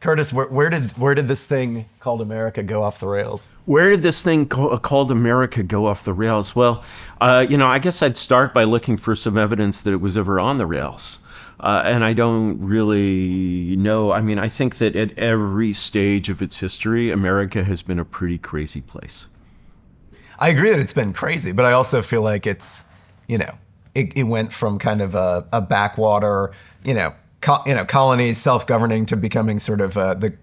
Curtis, where did this thing called America go off the rails? Where did this thing called America go off the rails? Well, I guess I'd start by looking for some evidence that it was ever on the rails. And I don't really know. I mean, I think that at every stage of its history, America has been a pretty crazy place. I agree that it's been crazy, but I also feel like it's, it went from kind of a backwater, colonies self-governing to becoming sort of the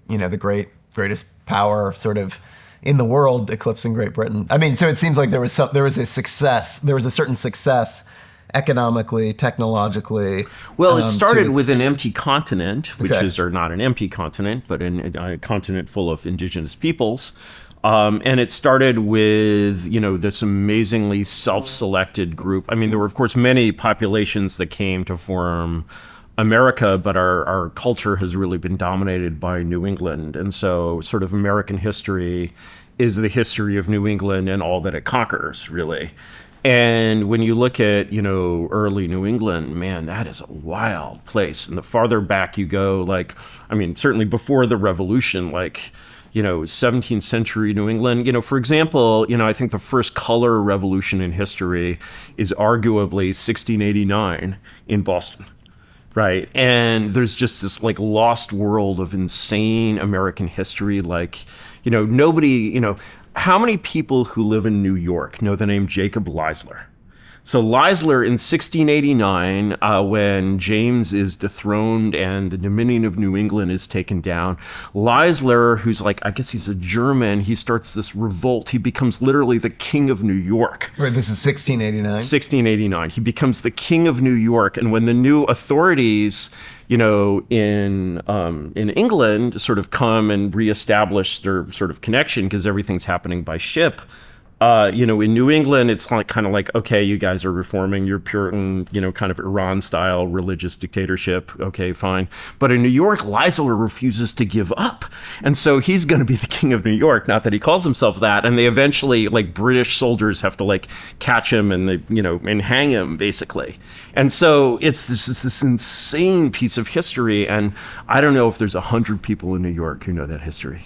greatest power sort of in the world, eclipsing Great Britain. I mean, so it seems like there was a certain success economically, technologically. Well, it started with an empty continent, or not an empty continent, but a continent full of indigenous peoples. And it started with, this amazingly self-selected group. I mean, there were, of course, many populations that came to form America, but our culture has really been dominated by New England. And so sort of American history is the history of New England and all that it conquers, really. And when you look at, early New England, man, that is a wild place. And the farther back you go, certainly before the Revolution, 17th century New England, for example, I think the first color revolution in history is arguably 1689 in Boston, right? And there's just this lost world of insane American history. Nobody, how many people who live in New York know the name Jacob Leisler? So Leisler in 1689, when James is dethroned and the Dominion of New England is taken down, Leisler, who's I guess he's a German, he starts this revolt. He becomes literally the king of New York. Right, this is 1689? 1689. He becomes the king of New York. And when the new authorities, in England sort of come and reestablish their sort of connection because everything's happening by ship, in New England, it's kind of like, okay, you guys are reforming your Puritan, kind of Iran-style religious dictatorship. Okay, fine. But in New York, Leisler refuses to give up. And so he's going to be the king of New York. Not that he calls himself that. And they eventually, British soldiers have to, catch him and and hang him, basically. And so it's this insane piece of history. And I don't know if there's 100 people in New York who know that history.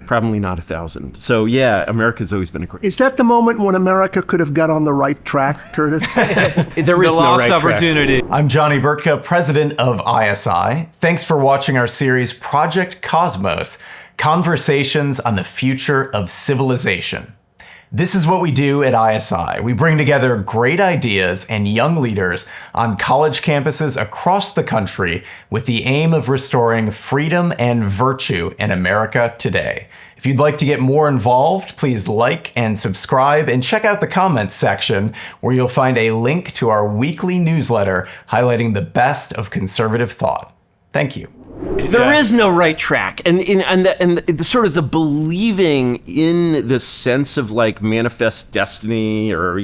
Probably not 1,000. So yeah, America's always been a great. Is that the moment when America could have got on the right track, Curtis? There is no right opportunity. Track. I'm Johnny Burtka, president of ISI. Thanks for watching our series Project Cosmos, Conversations on the Future of Civilization. This is what we do at ISI. We bring together great ideas and young leaders on college campuses across the country with the aim of restoring freedom and virtue in America today. If you'd like to get more involved, please like and subscribe and check out the comments section where you'll find a link to our weekly newsletter highlighting the best of conservative thought. Thank you. There is no right track, and the sort of the believing in the sense of manifest destiny, or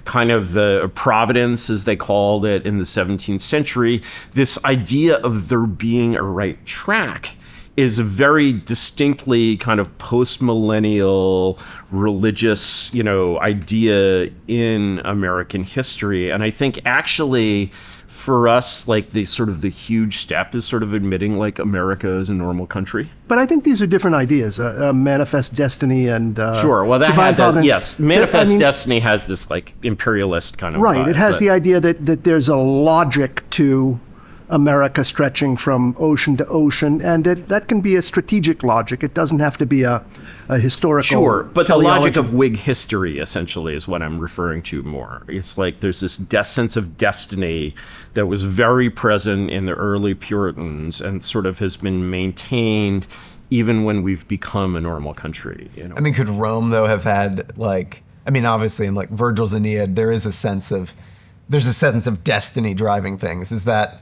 kind of the providence as they called it in the 17th century. This idea of there being a right track is a very distinctly kind of post-millennial religious, idea in American history, and I think actually. For us, the huge step is sort of admitting America is a normal country. But I think these are different ideas, manifest destiny and sure. Well, that had that. Yes, manifest destiny has this imperialist kind of right. vibe, It has the idea that there's a logic to America stretching from ocean to ocean, and that can be a strategic logic. It doesn't have to be a historical. Sure, but teleology. The logic of Whig history essentially is what I'm referring to more. It's there's this sense of destiny that was very present in the early Puritans and sort of has been maintained even when we've become a normal country. I mean, could Rome though have had obviously in Virgil's Aeneid, there's a sense of destiny driving things. Is that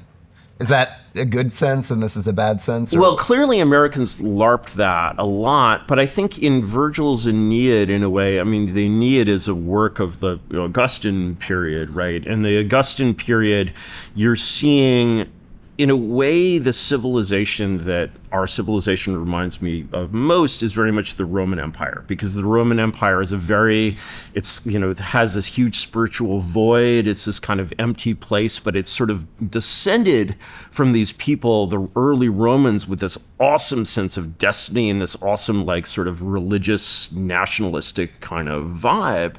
a good sense and this is a bad sense? Or? Well, clearly Americans LARPed that a lot, but I think in Virgil's Aeneid, in a way, the Aeneid is a work of the Augustan period, right? And the Augustan period, you're seeing, in a way, the civilization that our civilization reminds me of most is very much the Roman Empire, because the Roman Empire is it has this huge spiritual void. It's this kind of empty place, but it's sort of descended from these people, the early Romans, with this awesome sense of destiny and this awesome, like, sort of religious, nationalistic kind of vibe.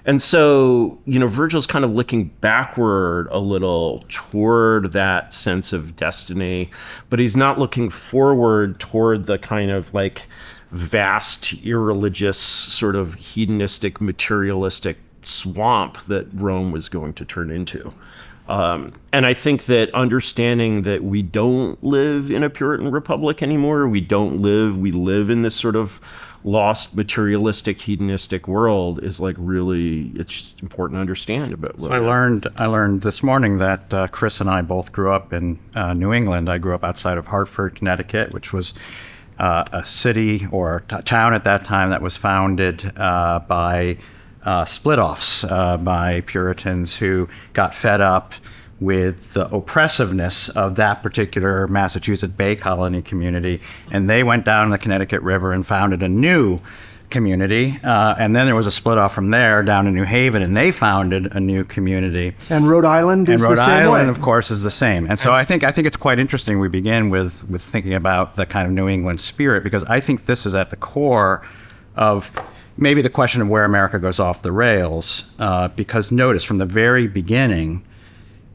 And so, Virgil's kind of looking backward a little toward that sense of destiny, but he's not looking forward toward the kind of like vast, irreligious, sort of hedonistic, materialistic swamp that Rome was going to turn into. And I think that understanding that we don't live in a Puritan republic anymore, we live in this sort of lost, materialistic, hedonistic world is like really, it's just important to understand about. So I learned this morning that Chris and I both grew up in New England. I grew up outside of Hartford, Connecticut, which was a city or town at that time that was founded by split-offs by Puritans who got fed up with the oppressiveness of that particular Massachusetts Bay Colony community, and they went down the Connecticut River and founded a new community, and then there was a split off from there down to New Haven, and they founded a new community. And Rhode Island is the same way. And Rhode Island, of course, is the same. And so I think it's quite interesting we begin with thinking about the kind of New England spirit, because I think this is at the core of maybe the question of where America goes off the rails, because notice from the very beginning,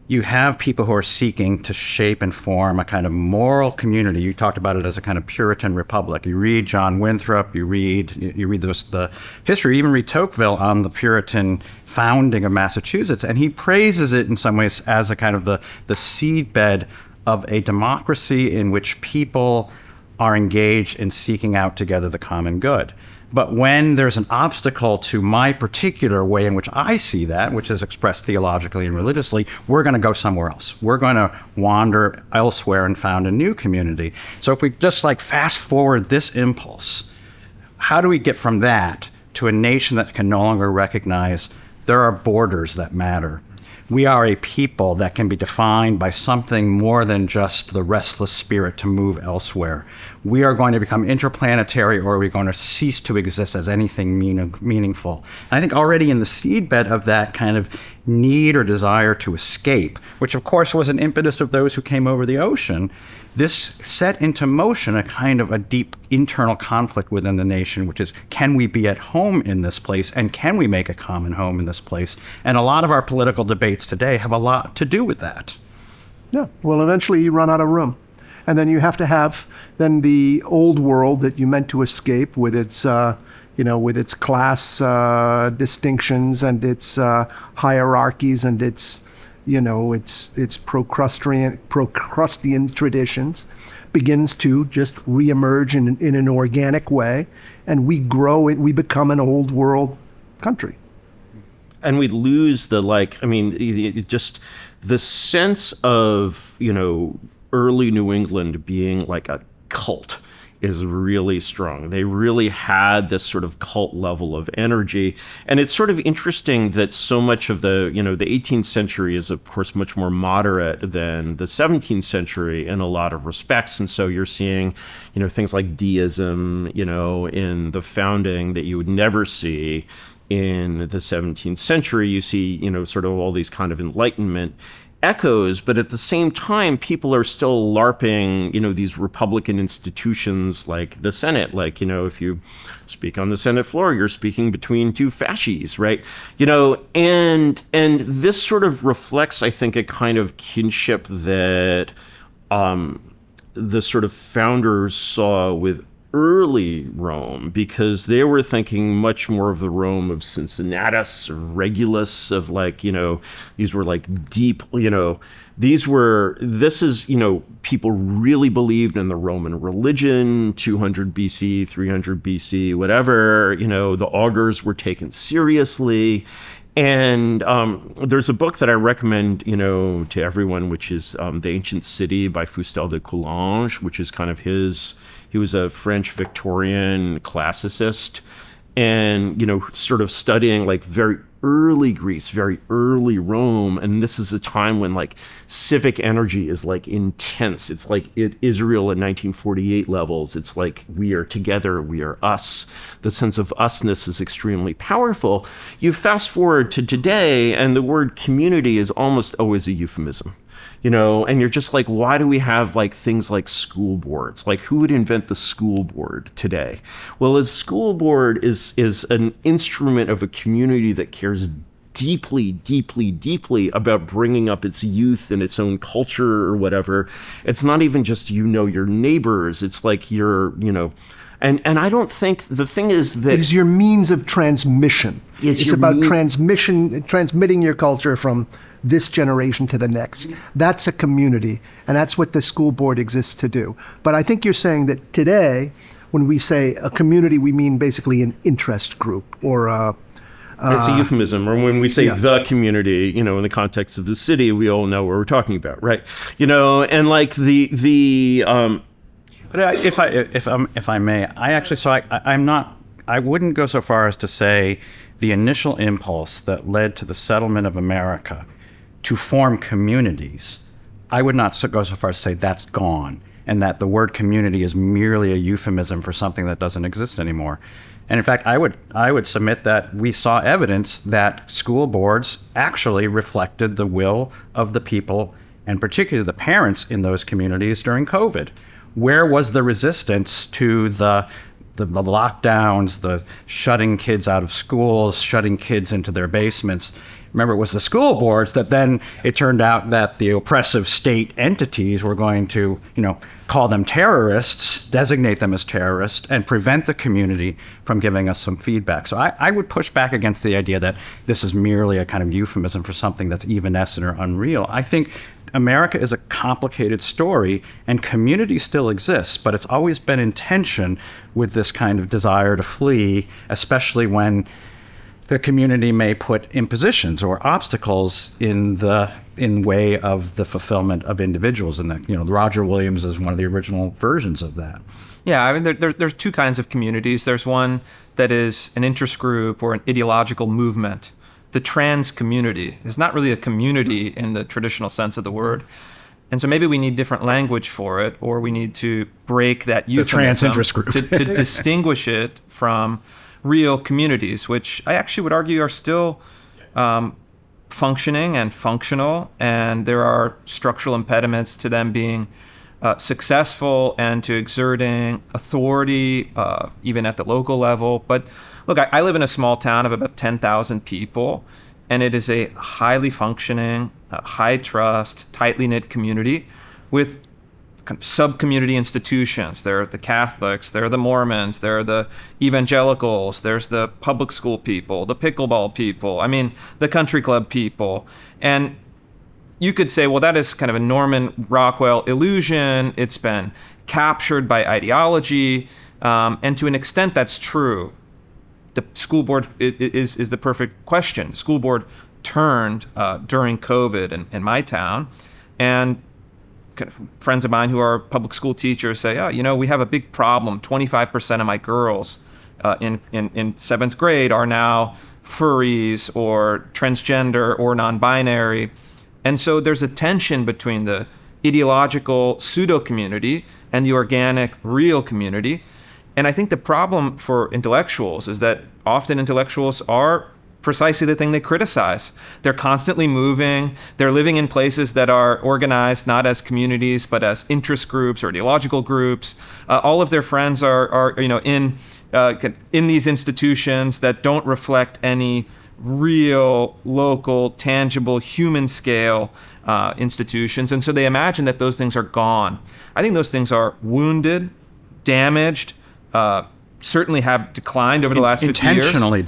you have people who are seeking to shape and form a kind of moral community. You talked about it as a kind of Puritan republic. You read John Winthrop, you read the history, you even read Tocqueville on the Puritan founding of Massachusetts, and he praises it in some ways as a kind of the seedbed of a democracy in which people are engaged in seeking out together the common good. But when there's an obstacle to my particular way in which I see that, which is expressed theologically and religiously, we're going to go somewhere else. We're going to wander elsewhere and found a new community. So if we just like fast forward this impulse, how do we get from that to a nation that can no longer recognize there are borders that matter? We are a people that can be defined by something more than just the restless spirit to move elsewhere. We are going to become interplanetary, or are we going to cease to exist as anything meaningful? And I think already in the seedbed of that kind of need or desire to escape, which of course was an impetus of those who came over the ocean, this set into motion a kind of a deep internal conflict within the nation, which is, can we be at home in this place, and can we make a common home in this place? And a lot of our political debates today have a lot to do with that. Yeah, well, eventually you run out of room. And then you have to have then the old world that you meant to escape with its, with its class distinctions and its hierarchies and its Procrustean traditions, begins to just reemerge in an organic way, and we grow it. We become an old world country, and we lose just the sense of early New England being like a cult is really strong. They really had this sort of cult level of energy. And it's sort of interesting that so much of the 18th century is, of course, much more moderate than the 17th century in a lot of respects. And so you're seeing, things like deism, in the founding that you would never see in the 17th century. You see, sort of all these kind of Enlightenment echoes, but at the same time, people are still LARPing, these Republican institutions like the Senate. Like, if you speak on the Senate floor, you're speaking between two fascies, right? And this sort of reflects, I think, a kind of kinship that the sort of founders saw with early Rome, because they were thinking much more of the Rome of Cincinnatus, of Regulus, of these were like deep, people really believed in the Roman religion, 200 BC, 300 BC, whatever, the augurs were taken seriously. And there's a book that I recommend, to everyone, which is The Ancient City by Fustel de Coulanges, which is kind of he was a French Victorian classicist, and, sort of studying like very early Greece, very early Rome. And this is a time when like civic energy is like intense. It's like Israel in 1948 levels. It's like we are together, we are us. The sense of usness is extremely powerful. You fast forward to today, and the word community is almost always a euphemism. And you're just like, why do we have like things like school boards? Like, who would invent the school board today? Well, a school board is an instrument of a community that cares deeply, deeply, deeply about bringing up its youth and its own culture or whatever. It's not even just, your neighbors. It's like and I don't think, the thing is that... It is your means of transmission. It's about transmitting your culture from this generation to the next. That's a community, and that's what the school board exists to do. But I think you're saying that today, when we say a community, we mean basically an interest group or it's a euphemism, or when we say the community, in the context of the city, we all know what we're talking about, right? And like But if I may, I wouldn't go so far as to say the initial impulse that led to the settlement of America to form communities, I would not go so far as to say that's gone, and that the word community is merely a euphemism for something that doesn't exist anymore. And in fact, I would submit that we saw evidence that school boards actually reflected the will of the people, and particularly the parents in those communities during COVID. Where was the resistance to the lockdowns, the shutting kids out of schools, shutting kids into their basements? Remember, it was the school boards that then it turned out that the oppressive state entities were going to, call them terrorists, designate them as terrorists, and prevent the community from giving us some feedback. So I would push back against the idea that this is merely a kind of euphemism for something that's evanescent or unreal. I think America is a complicated story, and community still exists, but it's always been in tension with this kind of desire to flee, especially when the community may put impositions or obstacles in way of the fulfillment of individuals. And that, Roger Williams is one of the original versions of that. Yeah, I mean, there's two kinds of communities. There's one that is an interest group or an ideological movement. The trans community is not really a community in the traditional sense of the word. And so maybe we need different language for it, or we need to break that euphemism, the trans interest group, to distinguish it from real communities, which I actually would argue are still functioning and functional, and there are structural impediments to them being successful and to exerting authority, even at the local level. But look, I live in a small town of about 10,000 people, and it is a highly functioning, high trust, tightly knit community with kind of sub-community institutions. There are the Catholics, there are the Mormons, there are the evangelicals, there's the public school people, the pickleball people, the country club people. And you could say, well, that is kind of a Norman Rockwell illusion. It's been captured by ideology. And to an extent, that's true. The school board is the perfect question. The school board turned during COVID in my town, and kind of friends of mine who are public school teachers say, we have a big problem. 25% of my girls in seventh grade are now furries or transgender or non-binary. And so there's a tension between the ideological pseudo-community and the organic real community. And I think the problem for intellectuals is that often intellectuals are precisely the thing they criticize. They're constantly moving. They're living in places that are organized not as communities, but as interest groups or ideological groups. All of their friends are in these institutions that don't reflect any real, local, tangible, human scale institutions. And so they imagine that those things are gone. I think those things are wounded, damaged, certainly have declined over the last 50 years. Intentionally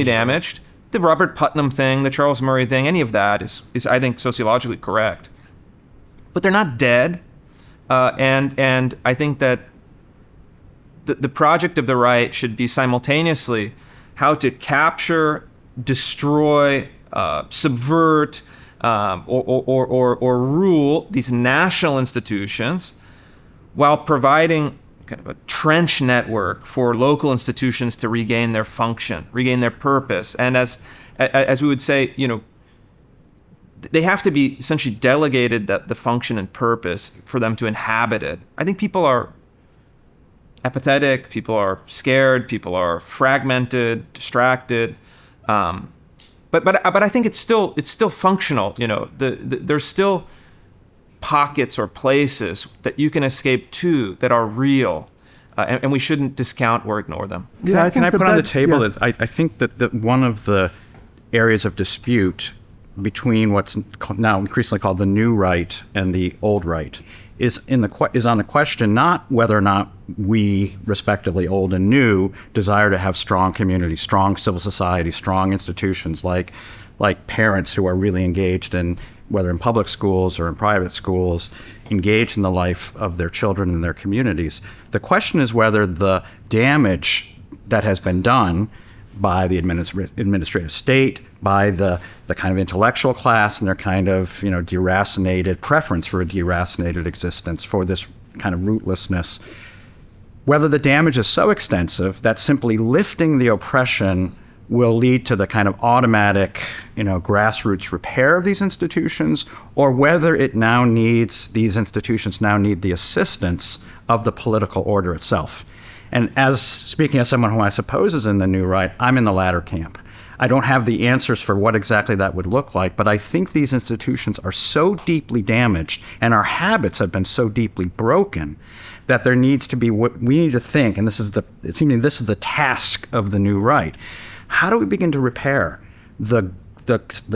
damaged. The Robert Putnam thing, the Charles Murray thing, any of that is I think, sociologically correct. But they're not dead. And I think that the project of the right should be simultaneously how to capture, destroy, subvert, or rule these national institutions while providing kind of a trench network for local institutions to regain their function, regain their purpose. And as as we would say, they have to be essentially delegated the function and purpose for them to inhabit it. I think people are apathetic, people are scared, people are fragmented, distracted. But I think it's still functional. There's still pockets or places that you can escape to that are real, and we shouldn't discount or ignore them. Yeah, can I put on the table that I think that one of the areas of dispute between what's now increasingly called the new right and the old right is on the question not whether or not we, respectively old and new, desire to have strong communities, strong civil society, strong institutions like parents who are really engaged in, whether in public schools or in private schools, engaged in the life of their children and their communities. The question is whether the damage that has been done by the administrative state, by the kind of intellectual class and their kind of deracinated preference for a deracinated existence, for this kind of rootlessness, whether the damage is so extensive that simply lifting the oppression will lead to the kind of automatic, grassroots repair of these institutions, or whether these institutions now need the assistance of the political order itself. And speaking as someone who I suppose is in the new right, I'm in the latter camp. I don't have the answers for what exactly that would look like, but I think these institutions are so deeply damaged and our habits have been so deeply broken that there needs to be we need to think, and this is the task of the new right. How do we begin to repair the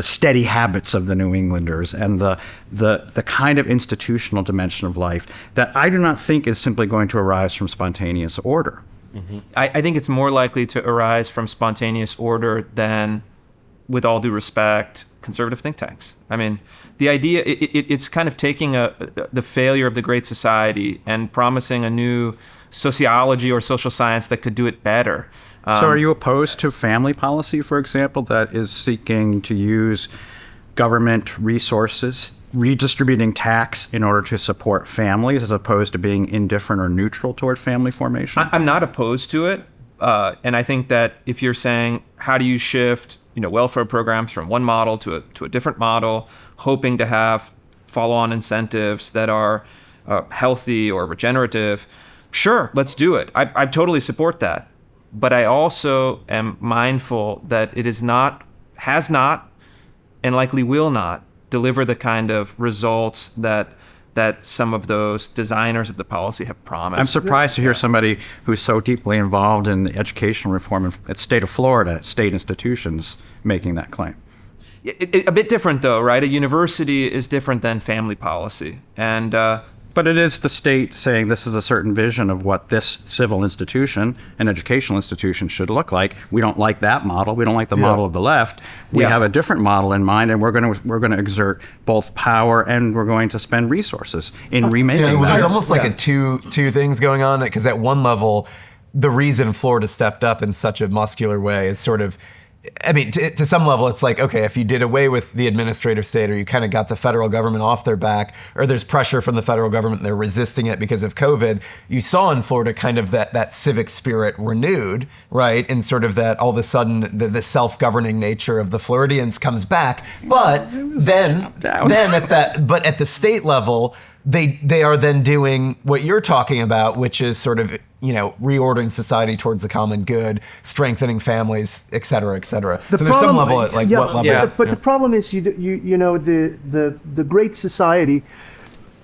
steady habits of the New Englanders and the kind of institutional dimension of life that I do not think is simply going to arise from spontaneous order? Mm-hmm. I think it's more likely to arise from spontaneous order than, with all due respect, conservative think tanks. I mean, the idea, it's kind of taking the failure of the Great Society and promising a new sociology or social science that could do it better. So are you opposed to family policy, for example, that is seeking to use government resources, redistributing tax in order to support families, as opposed to being indifferent or neutral toward family formation? I'm not opposed to it. And I think that if you're saying, how do you shift welfare programs from one model to a different model, hoping to have follow-on incentives that are healthy or regenerative, sure, let's do it. I totally support that. But I also am mindful that it has not, and likely will not, deliver the kind of results that some of those designers of the policy have promised. I'm surprised to hear somebody who's so deeply involved in the educational reform at the state of Florida, state institutions, making that claim. A bit different, though, right? A university is different than family policy. And but it is the state saying this is a certain vision of what this civil institution, an educational institution, should look like. We don't like that model. We don't like the model of the left. We have a different model in mind, and we're going to exert both power and we're going to spend resources in remaking. Yeah, there's almost like a two things going on, because at one level, the reason Florida stepped up in such a muscular way is sort of, I mean, to some level, it's like, okay, if you did away with the administrative state, or you kind of got the federal government off their back, or there's pressure from the federal government and they're resisting it because of COVID, you saw in Florida kind of that civic spirit renewed, right? And sort of that all of a sudden the self-governing nature of the Floridians comes back. But then at the state level, they are then doing what you're talking about, which is sort of, reordering society towards the common good, strengthening families, et cetera, et cetera. So there's some level at what level. Yeah. But the problem is, the Great Society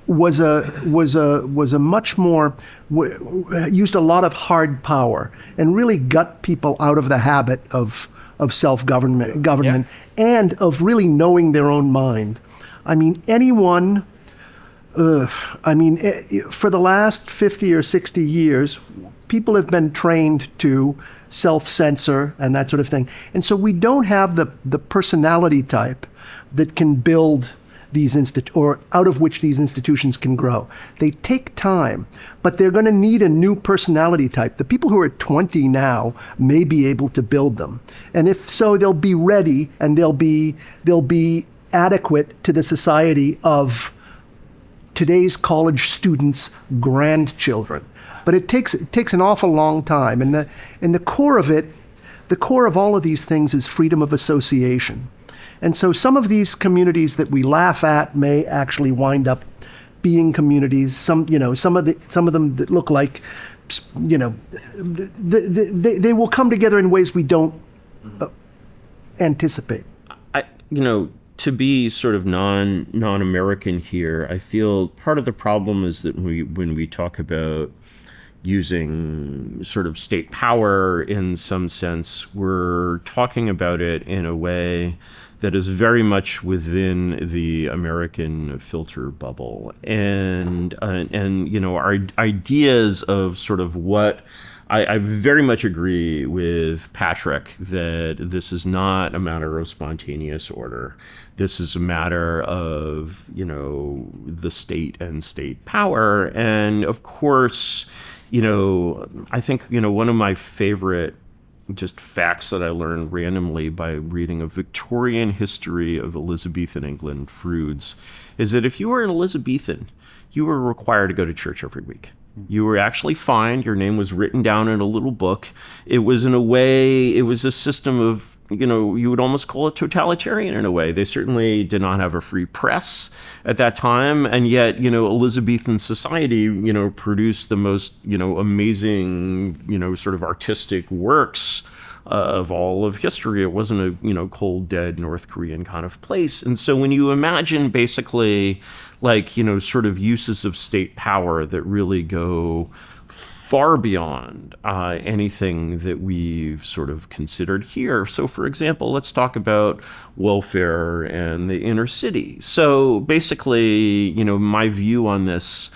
was a much more used a lot of hard power and really got people out of the habit of self-government and of really knowing their own mind. I mean, anyone. For the last 50 or 60 years, people have been trained to self-censor and that sort of thing. And so we don't have the personality type that can build these or out of which these institutions can grow. They take time, but they're going to need a new personality type. The people who are 20 now may be able to build them. And if so, they'll be ready and they'll be adequate to the society of today's college students' grandchildren. But it takes an awful long time. And the core of it, the core of all of these things is freedom of association. And so some of these communities that we laugh at may actually wind up being communities. Some of them that look like, they will come together in ways we don't anticipate. To be sort of non-American here, I feel part of the problem is that when we talk about using sort of state power in some sense, we're talking about it in a way that is very much within the American filter bubble. And our ideas of sort of what I very much agree with Patrick that this is not a matter of spontaneous order. This is a matter of, the state and state power. And of course, I think, one of my favorite just facts that I learned randomly by reading a Victorian history of Elizabethan England, Froude's, is that if you were an Elizabethan, you were required to go to church every week. You were actually fined. Your name was written down in a little book. It was a system of, you would almost call it totalitarian in a way. They certainly did not have a free press at that time. And yet, Elizabethan society, produced the most, amazing, sort of artistic works of all of history. It wasn't a, cold, dead North Korean kind of place. And so when you imagine basically sort of uses of state power that really go far beyond anything that we've sort of considered here. So, for example, let's talk about welfare and the inner city. So basically, my view on this,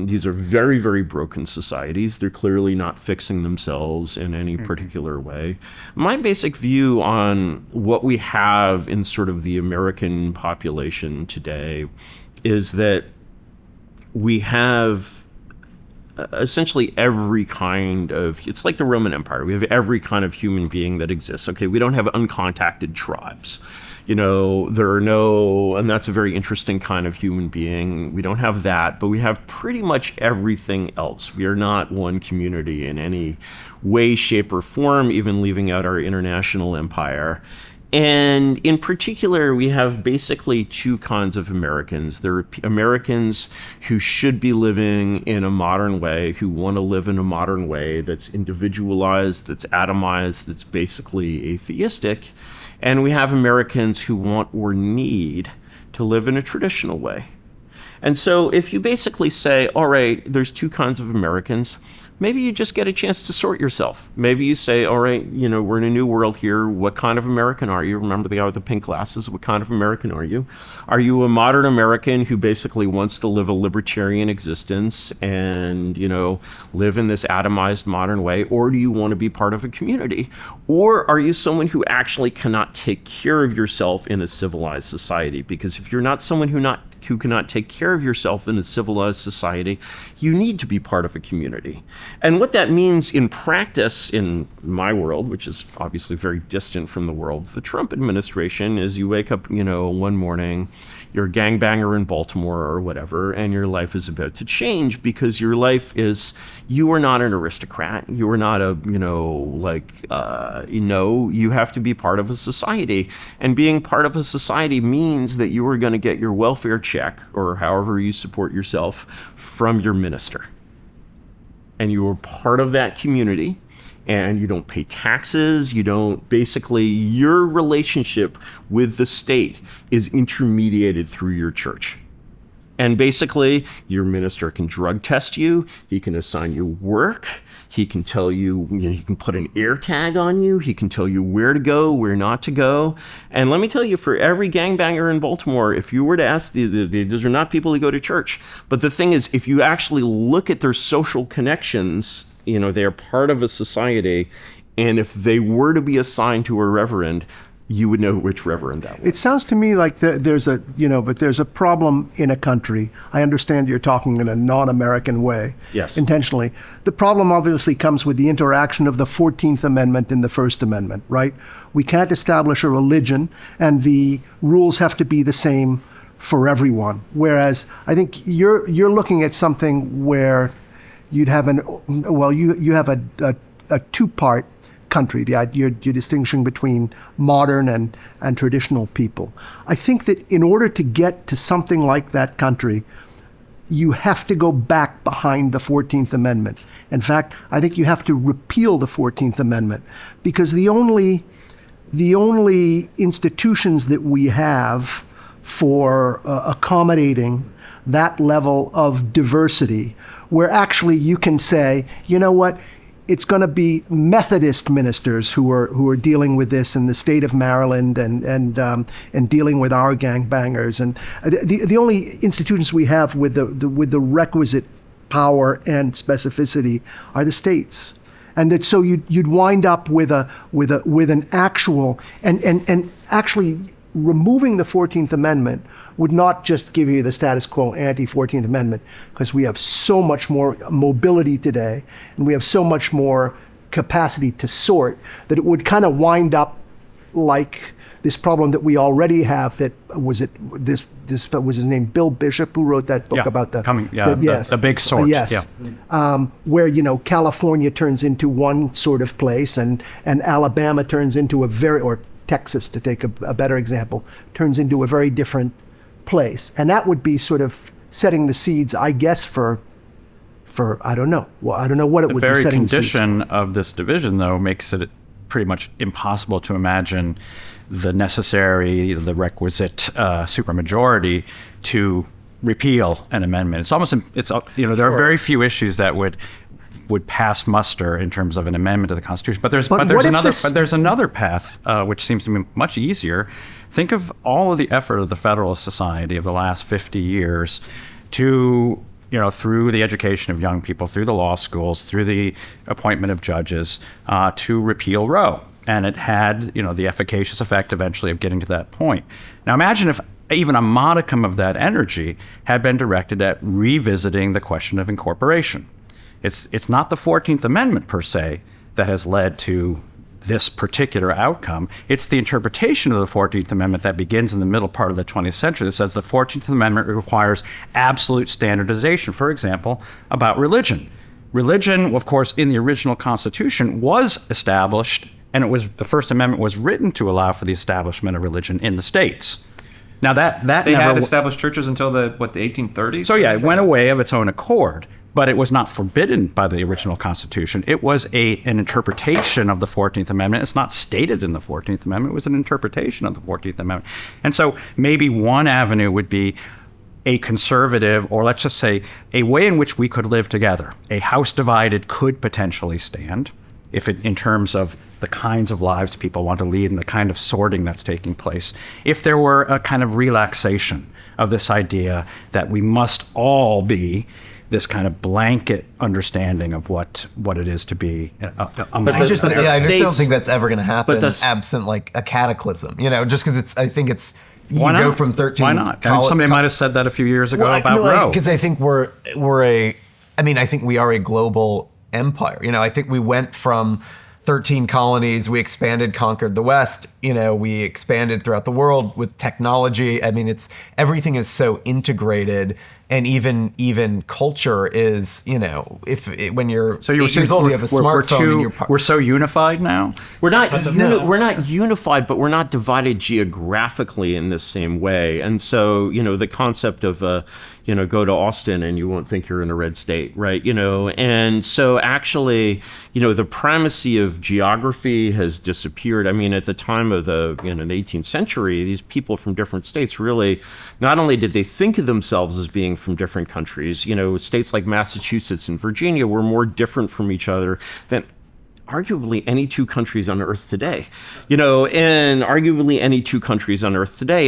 these are very, very broken societies. They're clearly not fixing themselves in any particular way. My basic view on what we have in sort of the American population today is that we have essentially every kind of, it's like the Roman Empire. We have every kind of human being that exists. Okay, we don't have uncontacted tribes. There are no, and that's a very interesting kind of human being. We don't have that, but we have pretty much everything else. We are not one community in any way, shape, or form, even leaving out our international empire. And in particular, we have basically two kinds of Americans. There are Americans who should be living in a modern way, who want to live in a modern way that's individualized, that's atomized, that's basically atheistic. And we have Americans who want or need to live in a traditional way. And so if you basically say, all right, there's two kinds of Americans, maybe you just get a chance to sort yourself. Maybe you say, all right, we're in a new world here. What kind of American are you? Remember the guy with the pink glasses? What kind of American are you? Are you a modern American who basically wants to live a libertarian existence and, live in this atomized modern way? Or do you want to be part of a community? Or are you someone who actually cannot take care of yourself in a civilized society? Because if you're not someone who cannot take care of yourself in a civilized society, you need to be part of a community. And what that means in practice in my world, which is obviously very distant from the world of the Trump administration, is you wake up, one morning, you're a gangbanger in Baltimore or whatever, and your life is about to change because your life is, you are not an aristocrat. You are not you have to be part of a society. And being part of a society means that you are going to get your welfare check, or however you support yourself, from your minister. And you are part of that community, and you don't pay taxes. Your relationship with the state is intermediated through your church. And basically, your minister can drug test you. He can assign you work. He can tell you, he can put an air tag on you. He can tell you where to go, where not to go. And let me tell you, for every gangbanger in Baltimore, if you were to ask, these are not people who go to church. But the thing is, if you actually look at their social connections, they are part of a society. And if they were to be assigned to a reverend, you would know which reverend that was. It sounds to me like there's a problem in a country. I understand you're talking in a non-American way. Yes. Intentionally. The problem obviously comes with the interaction of the 14th Amendment and the First Amendment, right? We can't establish a religion, and the rules have to be the same for everyone. Whereas I think you're looking at something where you'd have you have a two-part country. You're distinguishing between modern and traditional people. I think that in order to get to something like that country, you have to go back behind the 14th Amendment. In fact, I think you have to repeal the 14th Amendment, because the only institutions that we have for accommodating that level of diversity, where actually you can say, you know what, it's going to be Methodist ministers who are dealing with this in the state of Maryland and dealing with our gangbangers, and the only institutions we have with the requisite power and specificity are the states, and that so you'd wind up with an actual and actually removing the 14th Amendment would not just give you the status quo anti-14th Amendment, because we have so much more mobility today and we have so much more capacity to sort, that it would kind of wind up like this problem that we already have. That was his name, Bill Bishop, who wrote that book about the big sort. Yes. Yeah. Where, California turns into one sort of place and Alabama turns into or Texas, to take a better example, turns into a very different place. And that would be sort of setting the seeds, I guess, for I don't know. Well, I don't know what it would be setting the seeds for. The very condition of this division, though, makes it pretty much impossible to imagine the requisite supermajority to repeal an amendment. There are very few issues that would pass muster in terms of an amendment to the Constitution. But there's another path which seems to be much easier. Think of all of the effort of the Federalist Society of the last 50 years to, through the education of young people, through the law schools, through the appointment of judges, to repeal Roe. And it had, the efficacious effect eventually of getting to that point. Now imagine if even a modicum of that energy had been directed at revisiting the question of incorporation. It's not the 14th Amendment per se that has led to this particular outcome. It's the interpretation of the 14th Amendment that begins in the middle part of the 20th century that says the 14th Amendment requires absolute standardization, for example, about religion. Religion, of course, in the original Constitution was established, and the First Amendment was written to allow for the establishment of religion in the states. Now they had established churches until the 1830s? So yeah, it went away of its own accord. But it was not forbidden by the original Constitution. It was an interpretation of the 14th Amendment. It's not stated in the 14th Amendment. It was an interpretation of the 14th Amendment. And so maybe one avenue would be a conservative, or let's just say a way in which we could live together. A house divided could potentially stand in terms of the kinds of lives people want to lead and the kind of sorting that's taking place. If there were a kind of relaxation of this idea that we must all be this kind of blanket understanding of what it is to be I just don't think that's ever going to happen absent like a cataclysm, just because you go from 13. Why not? Somebody might have said that a few years ago about Roe. Because I think I think we are a global empire. I think we went from 13 colonies, we expanded, conquered the West, we expanded throughout the world with technology. Everything is so integrated, and even culture is, when you're so 8 years old, you have a smartphone. We're so unified now? We're not unified, but we're not divided geographically in the same way. And so, the concept of, go to Austin and you won't think you're in a red state, right? And so actually, the primacy of geography has disappeared. At the time of the 18th century, these people from different states really, not only did they think of themselves as being from different countries, states like Massachusetts and Virginia were more different from each other than arguably any two countries on earth today,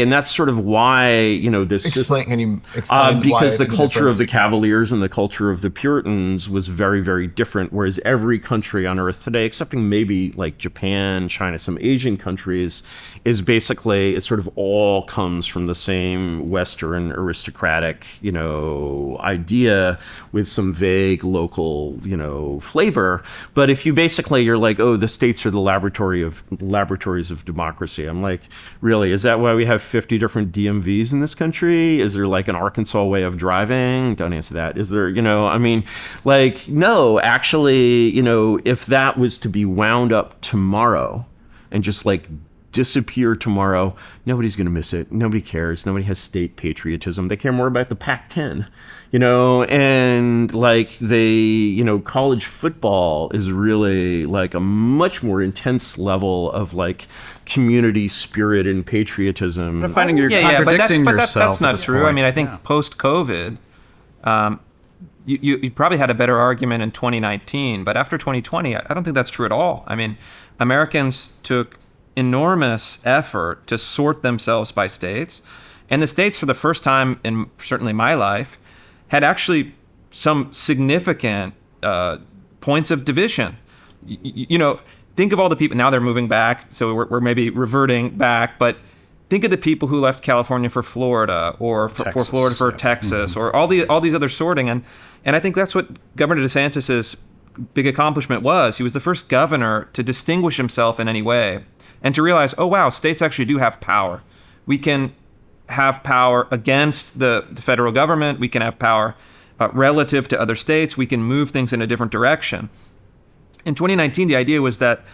and that's sort of why, this can you explain because the culture of the Cavaliers and the culture of the Puritans was very, very different, whereas every country on earth today, excepting maybe like Japan, China, some Asian countries, is basically, it sort of all comes from the same Western aristocratic, idea with some vague local, flavor. But if you basically basically you're like, oh, the states are the laboratories of democracy. I'm like, really? Is that why we have 50 different DMVs in this country? Is there like an Arkansas way of driving? Don't answer that. Is there, I mean, like, no, actually, if that was to be wound up tomorrow and just like disappear tomorrow, nobody's going to miss it. Nobody cares. Nobody has state patriotism. They care more about the Pac-10, and like college football is really like a much more intense level of like community spirit and patriotism. I'm finding you're contradicting yourself. That's not true. Point. I mean, I think post-COVID, you probably had a better argument in 2019, but after 2020, I don't think that's true at all. I mean, Americans took enormous effort to sort themselves by states, and the states, for the first time in certainly my life, had actually some significant points of division. Think of all the people, now they're moving back, so we're maybe reverting back, but think of the people who left California for Florida, or for Florida for Texas, or all these other sorting, and I think that's what Governor DeSantis's big accomplishment was. He was the first governor to distinguish himself in any way, and to realize, oh wow, states actually do have power. We can have power against the federal government. We can have power relative to other states. We can move things in a different direction. In 2019, the idea was that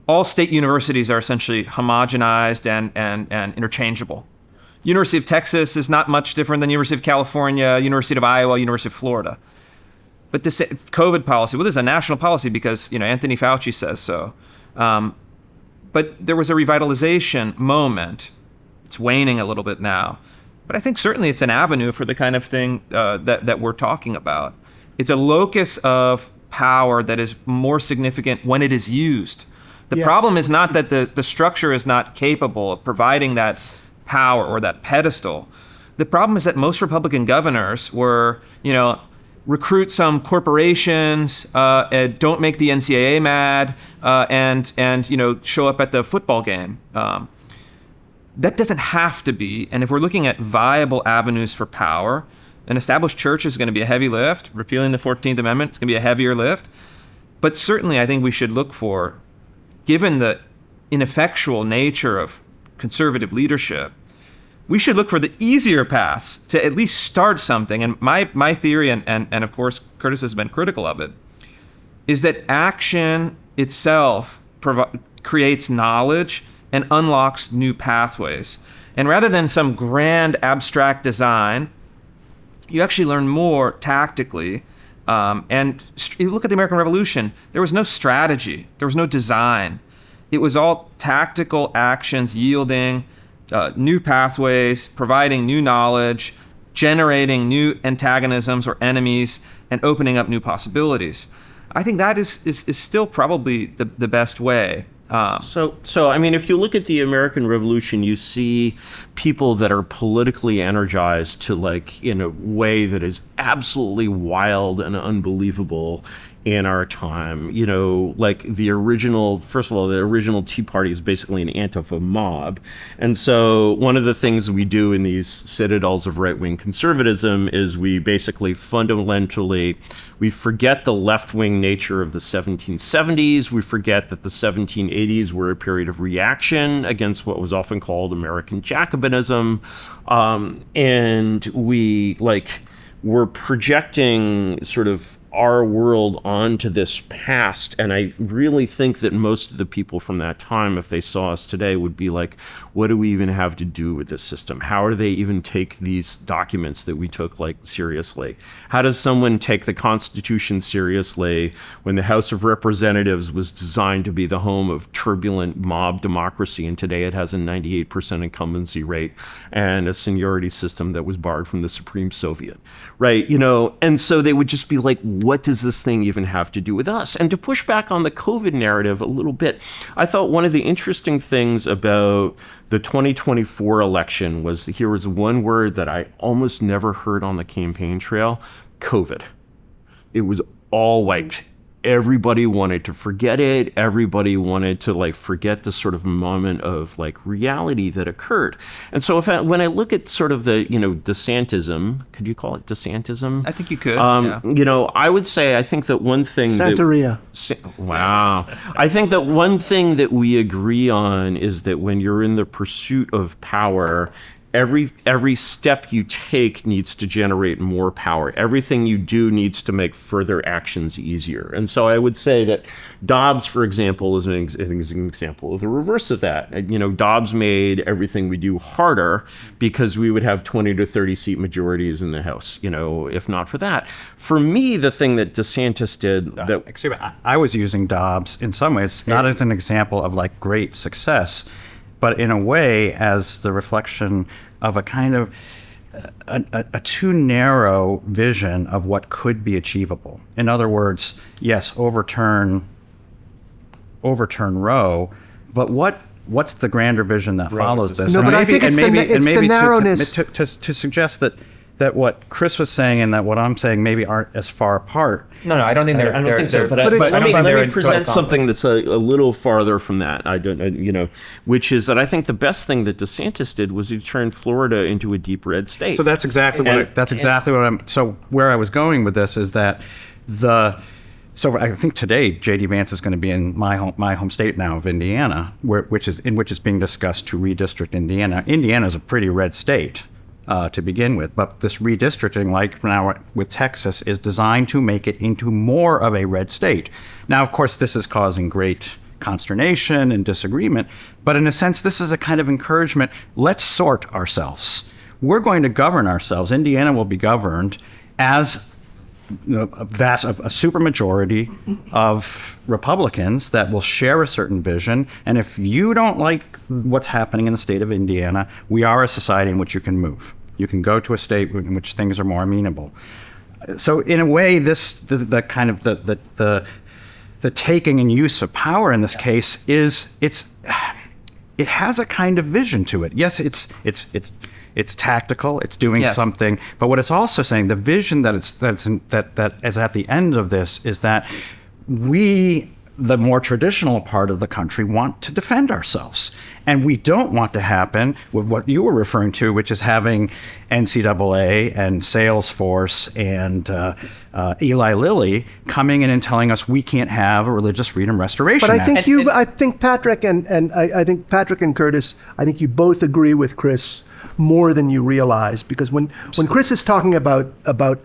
all state universities are essentially homogenized and interchangeable. University of Texas is not much different than University of California, University of Iowa, University of Florida. But to say COVID policy, well, this is a national policy because Anthony Fauci says so. But there was a revitalization moment. It's waning a little bit now. But I think certainly it's an avenue for the kind of thing that we're talking about. It's a locus of power that is more significant when it is used. The problem is not that the structure is not capable of providing that power or that pedestal. The problem is that most Republican governors were, recruit some corporations, don't make the NCAA mad, and show up at the football game. That doesn't have to be. And if we're looking at viable avenues for power, an established church is going to be a heavy lift. Repealing the 14th Amendment is going to be a heavier lift. But certainly, I think we should look for, given the ineffectual nature of conservative leadership, we should look for the easier paths to at least start something. And my theory, and of course Curtis has been critical of it, is that action itself creates knowledge and unlocks new pathways. And rather than some grand abstract design, you actually learn more tactically. And you look at the American Revolution, there was no strategy, there was no design. It was all tactical actions yielding new pathways, providing new knowledge, generating new antagonisms or enemies, and opening up new possibilities. I think that is still probably the best way. So I mean, if you look at the American Revolution, you see people that are politically energized to like in a way that is absolutely wild and unbelievable in our time. Like the original, first of all, the original Tea Party is basically an Antifa mob. And so one of the things we do in these citadels of right-wing conservatism is we basically fundamentally, we forget the left-wing nature of the 1770s. We forget that the 1780s were a period of reaction against what was often called American Jacobinism. And we're projecting sort of our world onto this past. And I really think that most of the people from that time, if they saw us today, would be like, what do we even have to do with this system? How do they even take these documents that we took like seriously? How does someone take the Constitution seriously when the House of Representatives was designed to be the home of turbulent mob democracy, and today it has a 98% incumbency rate and a seniority system that was borrowed from the Supreme Soviet, right? And so they would just be like, what does this thing even have to do with us? And to push back on the COVID narrative a little bit, I thought one of the interesting things about the 2024 election was here was one word that I almost never heard on the campaign trail: COVID. It was all wiped. everybody wanted to forget it. Everybody wanted to like forget the sort of moment of like reality that occurred. And so when I look at sort of the, DeSantism, could you call it DeSantism? I think you could. I would say I think that one thing Santeria. Wow. I think that one thing that we agree on is that when you're in the pursuit of power, every step you take needs to generate more power. Everything you do needs to make further actions easier. And so I would say that Dobbs, for example, is an example of the reverse of that. Dobbs made everything we do harder because we would have 20 to 30 seat majorities in the House, if not for that. For me, the thing that DeSantis did... I was using Dobbs in some ways, not as an example of like great success, but in a way as the reflection of a kind of a too narrow vision of what could be achievable. In other words, yes, overturn Roe, but what's the grander vision that follows this? No, but I think it's the narrowness. To suggest that what Chris was saying and that what I'm saying maybe aren't as far apart. No, I don't think they're. I don't think so. But let me present something that's a little farther from that. Which is that I think the best thing that DeSantis did was he turned Florida into a deep red state. So that's exactly what I'm. So where I was going with this is that So I think today J.D. Vance is going to be in my home state now of Indiana, which is being discussed to redistrict Indiana. Indiana is a pretty red state. To begin with, but this redistricting, like now with Texas, is designed to make it into more of a red state. Now, of course, this is causing great consternation and disagreement, but in a sense, this is a kind of encouragement. Let's sort ourselves. We're going to govern ourselves. Indiana will be governed as a supermajority of Republicans that will share a certain vision. And if you don't like what's happening in the state of Indiana, we are a society in which you can move. You can go to a state in which things are more amenable. So in a way, the taking and use of power in this case it has a kind of vision to it. Yes, it's tactical. It's doing something. But what it's also saying, the vision that is at the end of this is that we, the more traditional part of the country, want to defend ourselves. And we don't want to happen with what you were referring to, which is having NCAA and Salesforce and Eli Lilly coming in and telling us we can't have a religious freedom restoration But act. I think Patrick and Curtis, I think you both agree with Chris more than you realize, because when Chris is talking about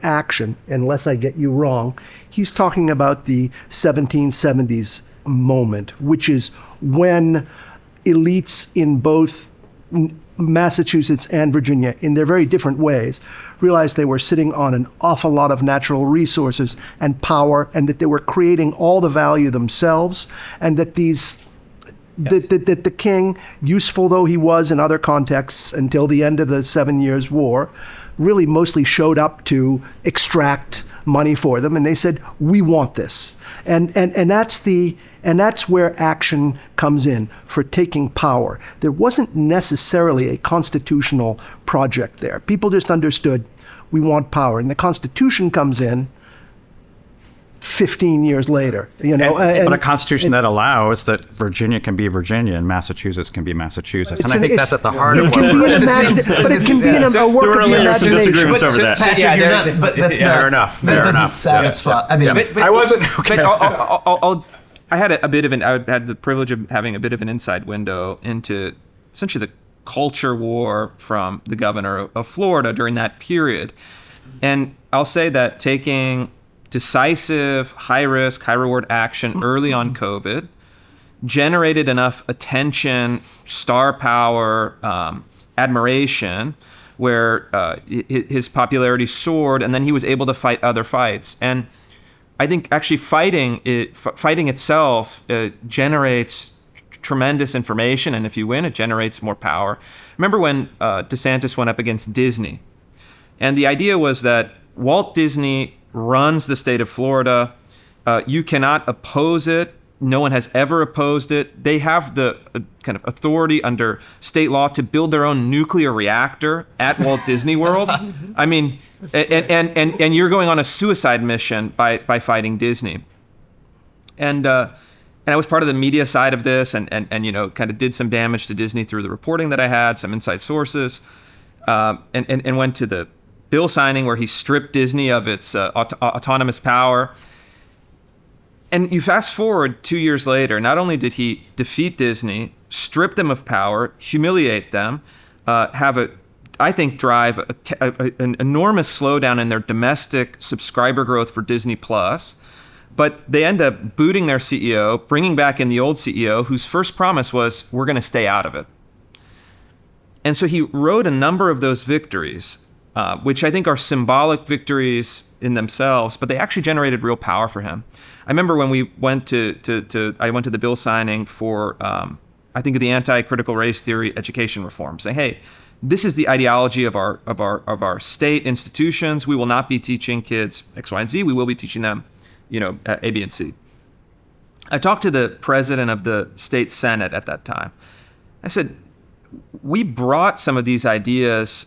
action, unless I get you wrong, he's talking about the 1770s moment, which is when elites in both Massachusetts and Virginia, in their very different ways, realized they were sitting on an awful lot of natural resources and power, and that they were creating all the value themselves, and that that the king, useful though he was in other contexts until the end of the 7 Years' War, really mostly showed up to extract money for them, and they said, we want this. And that's where action comes in, for taking power. There wasn't necessarily a constitutional project there. People just understood, we want power. And the Constitution comes in 15 years later. But a constitution that allows that Virginia can be Virginia and Massachusetts can be Massachusetts. And I think that's at the heart of what it can be a work of the imagination. Fair enough. That doesn't satisfy. I mean, I wasn't. Okay. I had the privilege of having a bit of an inside window into essentially the culture war from the governor of Florida during that period. And I'll say that taking decisive, high-risk, high-reward action early on COVID generated enough attention, star power, admiration, where his popularity soared, and then he was able to fight other fights. And I think actually fighting itself generates tremendous information, and if you win, it generates more power. Remember when DeSantis went up against Disney, and the idea was that Walt Disney runs the state of Florida. You cannot oppose it. No one has ever opposed it. They have the kind of authority under state law to build their own nuclear reactor at Walt Disney World. I mean, and you're going on a suicide mission by fighting Disney. And I was part of the media side of this, and kind of did some damage to Disney through the reporting that I had, some inside sources, and went to the bill signing where he stripped Disney of its autonomous power. And you fast forward 2 years later, not only did he defeat Disney, strip them of power, humiliate them, drive an enormous slowdown in their domestic subscriber growth for Disney Plus. But they end up booting their CEO, bringing back in the old CEO, whose first promise was, we're going to stay out of it. And so he wrote a number of those victories, which I think are symbolic victories in themselves, but they actually generated real power for him. I remember when we went I went to the bill signing for, I think, the anti-critical race theory education reform, saying, hey, this is the ideology of our state institutions. We will not be teaching kids X, Y, and Z. We will be teaching them, A, B, and C. I talked to the president of the state senate at that time. I said, we brought some of these ideas,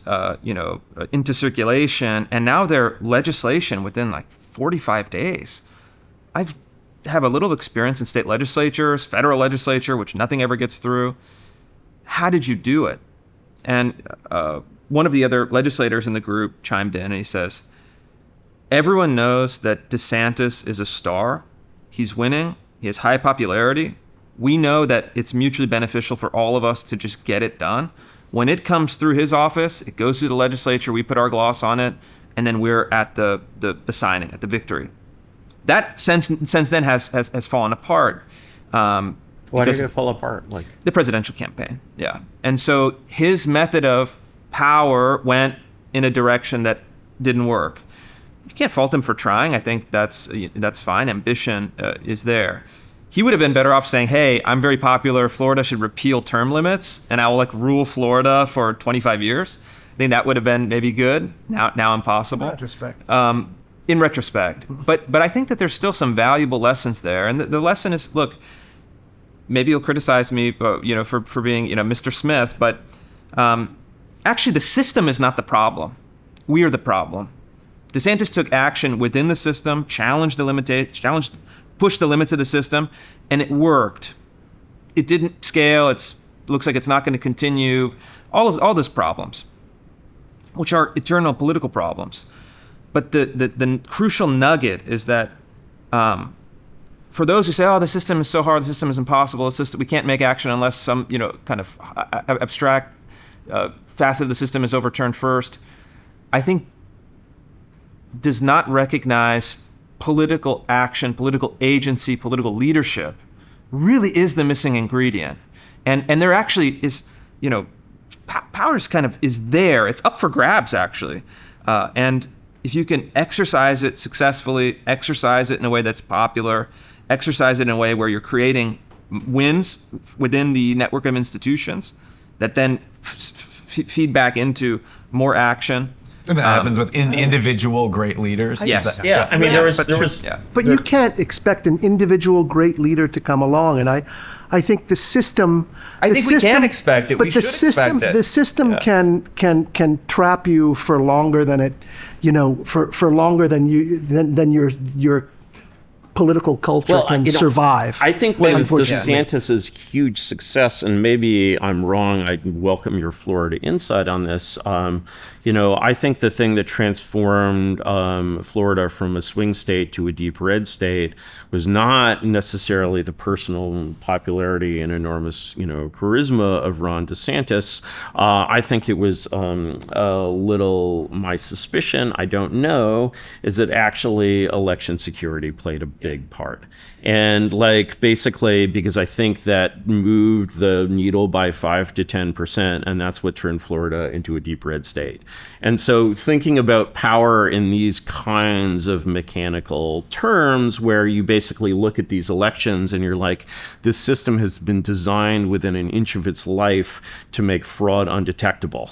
into circulation, and now they're legislation within like 45 days. I have a little experience in state legislatures, federal legislature, which nothing ever gets through. How did you do it? And one of the other legislators in the group chimed in and he says, everyone knows that DeSantis is a star. He's winning. He has high popularity. We know that it's mutually beneficial for all of us to just get it done. When it comes through his office, it goes through the legislature, we put our gloss on it, and then we're at the signing, at the victory. That since then has fallen apart. Why did it fall apart? Like the presidential campaign, yeah. And so his method of power went in a direction that didn't work. You can't fault him for trying. I think that's fine. Ambition is there. He would have been better off saying, hey, I'm very popular. Florida should repeal term limits, and I will rule Florida for 25 years. I think that would have been maybe good. Now impossible. In retrospect. But I think that there's still some valuable lessons there. And the lesson is, look, maybe you'll criticize me, for being, Mr. Smith, but actually the system is not the problem. We are the problem. DeSantis took action within the system, pushed the limits of the system, and it worked. It didn't scale. Looks like it's not going to continue. All those problems, which are eternal political problems. But the crucial nugget is that for those who say, oh, the system is so hard, the system is impossible, we can't make action unless some kind of abstract facet of the system is overturned first, I think does not recognize political action, political agency, political leadership really is the missing ingredient. And there actually is, power is there. It's up for grabs, actually. And if you can exercise it successfully, exercise it in a way that's popular, exercise it in a way where you're creating wins within the network of institutions that then feed back into more action. And that happens with individual great leaders. Yes. I mean, there was. But you can't expect an individual great leader to come along, and I think the system. We can expect it. But we should expect it. The system can trap you for longer than it, for longer than your political culture can survive. I think maybe DeSantis's huge success, and maybe I'm wrong, I welcome your Florida insight on this. I think the thing that transformed Florida from a swing state to a deep red state was not necessarily the personal popularity and enormous, charisma of Ron DeSantis. I think it was my suspicion, I don't know, is that actually election security played a big part. And basically, because I think that moved the needle by 5 to 10%, and that's what turned Florida into a deep red state. And so thinking about power in these kinds of mechanical terms, where you basically look at these elections and you're like, this system has been designed within an inch of its life to make fraud undetectable.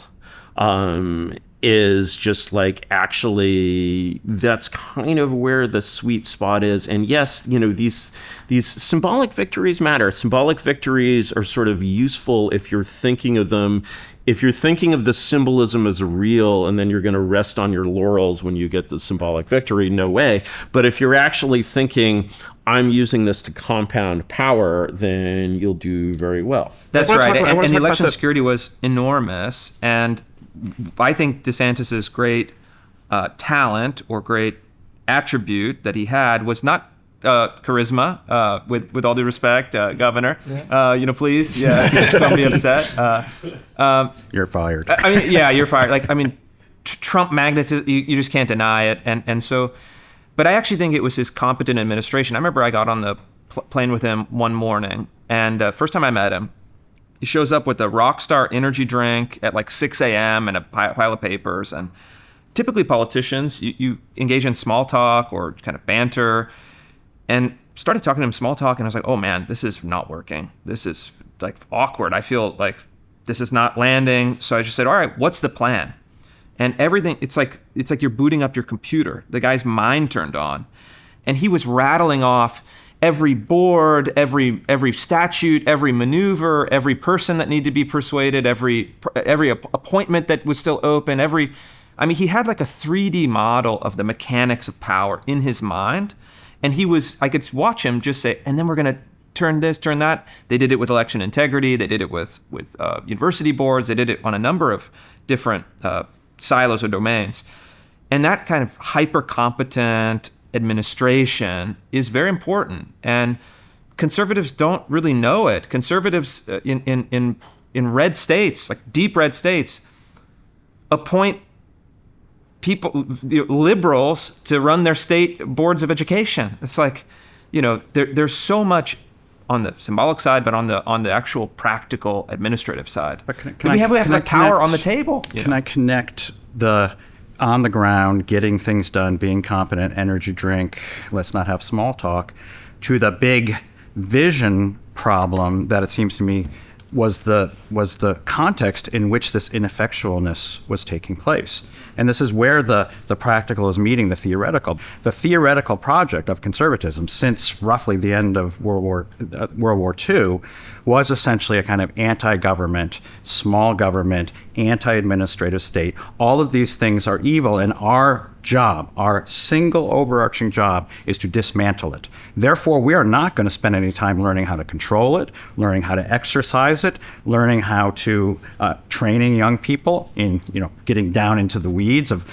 Is just actually that's kind of where the sweet spot is. And yes, these symbolic victories matter. Symbolic victories are sort of useful if you're thinking of them. If you're thinking of the symbolism as real and then you're going to rest on your laurels when you get the symbolic victory, no way. But if you're actually thinking, I'm using this to compound power, then you'll do very well. That's right. And the election security was enormous. And I think DeSantis's great talent or great attribute that he had was not charisma, with all due respect, Governor. Yeah. Please, don't be upset. You're fired. I mean, yeah, you're fired. Like, I mean, Trump magnetism, you just can't deny it. And so, but I actually think it was his competent administration. I remember I got on the plane with him one morning, and first time I met him, he shows up with a Rockstar energy drink at like 6 a.m. and a pile of papers. And typically politicians, you engage in small talk or kind of banter, and started talking to him small talk, and I was like, oh man, this is not working. This is like awkward. I feel like this is not landing. So I just said, all right, what's the plan? And everything, it's like you're booting up your computer. The guy's mind turned on, and he was rattling off every board, every statute, every maneuver, every person that needed to be persuaded, every appointment that was still open, he had like a 3D model of the mechanics of power in his mind. And I could watch him just say, and then we're going to turn this, turn that. They did it with election integrity. They did it with university boards. They did it on a number of different silos or domains. And that kind of hyper-competent administration is very important. And conservatives don't really know it. Conservatives in red states, like deep red states, appoint people, liberals, to run their state boards of education. It's like, there's so much on the symbolic side, but on the actual practical administrative side. But can we have power on the table? Can I connect the on the ground, getting things done, being competent, energy drink, let's not have small talk, to the big vision problem that it seems to me was the context in which this ineffectualness was taking place. And this is where the practical is meeting the theoretical. The theoretical project of conservatism since roughly the end of World War II was essentially a kind of anti-government, small government, anti-administrative state. All of these things are evil, and our job, our single overarching job, is to dismantle it. Therefore, we are not going to spend any time learning how to control it, learning how to exercise it, learning how to training young people in getting down into the weeds of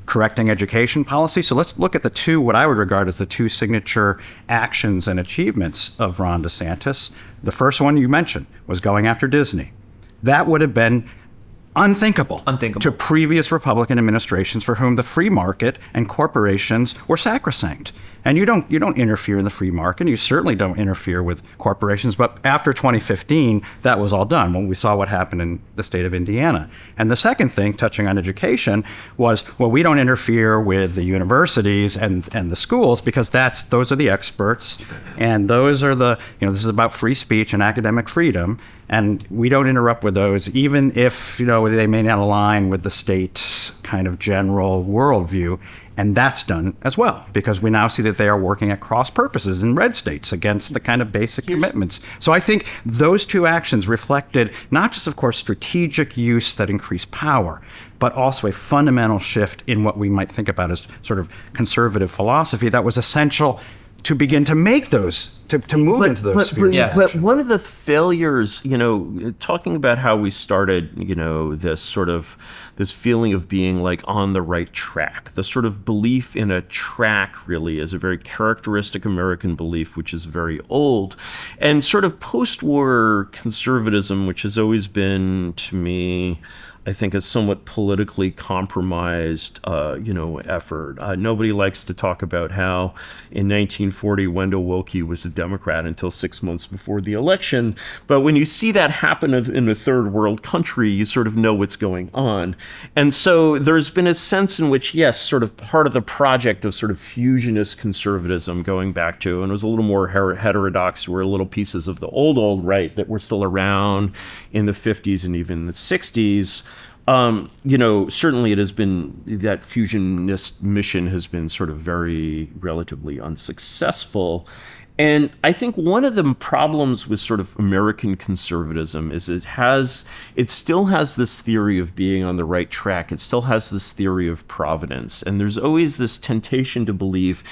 correcting education policy. So let's look at what I would regard as the two signature actions and achievements of Ron DeSantis. The first one you mentioned was going after Disney. That would have been unthinkable to previous Republican administrations for whom the free market and corporations were sacrosanct. And you don't interfere in the free market. You certainly don't interfere with corporations. But after 2015, that was all done when we saw what happened in the state of Indiana. And the second thing, touching on education, was, well, we don't interfere with the universities and the schools because those are the experts, and those are this is about free speech and academic freedom. And we don't interrupt with those, even if they may not align with the state's kind of general worldview. And that's done as well, because we now see that they are working at cross purposes in red states against the kind of basic commitments. So I think those two actions reflected not just, of course, strategic use that increased power, but also a fundamental shift in what we might think about as sort of conservative philosophy that was essential to begin to make those, to move into those spheres. But one of the failures, talking about how we started, this feeling of being like on the right track, the sort of belief in a track really is a very characteristic American belief, which is very old. And sort of post-war conservatism, which has always been, to me, I think, a somewhat politically compromised, effort. Nobody likes to talk about how in 1940 Wendell Willkie was a Democrat until 6 months before the election. But when you see that happen in a third world country, you sort of know what's going on. And so there's been a sense in which, yes, sort of part of the project of sort of fusionist conservatism going back to, and it was a little more heterodox, were little pieces of the old right that were still around in the 50s and even the 60s. Certainly it has been, that fusionist mission has been sort of very relatively unsuccessful. And I think one of the problems with sort of American conservatism is it still has this theory of being on the right track. It still has this theory of providence. And there's always this temptation to believe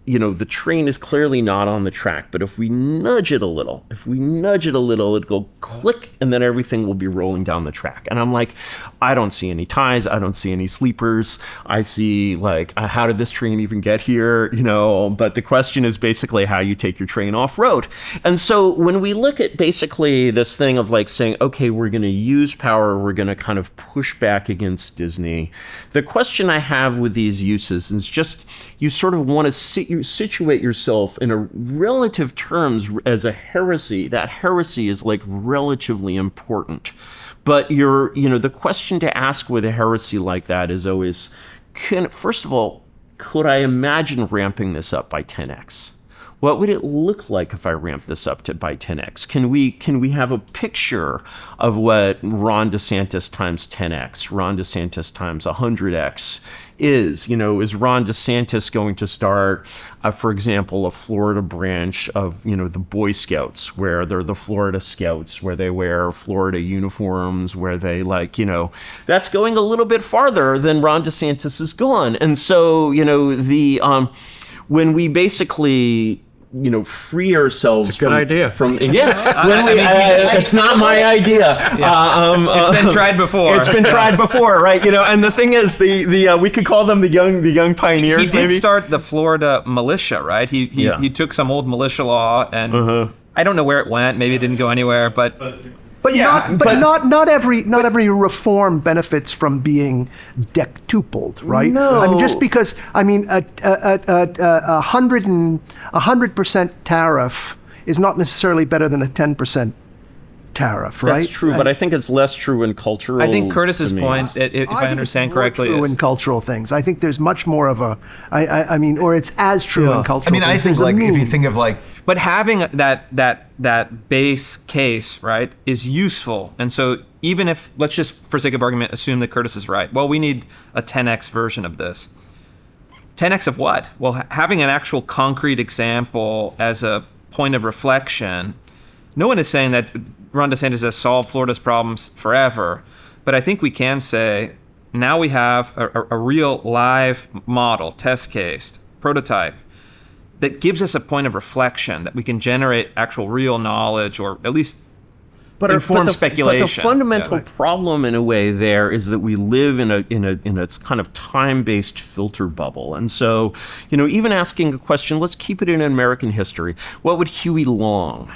the train is clearly not on the track, but if we nudge it a little, it'll go click, and then everything will be rolling down the track. And I'm like, I don't see any ties. I don't see any sleepers. I see, like, how did this train even get here? But the question is basically how you take your train off road. And so when we look at basically this thing of like saying, okay, we're going to use power, we're going to kind of push back against Disney. The question I have with these uses is just, you sort of want to situate yourself in a relative terms as a heresy. That heresy is like relatively important. But the question to ask with a heresy like that is always, first of all, could I imagine ramping this up by 10x? What would it look like if I ramped this up by 10x? Can we have a picture of what Ron DeSantis times 10x, Ron DeSantis times 100x is? Is Ron DeSantis going to start, for example, a Florida branch of, the Boy Scouts, where they're the Florida Scouts, where they wear Florida uniforms, where they that's going a little bit farther than Ron DeSantis has gone. And so, when we basically free ourselves. It's a good idea. It's not my idea. It's been tried before. It's been tried before, right? And the thing is, we could call them the young pioneers. He did start the Florida militia, right? He took some old militia law, and I don't know where it went. Maybe it didn't go anywhere, but not every reform benefits from being dectupled, right? No. Just because a 100% tariff is not necessarily better than a 10% tariff, right? That's true, but I think it's less true in cultural. I think Curtis's point, if I understand correctly, is in cultural things. I think there's much more of a, or it's as true in cultural things. I think if you think of but having that base case, right, is useful. And so even if, let's just, for sake of argument, assume that Curtis is right. Well, we need a 10x version of this. 10x of what? Well, having an actual concrete example as a point of reflection. No one is saying that Ron DeSantis has solved Florida's problems forever, but I think we can say now we have a real live model, test case, prototype, that gives us a point of reflection that we can generate actual real knowledge, or at least informed speculation. But the fundamental problem in a way there is that we live in a kind of time-based filter bubble. And so, even asking a question, let's keep it in American history. What would Huey Long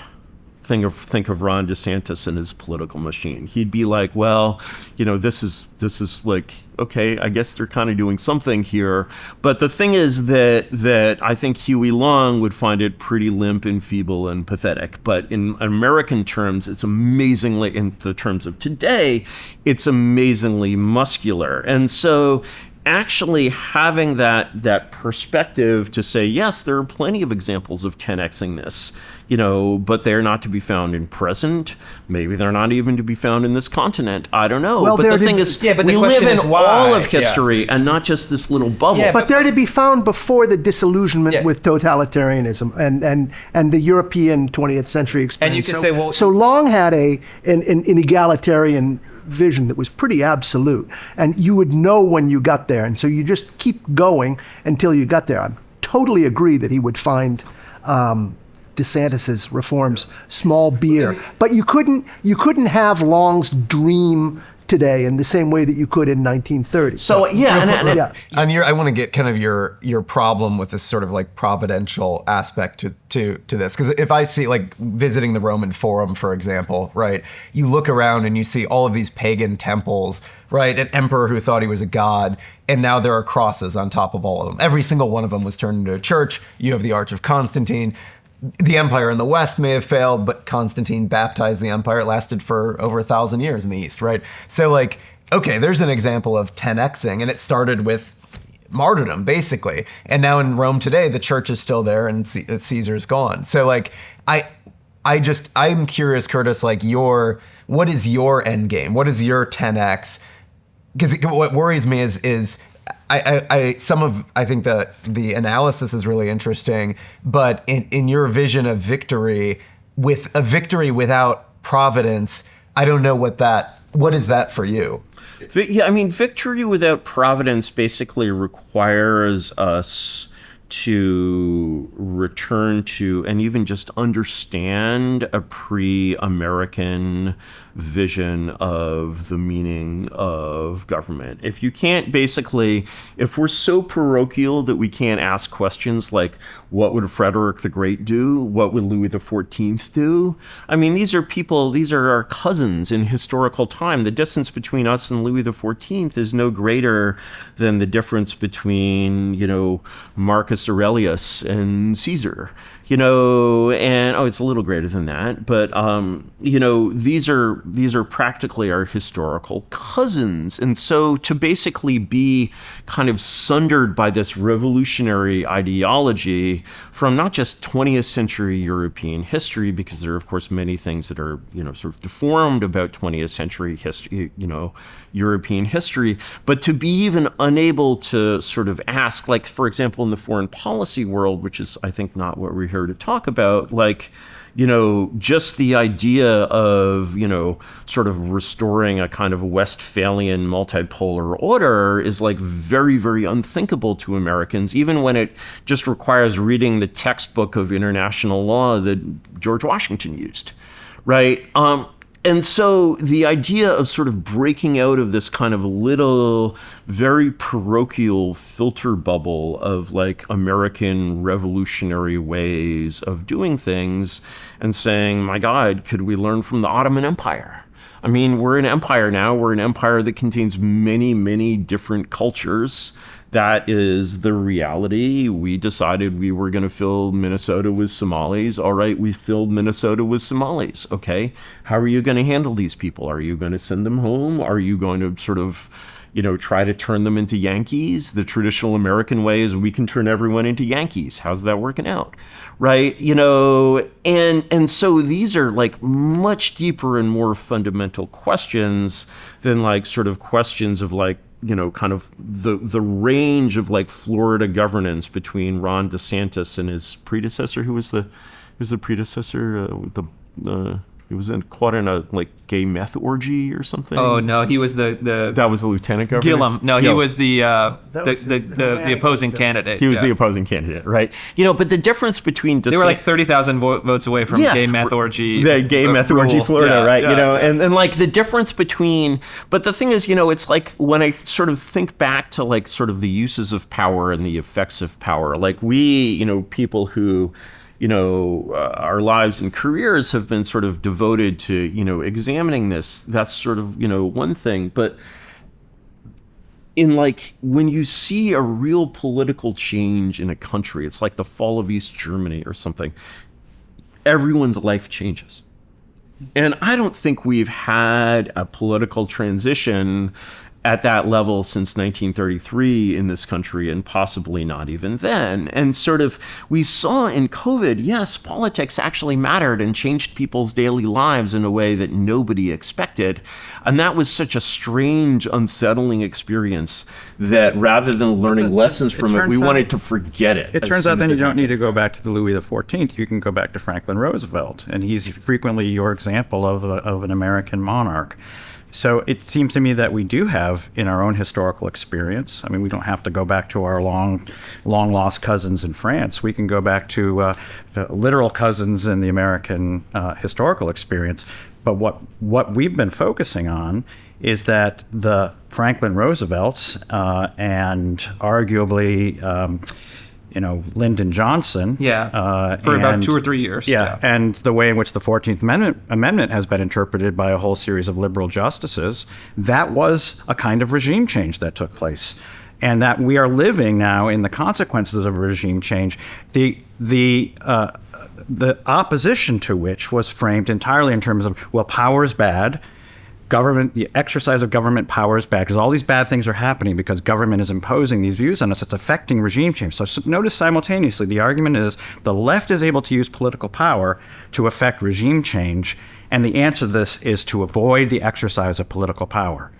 think of Ron DeSantis and his political machine? He'd be like, well, this is like, okay, I guess they're kind of doing something here. But the thing is that I think Huey Long would find it pretty limp and feeble and pathetic. But in American terms, it's amazingly, in the terms of today, it's amazingly muscular. And so actually having that perspective to say, yes, there are plenty of examples of 10xing this, but they're not to be found in present. Maybe they're not even to be found in this continent. I don't know. Well, but the thing is, we live in all of history and not just this little bubble. Yeah, but they're to be found before the disillusionment with totalitarianism and the European 20th century experience. And you could say, well, so Long had an egalitarian vision that was pretty absolute, and you would know when you got there, and so you just keep going until you got there. I totally agree that he would find DeSantis's reforms small beer, but you couldn't have Long's dream today in the same way that you could in 1930. So I want to get kind of your problem with this sort of like providential aspect to this, because if I see, like, visiting the Roman Forum, for example, right, you look around and you see all of these pagan temples, right, an emperor who thought he was a god, and now there are crosses on top of all of them. Every single one of them was turned into a church. You have the Arch of Constantine. The empire in the West may have failed, but Constantine baptized the empire. It lasted for over 1,000 years in the East, right? So, like, okay, there's an example of 10xing, and it started with martyrdom, basically. And now in Rome today, the church is still there and Caesar's gone. So, like, I'm curious, Curtis, like, what is your end game? What is your 10x? Because what worries me is I think the analysis is really interesting, but in your vision of victory, with a victory without providence, I don't know what is that for you? Yeah, I mean, victory without providence basically requires us to return to and even just understand a pre-American vision of the meaning of government. If you can't basically, if we're so parochial that we can't ask questions like, what would Frederick the Great do? What would Louis XIV do? I mean, these are people, these are our cousins in historical time. The distance between us and Louis XIV is no greater than the difference between, you know, Marcus Aurelius and Caesar. You know, and it's a little greater than that, but you know, these are practically our historical cousins, and so to basically be kind of sundered by this revolutionary ideology from not just 20th century European history, because there are of course many things that are, you know, sort of deformed about 20th century history, you know, European history, but to be even unable to sort of ask, like, for example, in the foreign policy world, which is, I think, not what we're here to talk about, like, you know, just the idea of, you know, sort of restoring a kind of Westphalian multipolar order is like very, very unthinkable to Americans, even when it just requires reading the textbook of international law that George Washington used, right? And so the idea of sort of breaking out of this kind of little, very parochial filter bubble of like American revolutionary ways of doing things and saying, my God, could we learn from the Ottoman Empire? I mean, we're an empire now. We're an empire that contains many, many different cultures. That is the reality. We decided we were going to fill Minnesota with Somalis. All right, we filled Minnesota with Somalis. Okay, how are you going to handle these people? Are you going to send them home? Are you going to sort of, you know, try to turn them into Yankees? The traditional American way is we can turn everyone into Yankees. How's that working out? Right? You know, and so these are like much deeper and more fundamental questions than like sort of questions of like, you know, kind of the range of like Florida governance between Ron DeSantis and his predecessor. Who was the predecessor? He was caught in a like gay meth orgy or something. Oh no, he was that was the lieutenant governor. Gillum. No, he was the opposing candidate. He was the opposing candidate, right? You know, but the difference between they were like 30,000 votes away from gay meth orgy. The gay meth orgy, Florida, right? Yeah, you know, and like the difference between. But the thing is, you know, it's like when I sort of think back to like sort of the uses of power and the effects of power, like we, you know, people who, you know, our lives and careers have been sort of devoted to, you know, examining this. That's sort of, you know, one thing. But in like, when you see a real political change in a country, it's like the fall of East Germany or something, everyone's life changes. And I don't think we've had a political transition at that level since 1933 in this country, and possibly not even then. And sort of, we saw in COVID, yes, politics actually mattered and changed people's daily lives in a way that nobody expected. And that was such a strange, unsettling experience that rather than learning lessons from it, we wanted to forget it. It turns out then you don't need to go back to the Louis XIV. You can go back to Franklin Roosevelt, and he's frequently your example of an American monarch. So it seems to me that we do have in our own historical experience, I mean, we don't have to go back to our long lost cousins in France. We can go back to the literal cousins in the American historical experience. But what we've been focusing on is that the Franklin Roosevelts and arguably you know, Lyndon Johnson. For about 2 or 3 years. And the way in which the 14th Amendment has been interpreted by a whole series of liberal justices, that was a kind of regime change that took place. And that we are living now in the consequences of a regime change, the opposition to which was framed entirely in terms of, well, power is bad, the exercise of government power is bad because all these bad things are happening because government is imposing these views on us. It's affecting regime change. So notice simultaneously, the argument is the left is able to use political power to affect regime change, and the answer to this is to avoid the exercise of political power,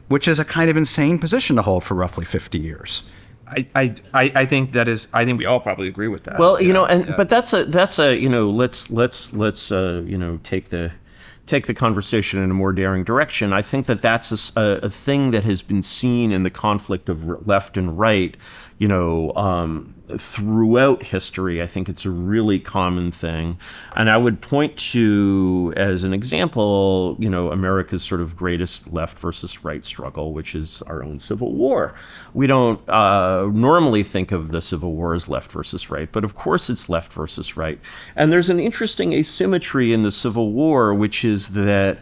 which is a kind of insane position to hold for roughly 50 years. I think that is. I think we all probably agree with that. Well, you know, but that's a you know, let's you know, take the conversation in a more daring direction. I think that that's a thing that has been seen in the conflict of left and right, throughout history. I think it's a really common thing. And I would point to, as an example, America's sort of greatest left versus right struggle, which is our own Civil War. We don't normally think of the Civil War as left versus right, but of course it's left versus right. And there's an interesting asymmetry in the Civil War, which is that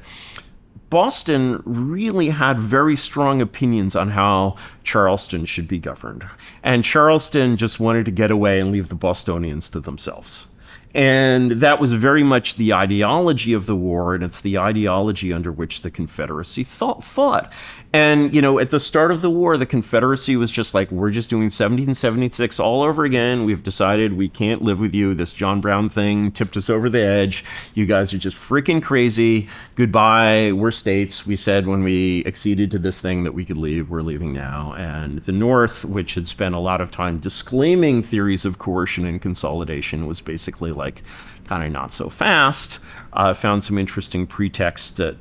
Boston really had very strong opinions on how Charleston should be governed. And Charleston just wanted to get away and leave the Bostonians to themselves. And that was very much the ideology of the war, and it's the ideology under which the Confederacy fought. And, at the start of the war, the Confederacy was just like, we're just doing 1776 all over again. We've decided we can't live with you. This John Brown thing tipped us over the edge. You guys are just freaking crazy. Goodbye. We're states. We said when we acceded to this thing that we could leave, we're leaving now. And the North, which had spent a lot of time disclaiming theories of coercion and consolidation, was basically like, kind of not so fast. Found some interesting pretexts that,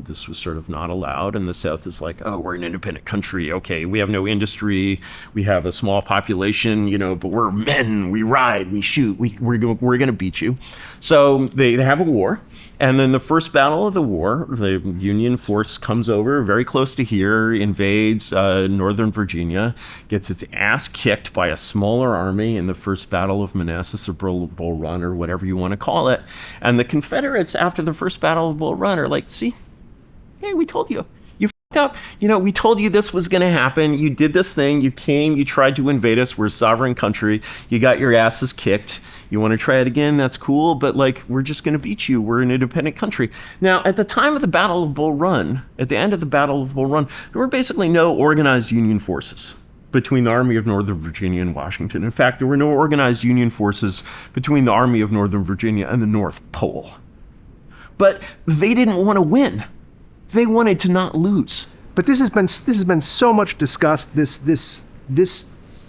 this was sort of not allowed. And the South is like, oh, we're an independent country. Okay, we have no industry. We have a small population, but we're men. We ride. We shoot. We're going to beat you. So they have a war. And then the first battle of the war, the Union force comes over very close to here, invades Northern Virginia, gets its ass kicked by a smaller army in the first battle of Manassas or Bull Run or whatever you want to call it. And the Confederates, after the first battle of Bull Run, are like, see, hey, we told you. You f***ed up. We told you this was going to happen. You did this thing. You came. You tried to invade us. We're a sovereign country. You got your asses kicked. You want to try it again? That's cool, but we're just going to beat you. We're an independent country. Now, at the time of the Battle of Bull Run, at the end of the Battle of Bull Run, there were basically no organized Union forces between the Army of Northern Virginia and Washington. In fact, there were no organized Union forces between the Army of Northern Virginia and the North Pole. But they didn't want to win. They wanted to not lose. But this has been so much discussed. This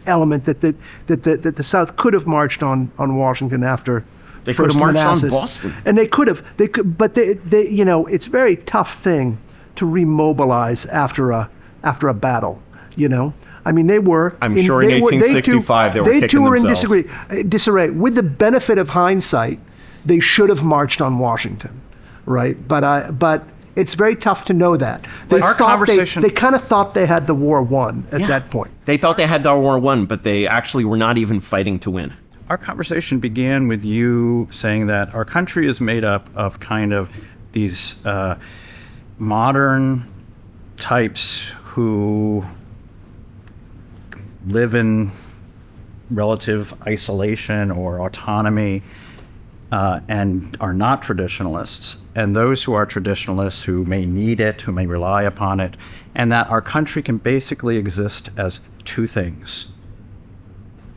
element that the South could have marched on Washington after they could have marched on Boston, and they could have, but they it's a very tough thing to remobilize after a battle. I mean, they were. I'm sure in 1865 they were kicking themselves. They too were in disarray. With the benefit of hindsight, they should have marched on Washington, right? But it's very tough to know that. They kind of thought they had the war won at that point. They thought they had the war won, but they actually were not even fighting to win. Our conversation began with you saying that our country is made up of kind of these modern types who live in relative isolation or autonomy and are not traditionalists, and those who are traditionalists who may need it, who may rely upon it, and that our country can basically exist as two things.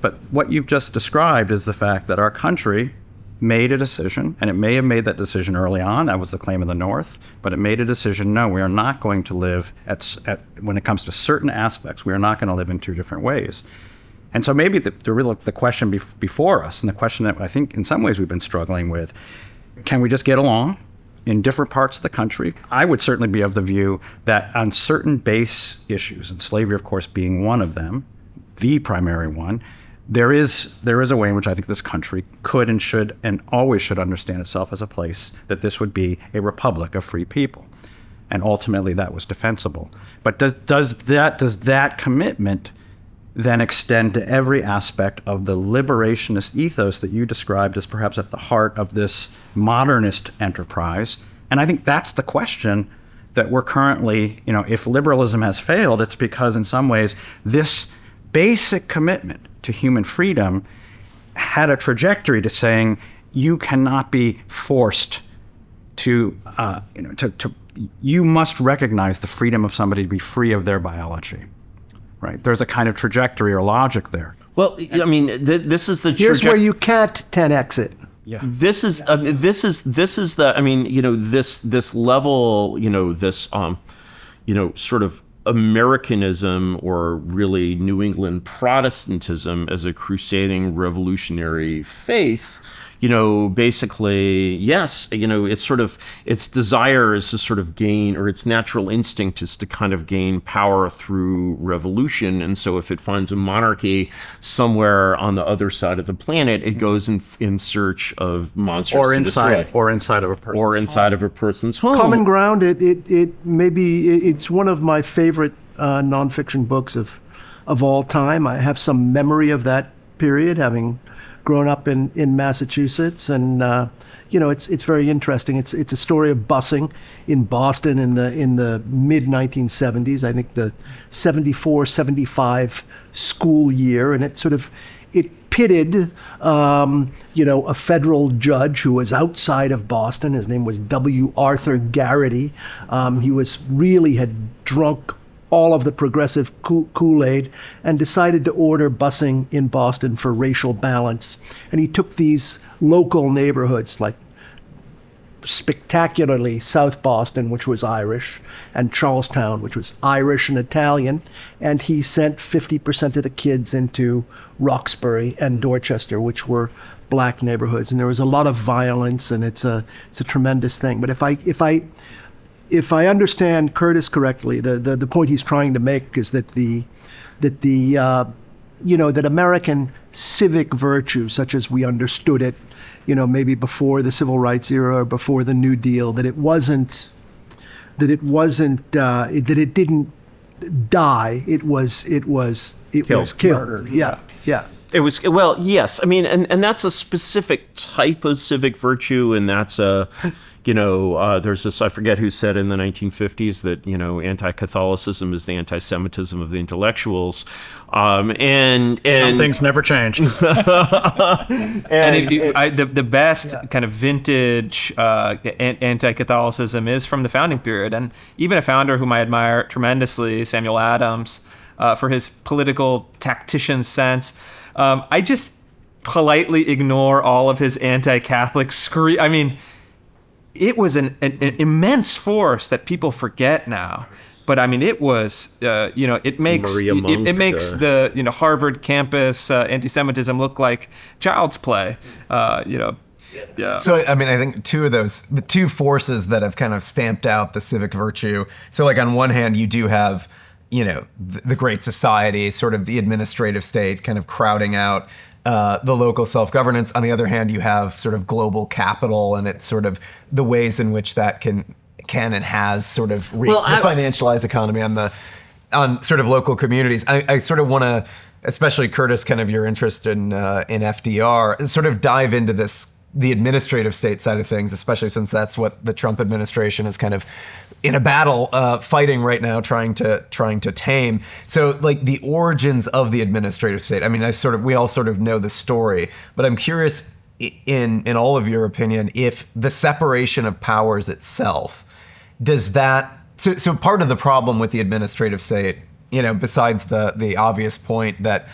But what you've just described is the fact that our country made a decision, and it may have made that decision early on, that was the claim of the North, but it made a decision, no, we are not going to live when it comes to certain aspects, we are not going to live in two different ways. And so maybe the question before us, and the question that I think in some ways we've been struggling with, can we just get along in different parts of the country? I would certainly be of the view that on certain base issues, and slavery of course being one of them, the primary one, there is a way in which I think this country could and should and always should understand itself as a place that this would be a republic of free people. And ultimately that was defensible. But does that commitment then extend to every aspect of the liberationist ethos that you described as perhaps at the heart of this modernist enterprise? And I think that's the question that we're currently, if liberalism has failed, it's because in some ways this basic commitment to human freedom had a trajectory to saying you cannot be forced to you must recognize the freedom of somebody to be free of their biology. Right. There's a kind of trajectory or logic there. Well, I mean, this is the here's where you can't 10x it. Yeah. This is the I mean, this level, this sort of Americanism or really New England Protestantism as a crusading revolutionary faith, basically, yes, it's sort of, its desire is to sort of gain, or its natural instinct is to kind of gain power through revolution. And so if it finds a monarchy somewhere on the other side of the planet, it goes in search of monsters or to inside destroy. or inside of a person, or inside of a person's home. Common Ground. It's one of my favorite nonfiction books of all time. I have some memory of that period, having grown up in Massachusetts, and it's very interesting. It's a story of busing in Boston in the mid 1970s. I think the 74-75 school year, and it pitted a federal judge who was outside of Boston. His name was W. Arthur Garrity. He had drunk all of the progressive Kool-Aid and decided to order busing in Boston for racial balance. And he took these local neighborhoods, like spectacularly South Boston, which was Irish, and Charlestown, which was Irish and Italian, and he sent 50% of the kids into Roxbury and Dorchester, which were black neighborhoods. And there was a lot of violence, and it's a tremendous thing. But if I understand Curtis correctly, the point he's trying to make is that that American civic virtue, such as we understood it, maybe before the Civil Rights era or before the New Deal, that it didn't die. It was killed. Murdered. Yeah. It was, well, yes. I mean, and that's a specific type of civic virtue, and that's there's this, I forget who said in the 1950s that, anti-Catholicism is the anti-Semitism of the intellectuals. And some things never change. The best kind of vintage anti-Catholicism is from the founding period. And even a founder whom I admire tremendously, Samuel Adams, for his political tactician sense, I just politely ignore all of his anti-Catholic screed. I mean, it was an immense force that people forget now. But I mean, it was, it makes the Harvard campus anti-Semitism look like child's play. Yeah. So, I mean, I think the two forces that have kind of stamped out the civic virtue. So, like, on one hand, you do have, the Great Society, sort of the administrative state kind of crowding out the local self-governance. On the other hand, you have sort of global capital, and it's sort of the ways in which that can and has sort of the financialized economy on sort of local communities. I sort of want to, especially Curtis, kind of your interest in FDR, sort of dive into the administrative state side of things, especially since that's what the Trump administration is kind of in a battle fighting right now, trying to tame. So, like, the origins of the administrative state. I mean, we all sort of know the story, but I'm curious, in all of your opinion, if the separation of powers itself, does that, so part of the problem with the administrative state, besides the obvious point that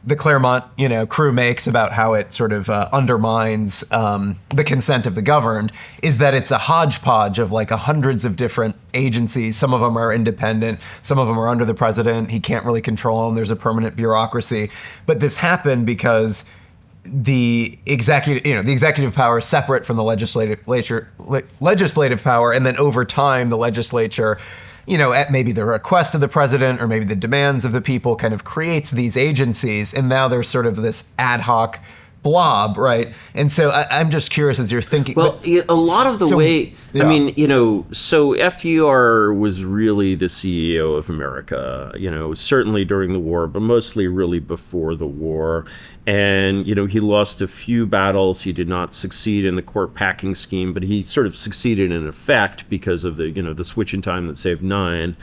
the Claremont, crew makes about how it sort of undermines the consent of the governed, is that it's a hodgepodge of like hundreds of different agencies. Some of them are independent, some of them are under the president. He can't really control them. There's a permanent bureaucracy. But this happened because the executive power is separate from the legislative power, and then over time the legislature, at maybe the request of the president or maybe the demands of the people, kind of creates these agencies, and now there's sort of this ad hoc blob, right? And so I'm just curious, as you're thinking. Well, a lot of the way, yeah. I mean, so FDR was really the CEO of America, certainly during the war, but mostly really before the war. And, he lost a few battles. He did not succeed in the court packing scheme, but he sort of succeeded in effect because of the switch in time that saved 9.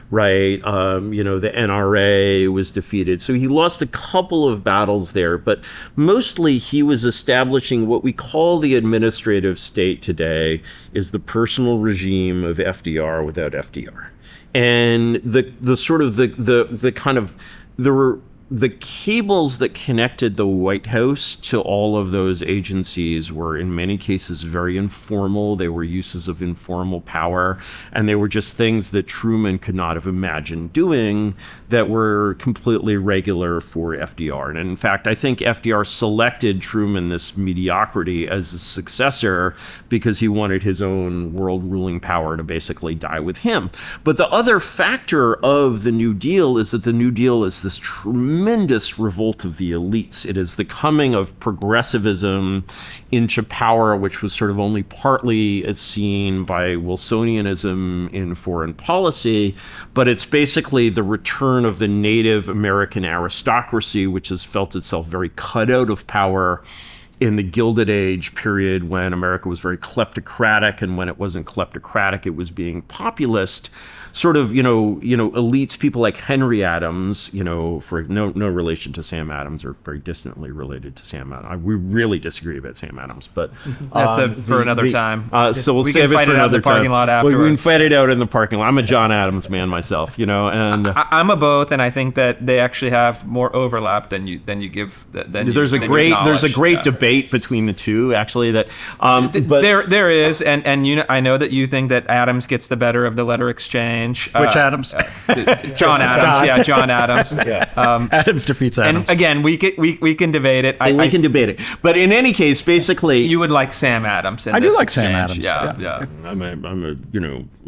Right. The NRA was defeated. So he lost a couple of battles there, but mostly he was establishing what we call the administrative state today is the personal regime of FDR without FDR. And the sort of the kind of the the cables that connected the White House to all of those agencies were in many cases very informal. They were uses of informal power, and they were just things that Truman could not have imagined doing that were completely regular for FDR. And in fact, I think FDR selected Truman, this mediocrity, as a successor because he wanted his own world-ruling power to basically die with him. But the other factor of the New Deal is that the New Deal is this tremendous revolt of the elites. It is the coming of progressivism into power, which was sort of only partly seen by Wilsonianism in foreign policy, but it's basically the return of the native American aristocracy, which has felt itself very cut out of power in the Gilded Age period when America was very kleptocratic, and when it wasn't kleptocratic, it was being populist. Sort of, elites, people like Henry Adams, for no relation to Sam Adams, or very distantly related to Sam Adams. We really disagree about Sam Adams, but that's for another time. So we'll save it for another time. Parking lot afterwards. We can fight it out in the parking lot. I'm a John Adams man myself, and I'm a both, and I think that they actually have more overlap than you give. There's a great debate between the two, actually. That but there is, and I know that you think that Adams gets the better of the letter exchange. Which Adams? John Adams. Yeah, John Adams. Adams defeats Adams. And again, we can debate it. We can debate it. But in any case, basically, you would like Sam Adams. I do like Sam Adams. Yeah.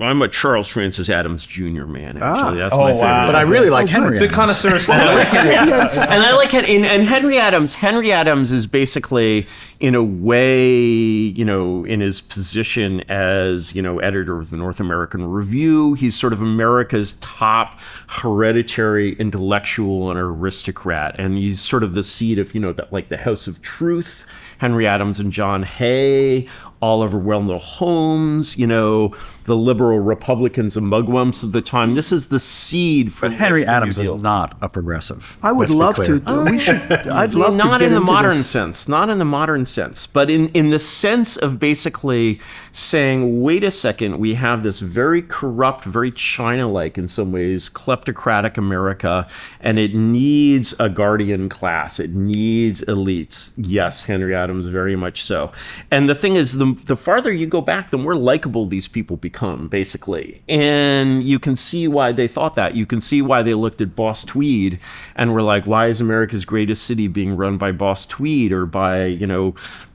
I'm a Charles Francis Adams Jr. man. Actually, that's my favorite. Wow. But I really like Henry Adams. The connoisseurs. And I like it. And Henry Adams. Henry Adams is basically, in a way, in his position as editor of the North American Review, he's sort of America's top hereditary intellectual and aristocrat, and he's sort of the seat of the House of Truth. Henry Adams and John Hay, Oliver Wendell Holmes, the liberal Republicans and mugwumps of the time. This is the seed for. But Henry Adams is not a progressive. I would love to. We should. I'd love to. Not get in the into modern this. sense. Not in the modern sense. But in the sense of basically saying, wait a second, we have this very corrupt, very China-like in some ways, kleptocratic America, and it needs a guardian class. It needs elites. Yes, Henry Adams, very much so. And the thing is, the farther you go back, the more likable these people become, basically. And you can see why they thought that. You can see why they looked at Boss Tweed and were like, why is America's greatest city being run by Boss Tweed or by,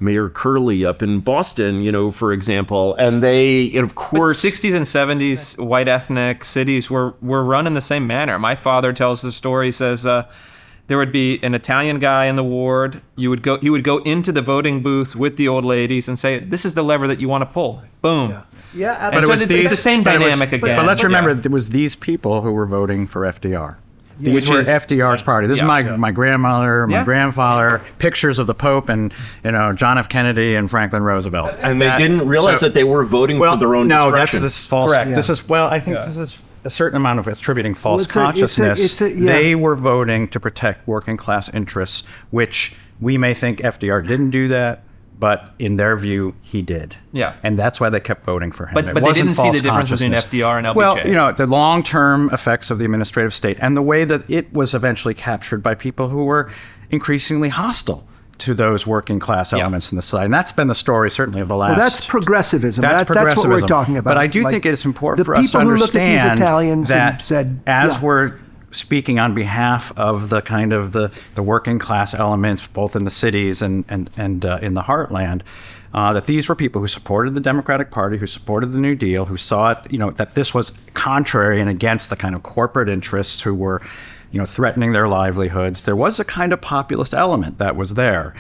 Mayor Curley up in Boston, for example. And they, of course... But 60s and 70s white ethnic cities were run in the same manner. My father tells the story, says... there would be an Italian guy in the ward. He would go into the voting booth with the old ladies and say, "This is the lever that you want to pull." Boom. Yeah, and so it's the same dynamic again. But let's remember, it was these people who were voting for FDR. These were FDR's party. This is my grandmother, my grandfather, pictures of the Pope and John F. Kennedy and Franklin Roosevelt. And they didn't realize that they were voting for their own destruction. That's false. Correct. Yeah. This is a certain amount of attributing false consciousness. They were voting to protect working class interests, which we may think FDR didn't do that, but in their view, he did. Yeah. And that's why they kept voting for him. But they didn't see the difference between FDR and LBJ. Well, the long-term effects of the administrative state and the way that it was eventually captured by people who were increasingly hostile to those working class elements in the society. And that's been the story, certainly, of the last... Well, that's progressivism. That's That's what we're talking about. But I do think it's important for us to The people who looked at these understand Italians that and said... as we're speaking on behalf of the kind of the working class elements, both in the cities and in the heartland, that these were people who supported the Democratic Party, who supported the New Deal, who saw it, that this was contrary and against the kind of corporate interests who were threatening their livelihoods. There was a kind of populist element that was there.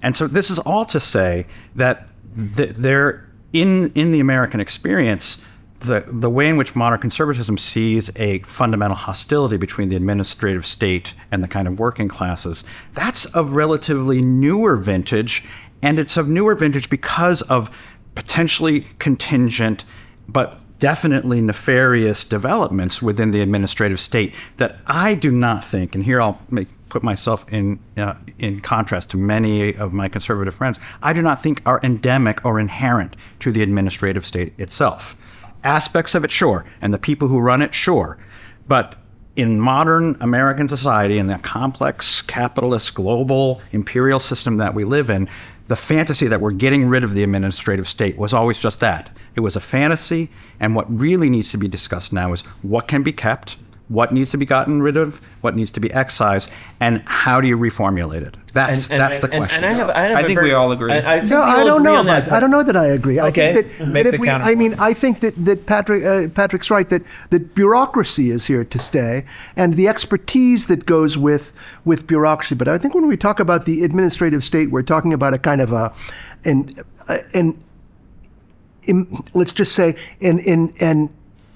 And so this is all to say that there, in the American experience, the way in which modern conservatism sees a fundamental hostility between the administrative state and the kind of working classes, that's of relatively newer vintage, and it's of newer vintage because of potentially contingent, but definitely nefarious developments within the administrative state that I do not think, and here I'll put myself in contrast to many of my conservative friends, I do not think are endemic or inherent to the administrative state itself. Aspects of it, sure, and the people who run it, sure, but in modern American society, in the complex capitalist global imperial system that we live in, the fantasy that we're getting rid of the administrative state was always just that. It was a fantasy, and what really needs to be discussed now is what can be kept, what needs to be gotten rid of, what needs to be excised, and how do you reformulate it? That's the question. I think we all agree. I don't know that I agree. Okay. I think that Patrick's right, that bureaucracy is here to stay, and the expertise that goes with bureaucracy. But I think when we talk about the administrative state, we're talking about a kind of let's just say an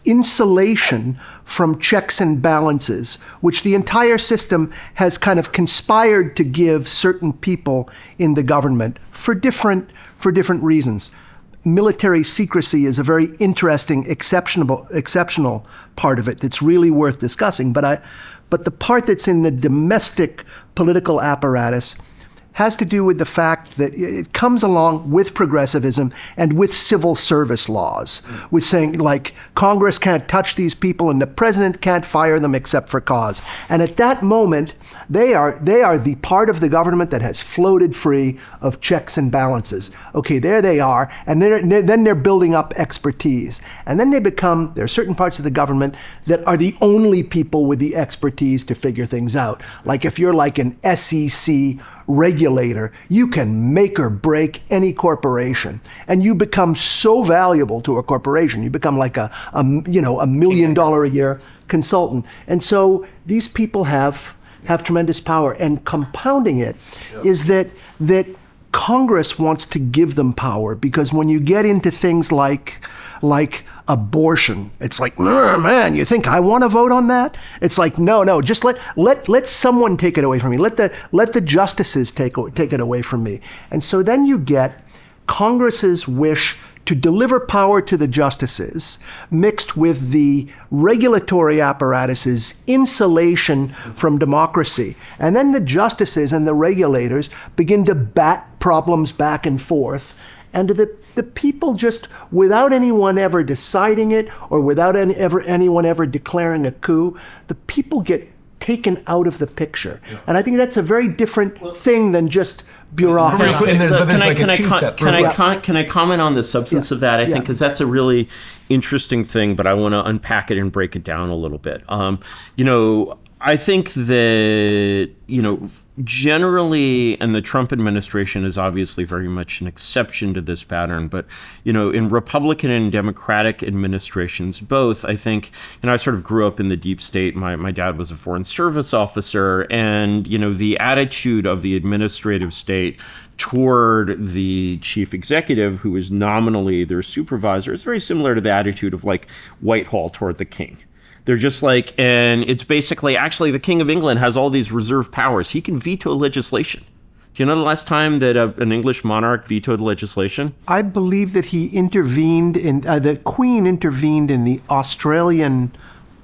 insulation from checks and balances, which the entire system has kind of conspired to give certain people in the government for different reasons. Military secrecy is a very interesting, exceptional part of it that's really worth discussing. But the part that's in the domestic political apparatus has to do with the fact that it comes along with progressivism and with civil service laws, with saying, like, Congress can't touch these people and the president can't fire them except for cause. And at that moment, they are the part of the government that has floated free of checks and balances. Okay, there they are, and then they're building up expertise. And then there are certain parts of the government that are the only people with the expertise to figure things out. Like if you're like an SEC regulator, you can make or break any corporation, and you become so valuable to a corporation. You become like a $1 million a year consultant. And so these people have tremendous power, and compounding it is that Congress wants to give them power, because when you get into things like abortion, it's like, man, you think I want to vote on that? It's like, no, just let someone take it away from me. Let the justices take it away from me. And so then you get Congress's wish to deliver power to the justices mixed with the regulatory apparatus's insulation from democracy. And then the justices and the regulators begin to bat problems back and forth. And the people, just without anyone ever deciding it or without anyone ever declaring a coup, the people get taken out of the picture. Yeah. And I think that's a very different thing than just bureaucracy. Can I comment on the substance of that? I think because that's a really interesting thing, but I want to unpack it and break it down a little bit. I think that, generally, and the Trump administration is obviously very much an exception to this pattern, but, in Republican and Democratic administrations, both, I think, I sort of grew up in the deep state. My dad was a foreign service officer, and, the attitude of the administrative state toward the chief executive, who is nominally their supervisor, is very similar to the attitude of, like, Whitehall toward the king. They're just like, and it's basically, actually, the King of England has all these reserve powers. He can veto legislation. Do you know the last time that an English monarch vetoed legislation? I believe that he intervened the Queen intervened in the Australian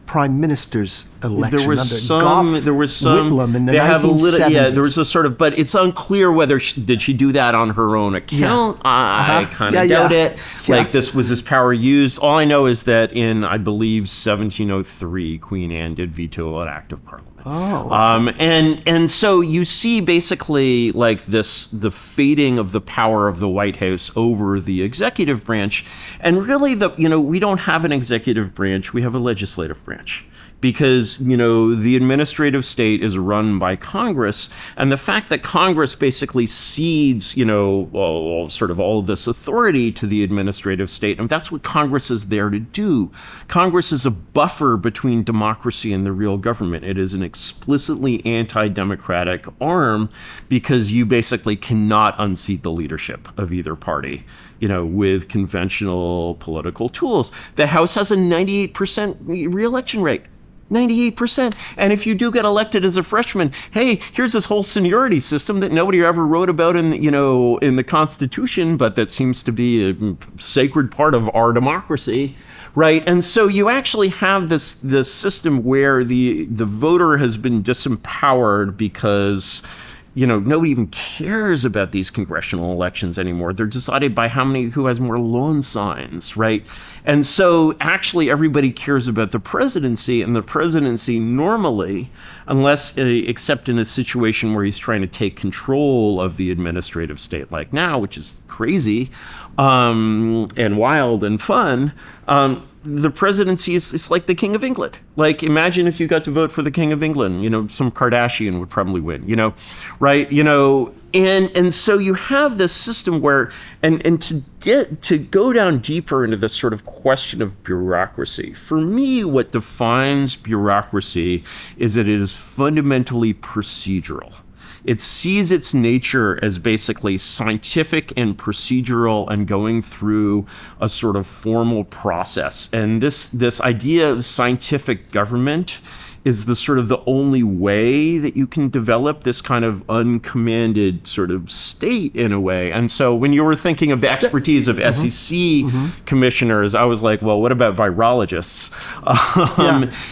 Prime Minister's election. There was some Whitlam in the 1970s. There was a sort of, but it's unclear whether did she do that on her own account. I kind of doubt it. Like, this was his power used. All I know is that in, I believe, 1703, Queen Anne did veto an act of Parliament. Oh, okay. And so you see basically like the fading of the power of the White House over the executive branch, and really we don't have an executive branch, we have a legislative branch. Because, the administrative state is run by Congress, and the fact that Congress basically cedes, sort of all of this authority to the administrative state, and that's what Congress is there to do. Congress is a buffer between democracy and the real government. It is an explicitly anti-democratic arm, because you basically cannot unseat the leadership of either party, with conventional political tools. The House has a 98% re-election rate. 98%. And if you do get elected as a freshman, hey, here's this whole seniority system that nobody ever wrote about in the Constitution, but that seems to be a sacred part of our democracy, right? And so you actually have this system where the voter has been disempowered because nobody even cares about these congressional elections anymore. They're decided by who has more lawn signs, right? And so actually everybody cares about the presidency, and the presidency normally, except in a situation where he's trying to take control of the administrative state like now, which is crazy and wild and fun, the presidency is like the King of England. Like, imagine if you got to vote for the King of England, some Kardashian would probably win, right? And so you have this system where, and to go down deeper into this sort of question of bureaucracy, for me, what defines bureaucracy is that it is fundamentally procedural. It sees its nature as basically scientific and procedural and going through a sort of formal process. And this idea of scientific government is the only way that you can develop this kind of uncommanded sort of state in a way. And so when you were thinking of the expertise of SEC commissioners, I was like, well, what about virologists?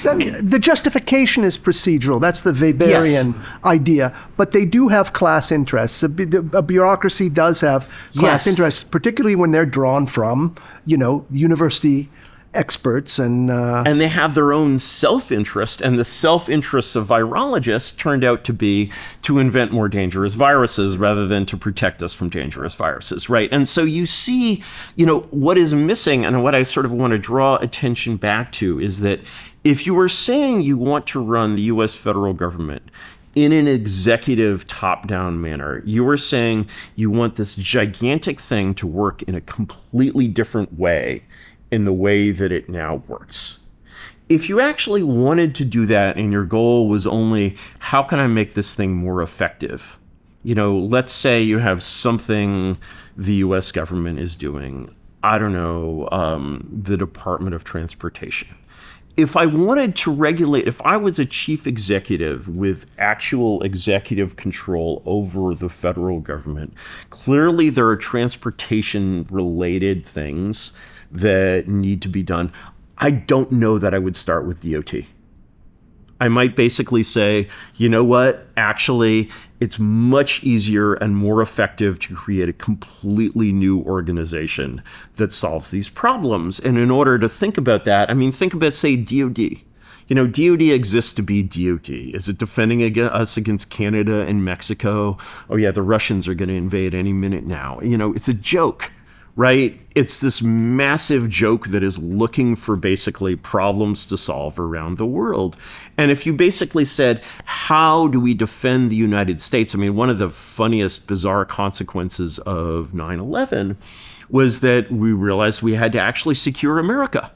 The justification is procedural. That's the Weberian idea. But they do have class interests. A bureaucracy does have class interests, particularly when they're drawn from, university experts and they have their own self-interest, and the self-interests of virologists turned out to be to invent more dangerous viruses rather than to protect us from dangerous viruses, right? And so you see, what is missing, and what I sort of want to draw attention back to is that if you are saying you want to run the US federal government in an executive top-down manner, you are saying you want this gigantic thing to work in a completely different way in the way that it now works. If you actually wanted to do that and your goal was only, how can I make this thing more effective? Let's say you have something the US government is doing, I don't know, the Department of Transportation. If I wanted to regulate, if I was a chief executive with actual executive control over the federal government, clearly there are transportation-related things that need to be done. I don't know that I would start with DOT. I might basically say, you know what, actually, it's much easier and more effective to create a completely new organization that solves these problems. And in order to think about that, think about, say, DOD. DOD exists to be DOD. Is it defending us against Canada and Mexico? Oh yeah, the Russians are going to invade any minute now. It's a joke. Right? It's this massive joke that is looking for basically problems to solve around the world. And if you basically said, how do we defend the United States? One of the funniest, bizarre consequences of 9/11 was that we realized we had to actually secure America.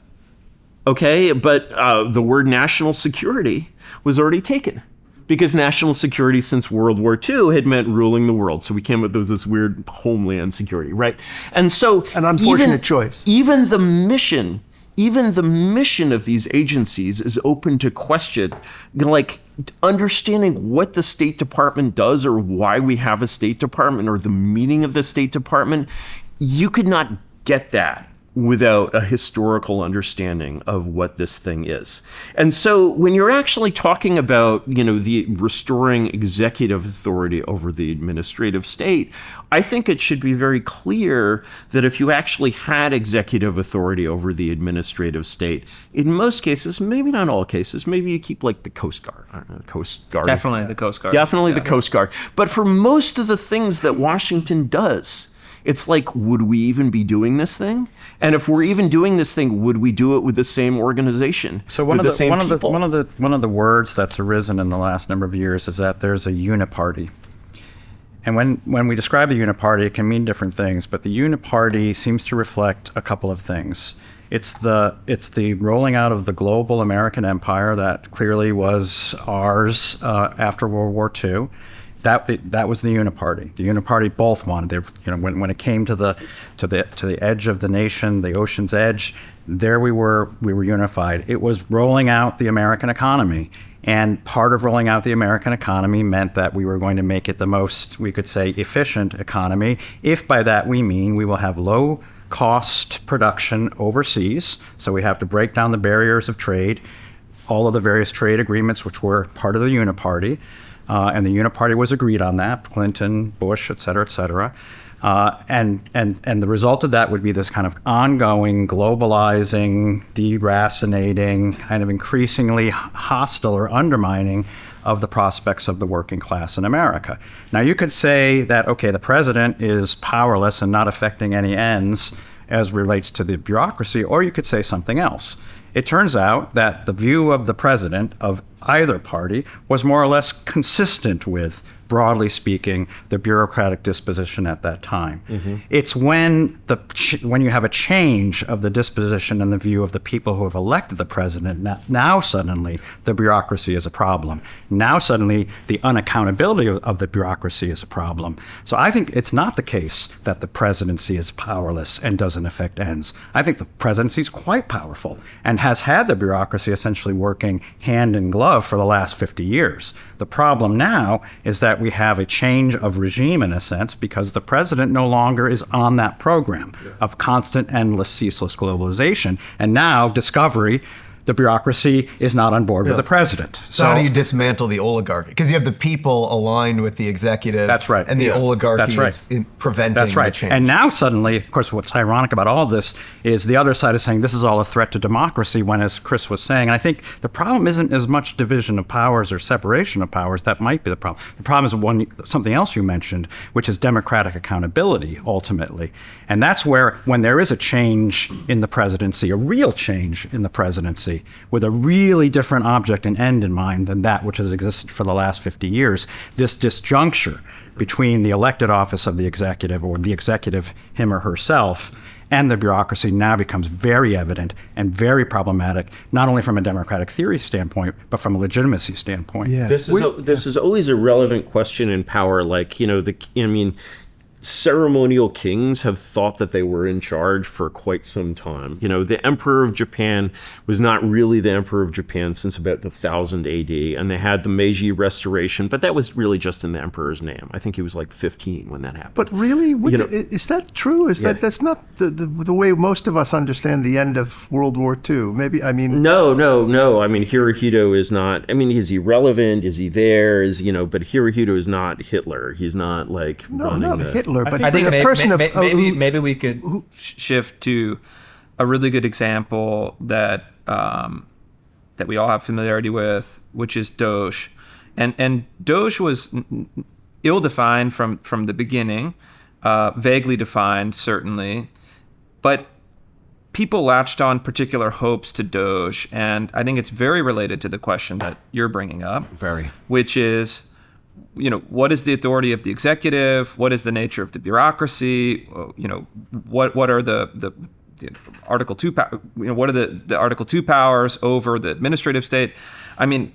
Okay, but the word national security was already taken, because national security since World War II had meant ruling the world. So we came up with this weird homeland security, right? And so an unfortunate choice. Even the mission of these agencies is open to question. Like, understanding what the State Department does, or why we have a State Department, or the meaning of the State Department, you could not get that without a historical understanding of what this thing is. And so when you're actually talking about, the restoring executive authority over the administrative state, I think it should be very clear that if you actually had executive authority over the administrative state, in most cases, maybe not all cases, maybe you keep like the Coast Guard. I don't know, Coast Guard. Definitely the Coast Guard. Definitely the Coast Guard. But for most of the things that Washington does, it's like, would we even be doing this thing? And if we're even doing this thing, would we do it with the same organization? So one of the words that's arisen in the last number of years is that there's a uniparty. And when we describe the uniparty, it can mean different things, but the uniparty seems to reflect a couple of things. It's the rolling out of the global American empire that clearly was ours after World War II. That was the uniparty. The uniparty both wanted. When it came to the edge of the nation, the ocean's edge, there we were unified. It was rolling out the American economy, and part of rolling out the American economy meant that we were going to make it the most, we could say, efficient economy. If by that we mean we will have low cost production overseas, so we have to break down the barriers of trade, all of the various trade agreements which were part of the uniparty. And the Uniparty was agreed on that, Clinton, Bush, et cetera, and the result of that would be this kind of ongoing, globalizing, deracinating, kind of increasingly hostile or undermining of the prospects of the working class in America. Now, you could say that, okay, the president is powerless and not affecting any ends as relates to the bureaucracy, or you could say something else. It turns out that the view of the president of either party was more or less consistent with, broadly speaking, the bureaucratic disposition at that time. Mm-hmm. It's when you have a change of the disposition and the view of the people who have elected the president, now suddenly the bureaucracy is a problem. Now suddenly the unaccountability of the bureaucracy is a problem. So I think it's not the case that the presidency is powerless and doesn't affect ends. I think the presidency is quite powerful and has had the bureaucracy essentially working hand in glove for the last 50 years. The problem now is that we have a change of regime, in a sense, because the president no longer is on that program of constant, endless, ceaseless globalization. And now, discovery, the bureaucracy is not on board with the president. So how do you dismantle the oligarchy? Because you have the people aligned with the executive. That's right. And the oligarchy is preventing the change. And now suddenly, of course, what's ironic about all this is the other side is saying this is all a threat to democracy, when, as Chris was saying, and I think the problem isn't as much division of powers or separation of powers. That might be the problem. The problem is something else you mentioned, which is democratic accountability, ultimately. And that's where, when there is a change in the presidency, a real change in the presidency, with a really different object and end in mind than that which has existed for the last 50 years, this disjuncture between the elected office of the executive, or the executive, him or herself, and the bureaucracy now becomes very evident and very problematic, not only from a democratic theory standpoint, but from a legitimacy standpoint. Yes. This is always a relevant question in power. Like, ceremonial kings have thought that they were in charge for quite some time. The Emperor of Japan was not really the Emperor of Japan since about the 1000 AD, and they had the Meiji Restoration, but that was really just in the emperor's name. I think he was like 15 when that happened. But really, is that true? That's not the way most of us understand the end of World War II? Maybe, I mean... No. I mean, Hirohito is not... I mean, is he relevant? Is he there? But Hirohito is not Hitler. He's not running Hitler. But I think maybe we could shift to a really good example that we all have familiarity with, which is DOGE, and DOGE was ill-defined from the beginning, vaguely defined certainly, but people latched on particular hopes to DOGE, and I think it's very related to the question that you're bringing up, which is, what is the authority of the executive? What is the nature of the bureaucracy? What are the Article 2 what are the Article 2 powers over the administrative state? I mean,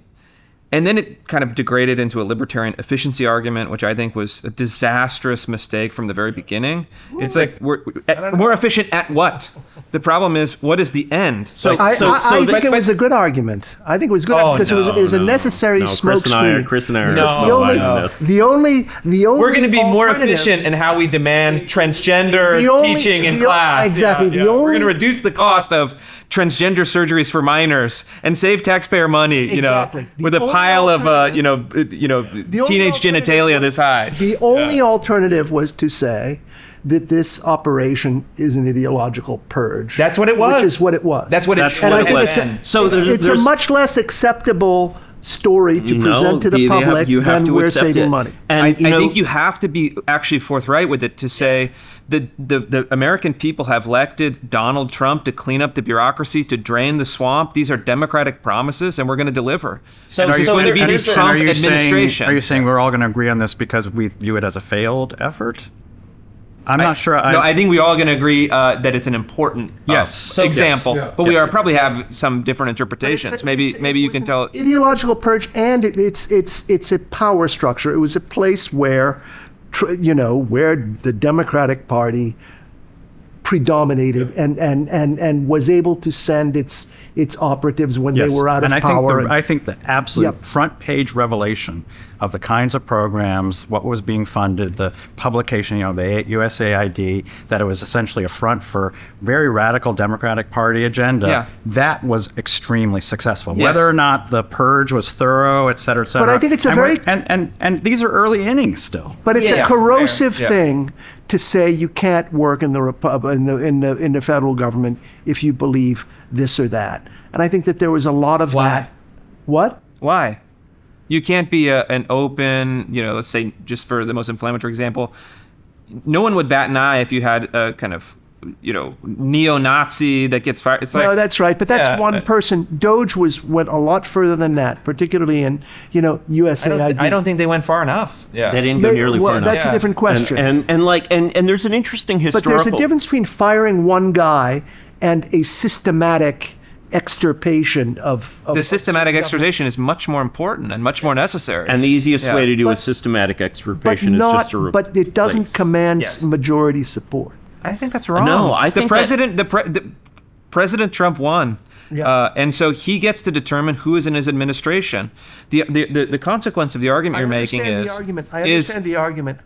and then it kind of degraded into a libertarian efficiency argument, which I think was a disastrous mistake from the very beginning. It's like we're efficient at what? The problem is, what is the end? I think it was a good argument. I think it was good because it was a necessary smokescreen. Chris and I are the only we're going to be more efficient in how we demand transgender teaching in class. Exactly. We're going to reduce the cost of transgender surgeries for minors and save taxpayer money. With a pile of teenage genitalia this high. The only alternative was to say that this operation is an ideological purge. That's what it was. Which is what it was. That's what it and I think it's a much less acceptable story to present to the public than we're saving money. And I think you have to be actually forthright with it to say the American people have elected Donald Trump to clean up the bureaucracy, to drain the swamp. These are democratic promises, and we're going to deliver. So it's going to be the Trump administration. Are you saying we're all going to agree on this because we view it as a failed effort? I'm not sure. I think we're all going to agree that it's an important example, but we probably have some different interpretations. Maybe you can tell. Ideological purge, and it's a power structure. It was a place where, where the Democratic Party predominated and was able to send its operatives when they were out of power. I think the absolute front page revelation of the kinds of programs, what was being funded, the publication, the USAID, that it was essentially a front for very radical Democratic Party agenda, that was extremely successful. Yes. Whether or not the purge was thorough, et cetera, et cetera. But I think it's and these are early innings still. But it's a corrosive thing to say you can't work in the federal government if you believe this or that. And I think that there was a lot of that. What? Why? You can't be an open, let's say, just for the most inflammatory example, no one would bat an eye if you had a kind of, neo-Nazi that gets fired. No, that's right. But that's one person. DOGE went a lot further than that, particularly in, USAID. I don't think they went far enough. Yeah. They didn't go nearly far enough. That's a different question. And there's an interesting historical... But there's a difference between firing one guy and a systematic extirpation of the systematic extirpation is much more important and much more necessary. And the easiest way to do a systematic extirpation is just to But it doesn't command majority support. I think that's wrong. No, I think President Trump won. And so he gets to determine who is in his administration. The consequence of the argument you're making is... I understand the argument.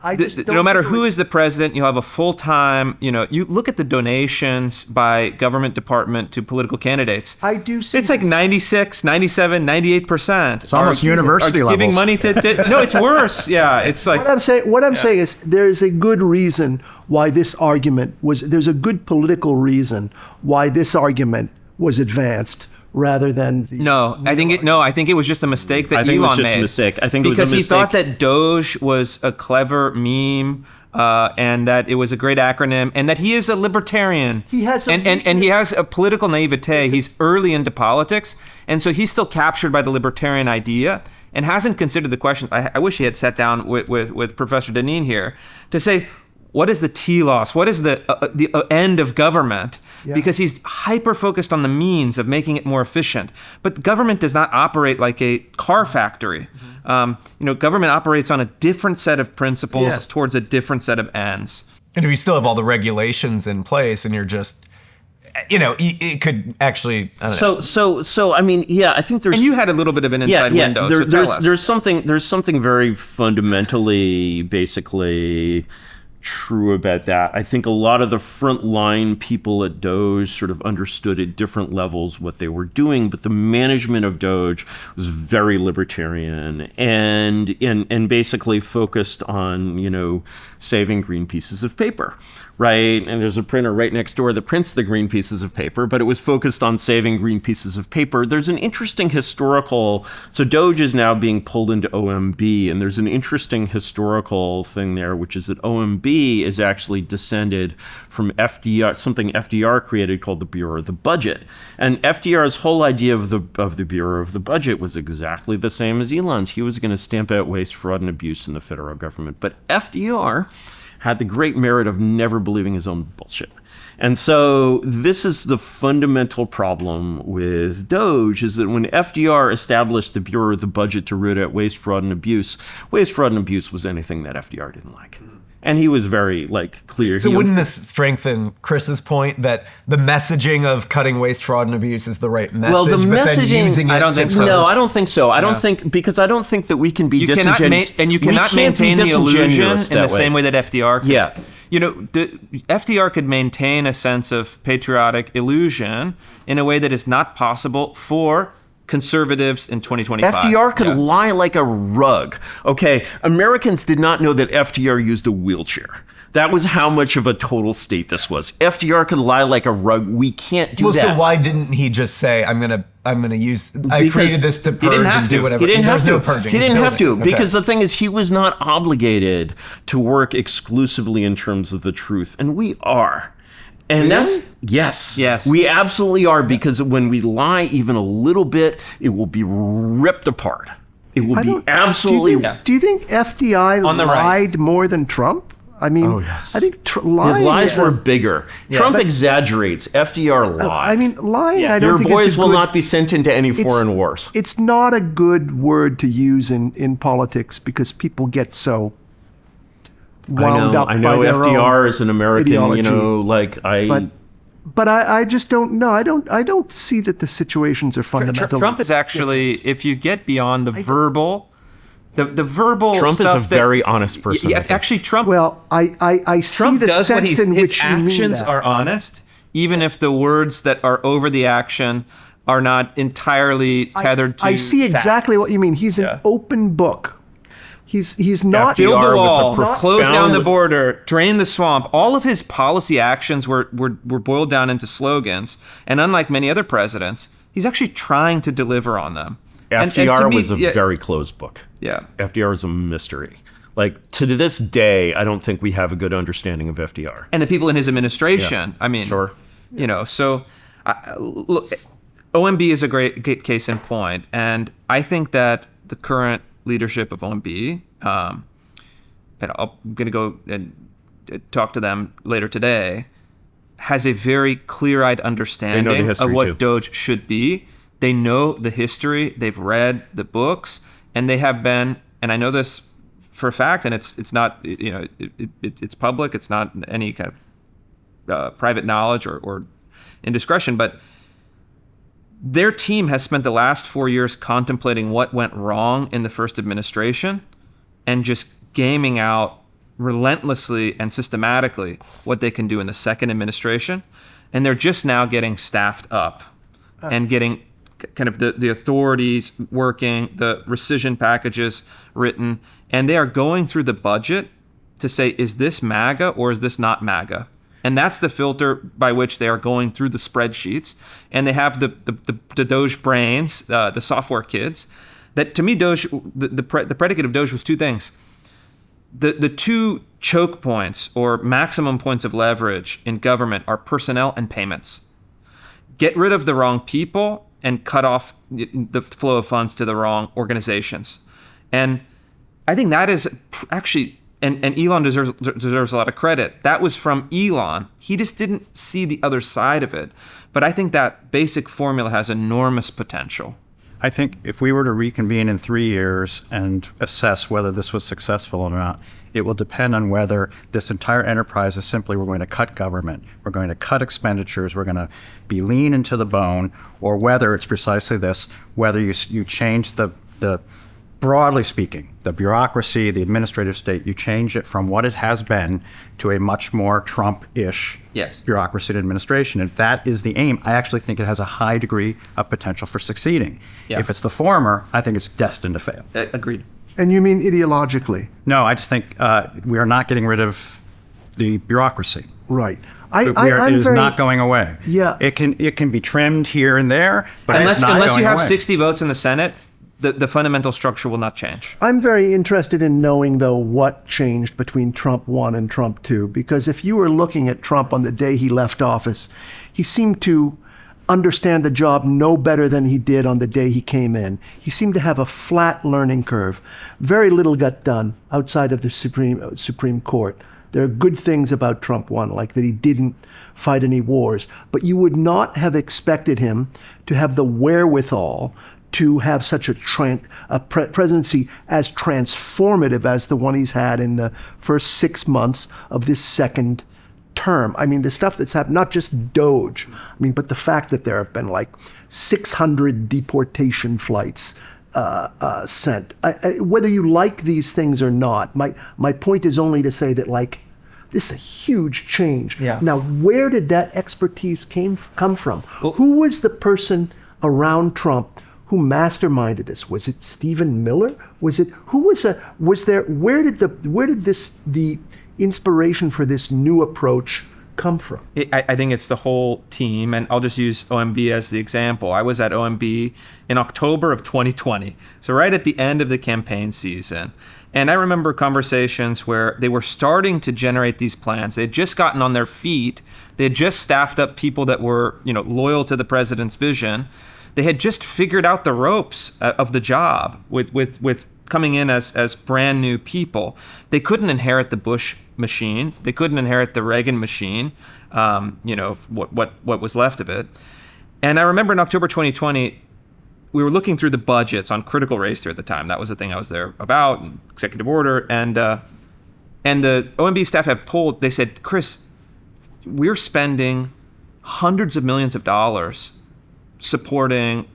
No matter who is the president, you'll have a full-time... you look at the donations by government department to political candidates. I do see it's like 96, 97, 98%. It's almost university levels. Giving money to... No, it's worse. Yeah, it's like... What I'm saying is there is a good reason why this argument was... There's a good political reason why this argument was advanced rather than I think it was just a mistake that Elon made. I think it was just a mistake. I think it was a mistake. Because he thought that DOGE was a clever meme and that it was a great acronym and that he is a libertarian. He has he has a political naivete. He's early into politics, and so he's still captured by the libertarian idea and hasn't considered the questions. I wish he had sat down with Professor Deneen here to say, what is the telos? What is the end of government? Yeah. Because he's hyper-focused on the means of making it more efficient. But government does not operate like a car factory. Mm-hmm. Government operates on a different set of principles towards a different set of ends. And if you still have all the regulations in place and you're just... it could actually... I think there's... And you had a little bit of an inside window, so tell us. There's something very fundamentally, basically... true about that. I think a lot of the frontline people at DOGE sort of understood at different levels what they were doing, but the management of DOGE was very libertarian and basically focused on, saving green pieces of paper, right? And there's a printer right next door that prints the green pieces of paper, but it was focused on saving green pieces of paper. There's an interesting historical... So DOGE is now being pulled into OMB, and there's an interesting historical thing there, which is that OMB is actually descended from FDR, something FDR created called the Bureau of the Budget. And FDR's whole idea of the Bureau of the Budget was exactly the same as Elon's. He was going to stamp out waste, fraud, and abuse in the federal government. But FDR had the great merit of never believing his own bullshit. And so this is the fundamental problem with DOGE, is that when FDR established the Bureau of the Budget to root out waste, fraud, and abuse was anything that FDR didn't like. And he was very clear. So wouldn't this strengthen Chris's point that the messaging of cutting waste, fraud, and abuse is the right message? Well, the messaging, then using it I don't think so. No, I don't think so. I don't think that we can be disingenuous. And you cannot maintain the illusion in the same way that FDR could. Yeah. FDR could maintain a sense of patriotic illusion in a way that is not possible for conservatives in 2025. FDR could lie like a rug. Okay, Americans did not know that FDR used a wheelchair. That was how much of a total state this was. FDR could lie like a rug. We can't do that. So why didn't he just say, I created this to purge and do whatever? He didn't have to. No purging. He didn't have to, because the thing is, he was not obligated to work exclusively in terms of the truth, and we are. And that's, yes, we absolutely are, because when we lie even a little bit, it will be ripped apart. It will be absolutely... Do you think FDR lied more than Trump? I mean, I think his lies were bigger. Trump exaggerates. FDR lied. Lying, I don't Your think boys will not be sent into any foreign wars. It's not a good word to use in politics, because people get so wound up I know by their FDR own is an American, ideology. But I just don't know. I don't see that the situations are fundamental. Trump is actually, if you get beyond the verbal, the verbal Trump stuff is a very honest person. Yeah, actually, Trump. Well, I see Trump the does sense in which his you mean actions that. are honest, even if the words that are over the action are not entirely tethered to. I see exactly facts. what you mean. He's an open book. He's not Build the FDR wall, was a close down the profound- border, drain the swamp. All of his policy actions were boiled down into slogans. And unlike many other presidents, he's actually trying to deliver on them. FDR to me, was a very closed book. Yeah. FDR is a mystery. Like, to this day, I don't think we have a good understanding of FDR. And the people in his administration. I mean, Sure. So look, OMB is a great case in point. And I think that the current leadership of OMB, and I'm going to go and talk to them later today, has a very clear-eyed understanding of what DOGE should be. They know the history, they've read the books, and they have been, and I know this for a fact, and it's not, it's public, it's not any kind of private knowledge or indiscretion, but their team has spent the last 4 years contemplating what went wrong in the first administration and just gaming out relentlessly and systematically what they can do in the second administration. And they're just now getting staffed up and getting kind of the authorities working, the rescission packages written, and they are going through the budget to say, is this MAGA or is this not MAGA? And that's the filter by which they are going through the spreadsheets. And they have the DOGE brains, the software kids. That to me, DOGE, the predicate of DOGE was two things. The two choke points or maximum points of leverage in government are personnel and payments. Get rid of the wrong people and cut off the flow of funds to the wrong organizations. And I think that is actually... And Elon deserves a lot of credit. That was from Elon. He just didn't see the other side of it. But I think that basic formula has enormous potential. I think if we were to reconvene in 3 years and assess whether this was successful or not, it will depend on whether this entire enterprise is simply we're going to cut government, we're going to cut expenditures, we're going to be lean into the bone, or whether it's precisely this, whether you change the broadly speaking, the bureaucracy, the administrative state, you change it from what it has been to a much more Trump-ish bureaucracy and administration. If that is the aim, I actually think it has a high degree of potential for succeeding. Yeah. If it's the former, I think it's destined to fail. Agreed. And you mean ideologically? No, I just think we are not getting rid of the bureaucracy. Right. It is not going away. Yeah. It can be trimmed here and there, but it's not unless you have away. 60 votes in the Senate, the fundamental structure will not change. I'm very interested in knowing, though, what changed between Trump 1 and Trump 2, because if you were looking at Trump on the day he left office, he seemed to understand the job no better than he did on the day he came in. He seemed to have a flat learning curve. Very little got done outside of the Supreme Court. There are good things about Trump 1, like that he didn't fight any wars, but you would not have expected him to have the wherewithal to have such a presidency as transformative as the one he's had in the first 6 months of this second term. I mean, the stuff that's happened, not just DOGE, but the fact that there have been like 600 deportation flights sent. Whether you like these things or not, my point is only to say that, like, this is a huge change. Yeah. Now, where did that expertise come from? Well, who was the person around Trump who masterminded this? Was it Stephen Miller? Where did the inspiration for this new approach come from? I think it's the whole team, and I'll just use OMB as the example. I was at OMB in October of 2020, so right at the end of the campaign season. And I remember conversations where they were starting to generate these plans. They had just gotten on their feet. They had just staffed up people that were, loyal to the president's vision. They had just figured out the ropes of the job with coming in as brand new people. They couldn't inherit the Bush machine. They couldn't inherit the Reagan machine, what was left of it. And I remember in October 2020, we were looking through the budgets on critical race theory at the time. That was the thing I was there about, executive order. And And the OMB staff have pulled, they said, Chris, we're spending hundreds of millions of dollars supporting,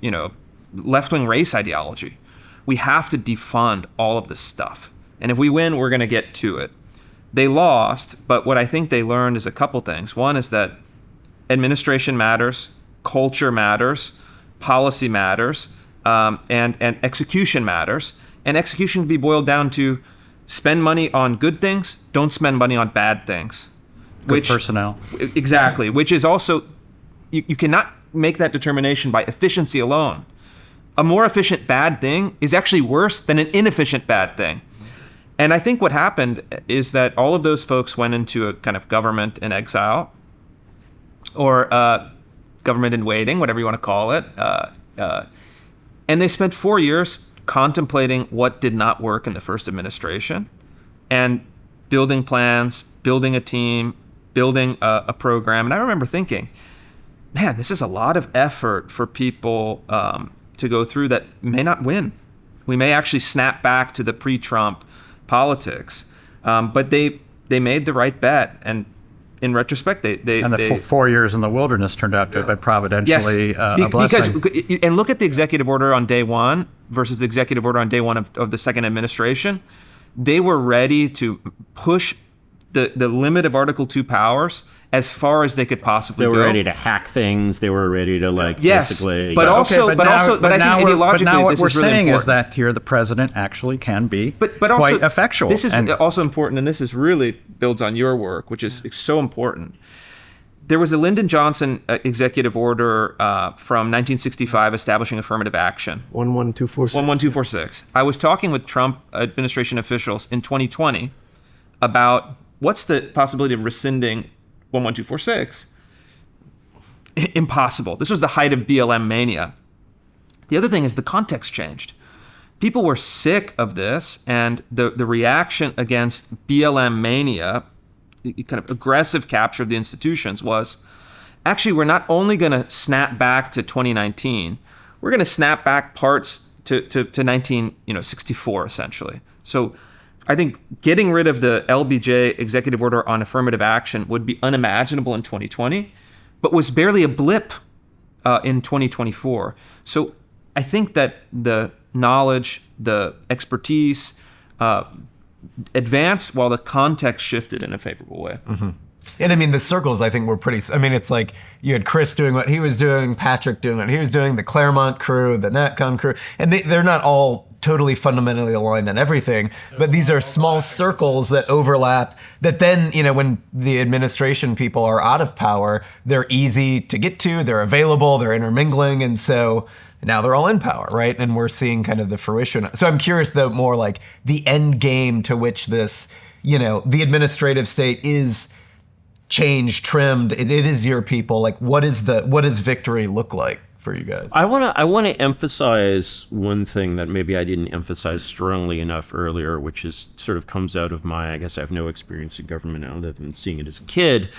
left-wing race ideology. We have to defund all of this stuff. And if we win, we're going to get to it. They lost, but what I think they learned is a couple things. One is that administration matters, culture matters, policy matters, and execution matters. And execution can be boiled down to spend money on good things, don't spend money on bad things. Good personnel. Exactly, which is also, you cannot make that determination by efficiency alone. A more efficient bad thing is actually worse than an inefficient bad thing. And I think what happened is that all of those folks went into a kind of government in exile, or government in waiting, whatever you want to call it. And they spent 4 years contemplating what did not work in the first administration and building plans, building a team, building a program. And I remember thinking, man, this is a lot of effort for people to go through that may not win. We may actually snap back to the pre-Trump politics, but they made the right bet, and in retrospect, they 4 years in the wilderness turned out to be providentially a blessing. Because, and look at the executive order on day one versus the executive order on day one of the second administration. They were ready to push the limit of Article 2 powers as far as they could possibly go. They were ready to hack things. They were ready to basically. But I think ideologically, what this we're is really saying important. is that here the president actually can be but quite also, effectual. This is also important, and this is really builds on your work, which is so important. There was a Lyndon Johnson executive order from 1965 establishing affirmative action. 11246. 11246. I was talking with Trump administration officials in 2020 about what's the possibility of rescinding 11246. Impossible. This was the height of BLM mania. The other thing is the context changed. People were sick of this, and the reaction against BLM mania, kind of aggressive capture of the institutions, was actually we're not only going to snap back to 2019, we're going to snap back parts to 1964 essentially. So I think getting rid of the LBJ executive order on affirmative action would be unimaginable in 2020, but was barely a blip in 2024. So I think that the knowledge, the expertise advanced while the context shifted in a favorable way. Mm-hmm. And I mean, the circles, I think, were pretty, it's like you had Chris doing what he was doing, Patrick doing what he was doing, the Claremont crew, the NatCon crew, and they're not all totally fundamentally aligned on everything, but these are small circles that overlap that then, when the administration people are out of power, they're easy to get to, they're available, they're intermingling, and so now they're all in power, right? And we're seeing kind of the fruition. So I'm curious, though, more like the end game to which this, the administrative state is changed, trimmed, it is your people. Like, what does victory look like for you guys? I want to emphasize one thing that maybe I didn't emphasize strongly enough earlier, which is sort of comes out of I guess I have no experience in government other than seeing it as a kid.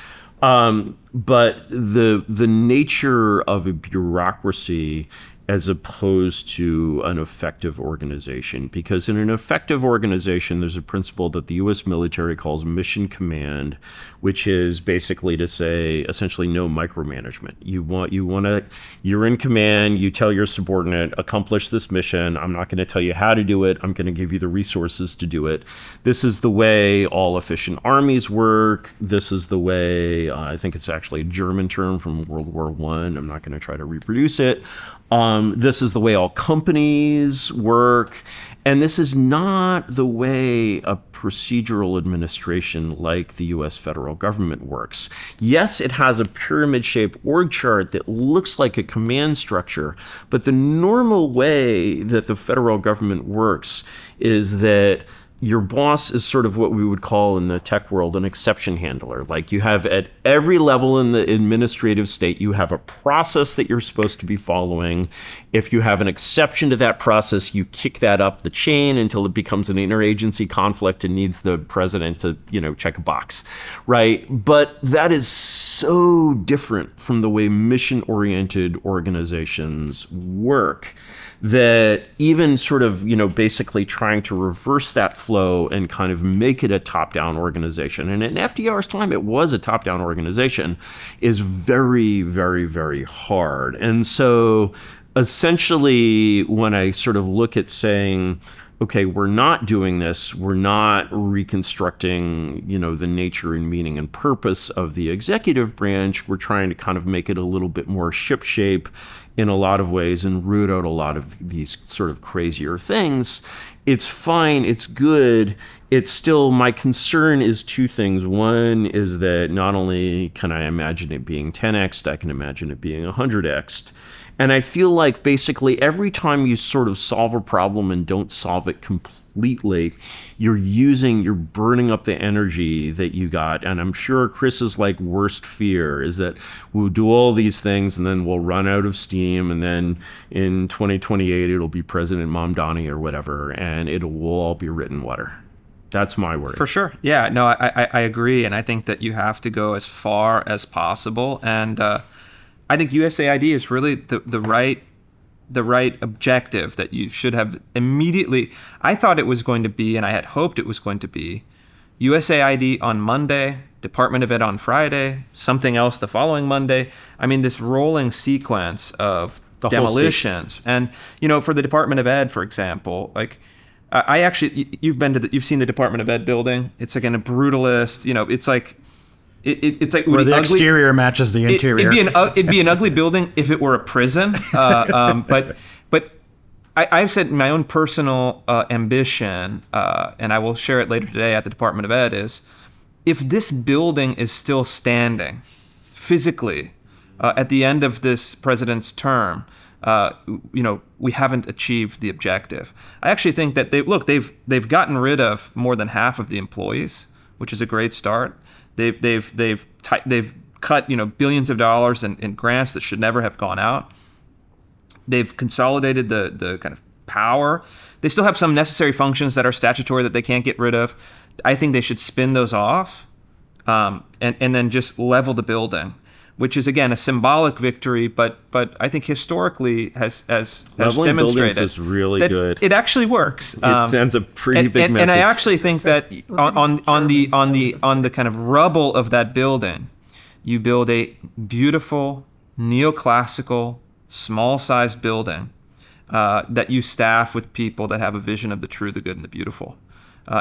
But the nature of a bureaucracy as opposed to an effective organization. Because in an effective organization, there's a principle that the U.S. military calls mission command, which is basically to say, essentially, no micromanagement. You're in command, you tell your subordinate, accomplish this mission. I'm not going to tell you how to do it. I'm going to give you the resources to do it. This is the way all efficient armies work. This is the way, I think it's actually a German term from World War I. I'm not going to try to reproduce it. This is the way all companies work. And this is not the way a procedural administration like the U.S. federal government works. Yes, it has a pyramid-shaped org chart that looks like a command structure, but the normal way that the federal government works is that your boss is sort of what we would call in the tech world an exception handler. Like you have at every level in the administrative state, you have a process that you're supposed to be following. If you have an exception to that process, you kick that up the chain until it becomes an interagency conflict and needs the president to, check a box, right? But that is so different from the way mission-oriented organizations work that even sort of, basically trying to reverse that flow and kind of make it a top-down organization. And in FDR's time, it was a top-down organization, is very, very, very hard. And so essentially, when I sort of look at saying, okay, we're not doing this, we're not reconstructing, the nature and meaning and purpose of the executive branch, we're trying to kind of make it a little bit more shipshape in a lot of ways and root out a lot of these sort of crazier things. It's fine, it's good. It's still, my concern is two things. One is that not only can I imagine it being 10x'd, I can imagine it being 100x'd. And I feel like basically every time you sort of solve a problem and don't solve it completely, you're burning up the energy that you got. And I'm sure Chris's worst fear is that we'll do all these things and then we'll run out of steam. And then in 2028, it'll be President Mamdani or whatever, and it will all be written water. That's my worry. For sure. Yeah, no, I agree. And I think that you have to go as far as possible. And, I think USAID is really the right objective that you should have immediately. I thought it was going to be, and I had hoped it was going to be, USAID on Monday, Department of Ed on Friday, something else the following Monday. I mean, this rolling sequence of demolitions. And, for the Department of Ed, for example, I actually, you've seen the Department of Ed building. It's like in a brutalist, it's like, it's like where the exterior matches the interior. It'd be an ugly building if it were a prison. But I've said my own personal ambition, and I will share it later today at the Department of Ed, is if this building is still standing physically at the end of this president's term, we haven't achieved the objective. I actually think that they've gotten rid of more than half of the employees, which is a great start. They've cut billions of dollars in grants that should never have gone out. They've consolidated the kind of power. They still have some necessary functions that are statutory that they can't get rid of. I think they should spin those off, and then just level the building, which is again a symbolic victory, but I think historically has leveling demonstrated buildings is really good. It actually works. It sends a pretty big message. And I actually think that on the kind of rubble of that building, you build a beautiful neoclassical small-sized building that you staff with people that have a vision of the true, the good, and the beautiful,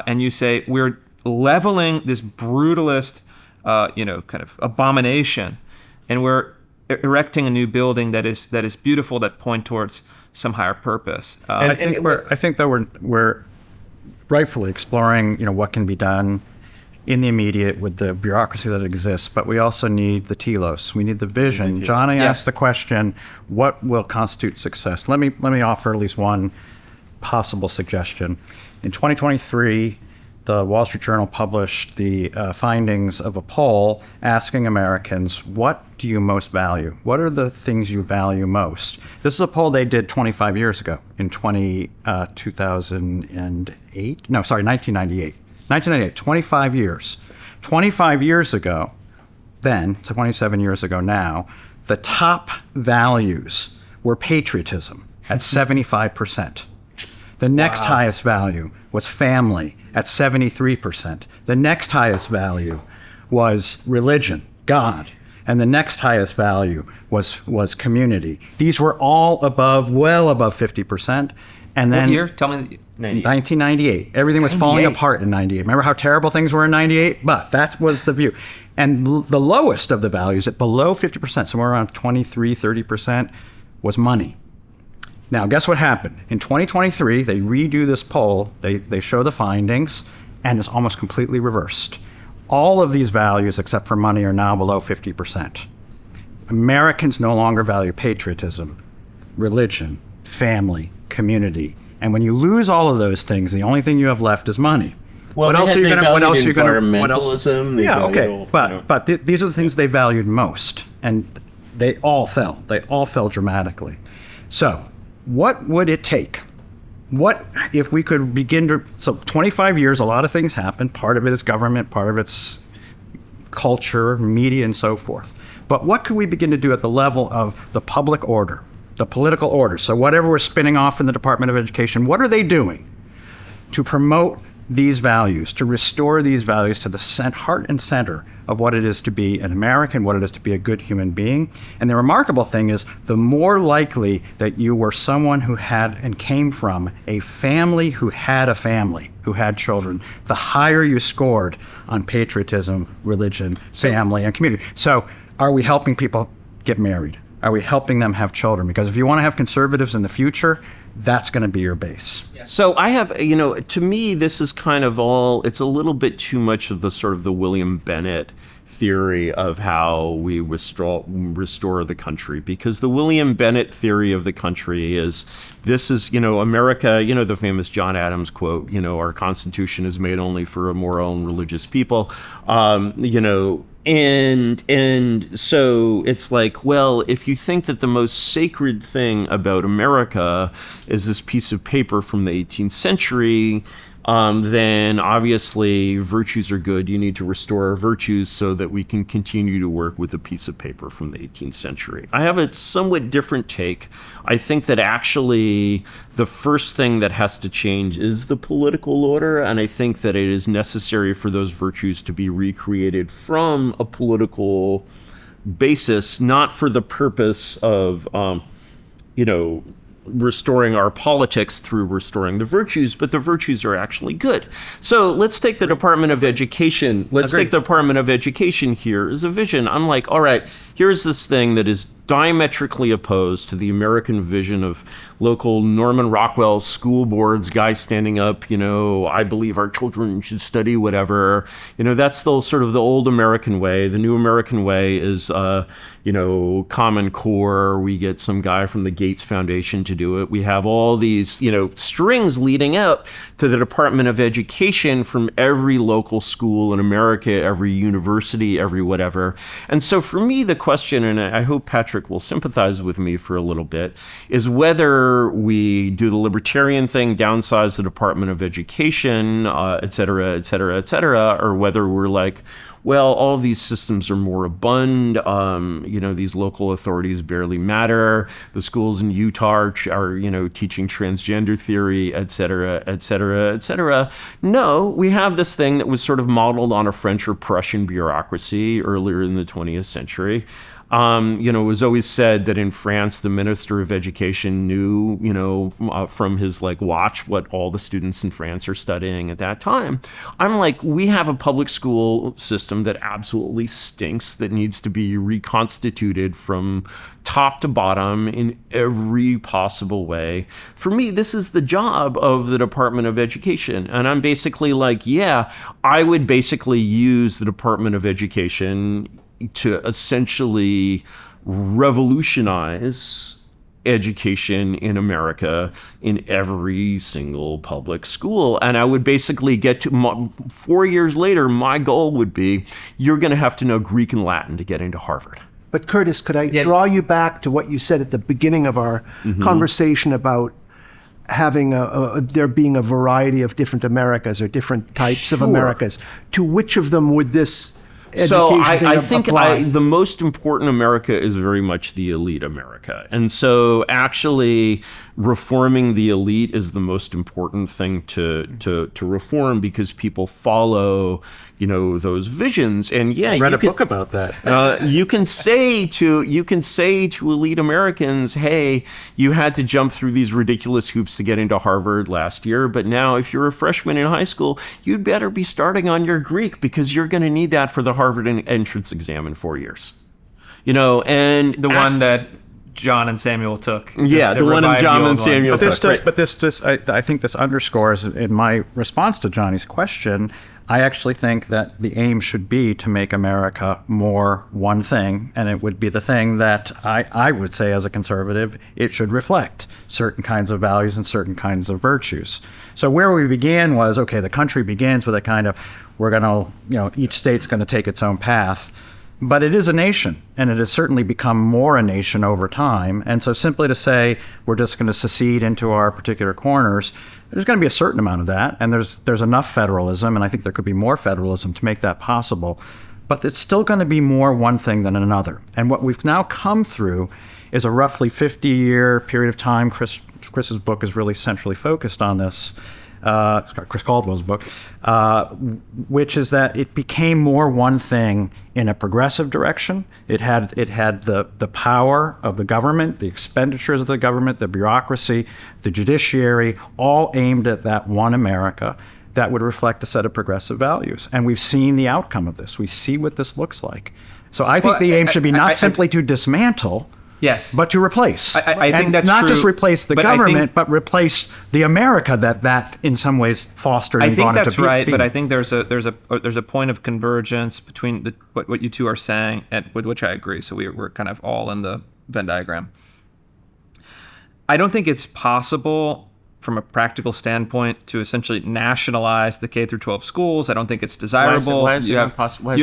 and you say we're leveling this brutalist, kind of abomination. And we're erecting a new building that is beautiful, that point towards some higher purpose. I think that we're rightfully exploring, what can be done in the immediate with the bureaucracy that exists, but we also need the telos. We need the vision. Johnny asked the question, what will constitute success? Let me offer at least one possible suggestion. In 2023, the Wall Street Journal published the findings of a poll asking Americans, what do you most value? What are the things you value most? This is a poll they did 25 years ago in 1998. No, sorry, 1998. 1998, 25 years. 25 years ago, then, 27 years ago now, the top values were patriotism at 75%. The next highest value was family at 73%. The next highest value was religion, God. And the next highest value was community. These were all well above 50%. And then what year? Tell me. 1998. Everything was falling apart in 98. Remember how terrible things were in 98? But that was the view. And the lowest of the values at below 50%, somewhere around 23, 30%, was money. Now, guess what happened? In 2023, they redo this poll, they show the findings, and it's almost completely reversed. All of these values, except for money, are now below 50%. Americans no longer value patriotism, religion, family, community. And when you lose all of those things, the only thing you have left is money. Well, what else are you going to? Environmentalism. Yeah, okay, but these are the things they valued most, and they all fell. They all fell dramatically. So, what would it take? What if we could begin to? So, 25 years, a lot of things happen. Part of it is government. Part of it's culture, media, and so forth. But what could we begin to do at the level of the public order, the political order? So whatever we're spinning off in the Department of Education, what are they doing to promote these values, to restore these values to the heart and center of what it is to be an American, what it is to be a good human being? And the remarkable thing is, the more likely that you were someone who had and came from a family who had children, the higher you scored on patriotism, religion, family, and community. So are we helping people get married? Are we helping them have children? Because if you want to have conservatives in the future, that's going to be your base. So I have, to me, this is kind of it's a little bit too much of the sort of the William Bennett theory of how we restore the country, because the William Bennett theory of the country is, this is, America, the famous John Adams quote, our Constitution is made only for a moral and religious people, And so it's like, well, if you think that the most sacred thing about America is this piece of paper from the 18th century, then obviously virtues are good. You need to restore our virtues so that we can continue to work with a piece of paper from the 18th century. I have a somewhat different take. I think that actually the first thing that has to change is the political order, and I think that it is necessary for those virtues to be recreated from a political basis, not for the purpose of, restoring our politics through restoring the virtues, but the virtues are actually good. So let's take the Department of Education. Take the Department of Education here as a vision. I'm like, all right, here's this thing that is diametrically opposed to the American vision of local Norman Rockwell school boards, guys standing up, I believe our children should study whatever. That's the sort of the old American way. The new American way is, Common Core. We get some guy from the Gates Foundation to do it. We have all these, strings leading up to the Department of Education from every local school in America, every university, every whatever. And so for me, the question, and I hope Patrick will sympathize with me for a little bit, is whether we do the libertarian thing, downsize the Department of Education, et cetera, et cetera, et cetera, or whether we're like, well, all of these systems are moribund. These local authorities barely matter. The schools in Utah are teaching transgender theory, et cetera, et cetera, et cetera. No, we have this thing that was sort of modeled on a French or Prussian bureaucracy earlier in the 20th century. It was always said that in France, the Minister of Education knew, from his watch what all the students in France are studying at that time. I'm like, we have a public school system that absolutely stinks, that needs to be reconstituted from top to bottom in every possible way. For me, this is the job of the Department of Education. And I'm basically like, yeah, I would basically use the Department of Education to essentially revolutionize education in America in every single public school. And I would basically get to 4 years later, my goal would be, you're going to have to know Greek and Latin to get into Harvard. But Curtis, could I draw you back to what you said at the beginning of our conversation about having there being a variety of different Americas or different types of Americas? To which of them would this I think the most important America is very much the elite America. And so actually reforming the elite is the most important thing to reform, because people follow, those visions. And I read a book about that. You can say to elite Americans, hey, you had to jump through these ridiculous hoops to get into Harvard last year, but now if you're a freshman in high school, you'd better be starting on your Greek, because you're going to need that for the Harvard entrance exam in 4 years. And the one that John and Samuel took. Yeah, the one that John and Samuel took. I think this underscores, in my response to Johnny's question, I actually think that the aim should be to make America more one thing, and it would be the thing that I would say as a conservative, it should reflect certain kinds of values and certain kinds of virtues. So where we began was, okay, the country begins with a kind of, we're going to, each state's going to take its own path. But it is a nation, and it has certainly become more a nation over time. And so simply to say we're just going to secede into our particular corners, there's going to be a certain amount of that, and there's enough federalism, and I think there could be more federalism to make that possible. but it's still going to be more one thing than another. And what we've now come through is a roughly 50-year period of time. Chris's book is really centrally focused on this. Chris Caldwell's book, which is that it became more one thing in a progressive direction. It had the power of the government, the expenditures of the government, the bureaucracy, the judiciary, all aimed at that one America that would reflect a set of progressive values. And we've seen the outcome of this. We see what this looks like. So I think the aim should be not simply to dismantle, yes, but to replace. I think that's not true, just replace the government, but replace the America that in some ways fostered and brought it to be. I think that's right, but I think there's a point of convergence between what you two are saying, and with which I agree. So we're kind of all in the Venn diagram. I don't think it's possible from a practical standpoint to essentially nationalize the K through 12 schools. I don't think it's desirable. Why is it not possible? Well,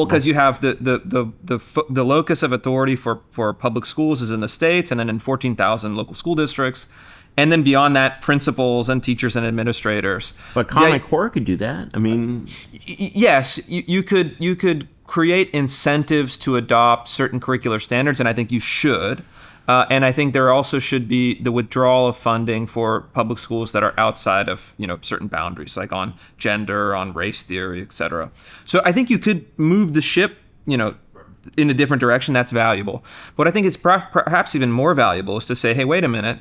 because you have the locus of authority for public schools is in the states, and then in 14,000 local school districts, and then beyond that, principals and teachers and administrators. But Common Core could do that. I mean, yes, you could create incentives to adopt certain curricular standards, and I think you should. And I think there also should be the withdrawal of funding for public schools that are outside of certain boundaries, like on gender, on race theory, et cetera. So I think you could move the ship, in a different direction. That's valuable. But I think it's perhaps even more valuable is to say, hey, wait a minute.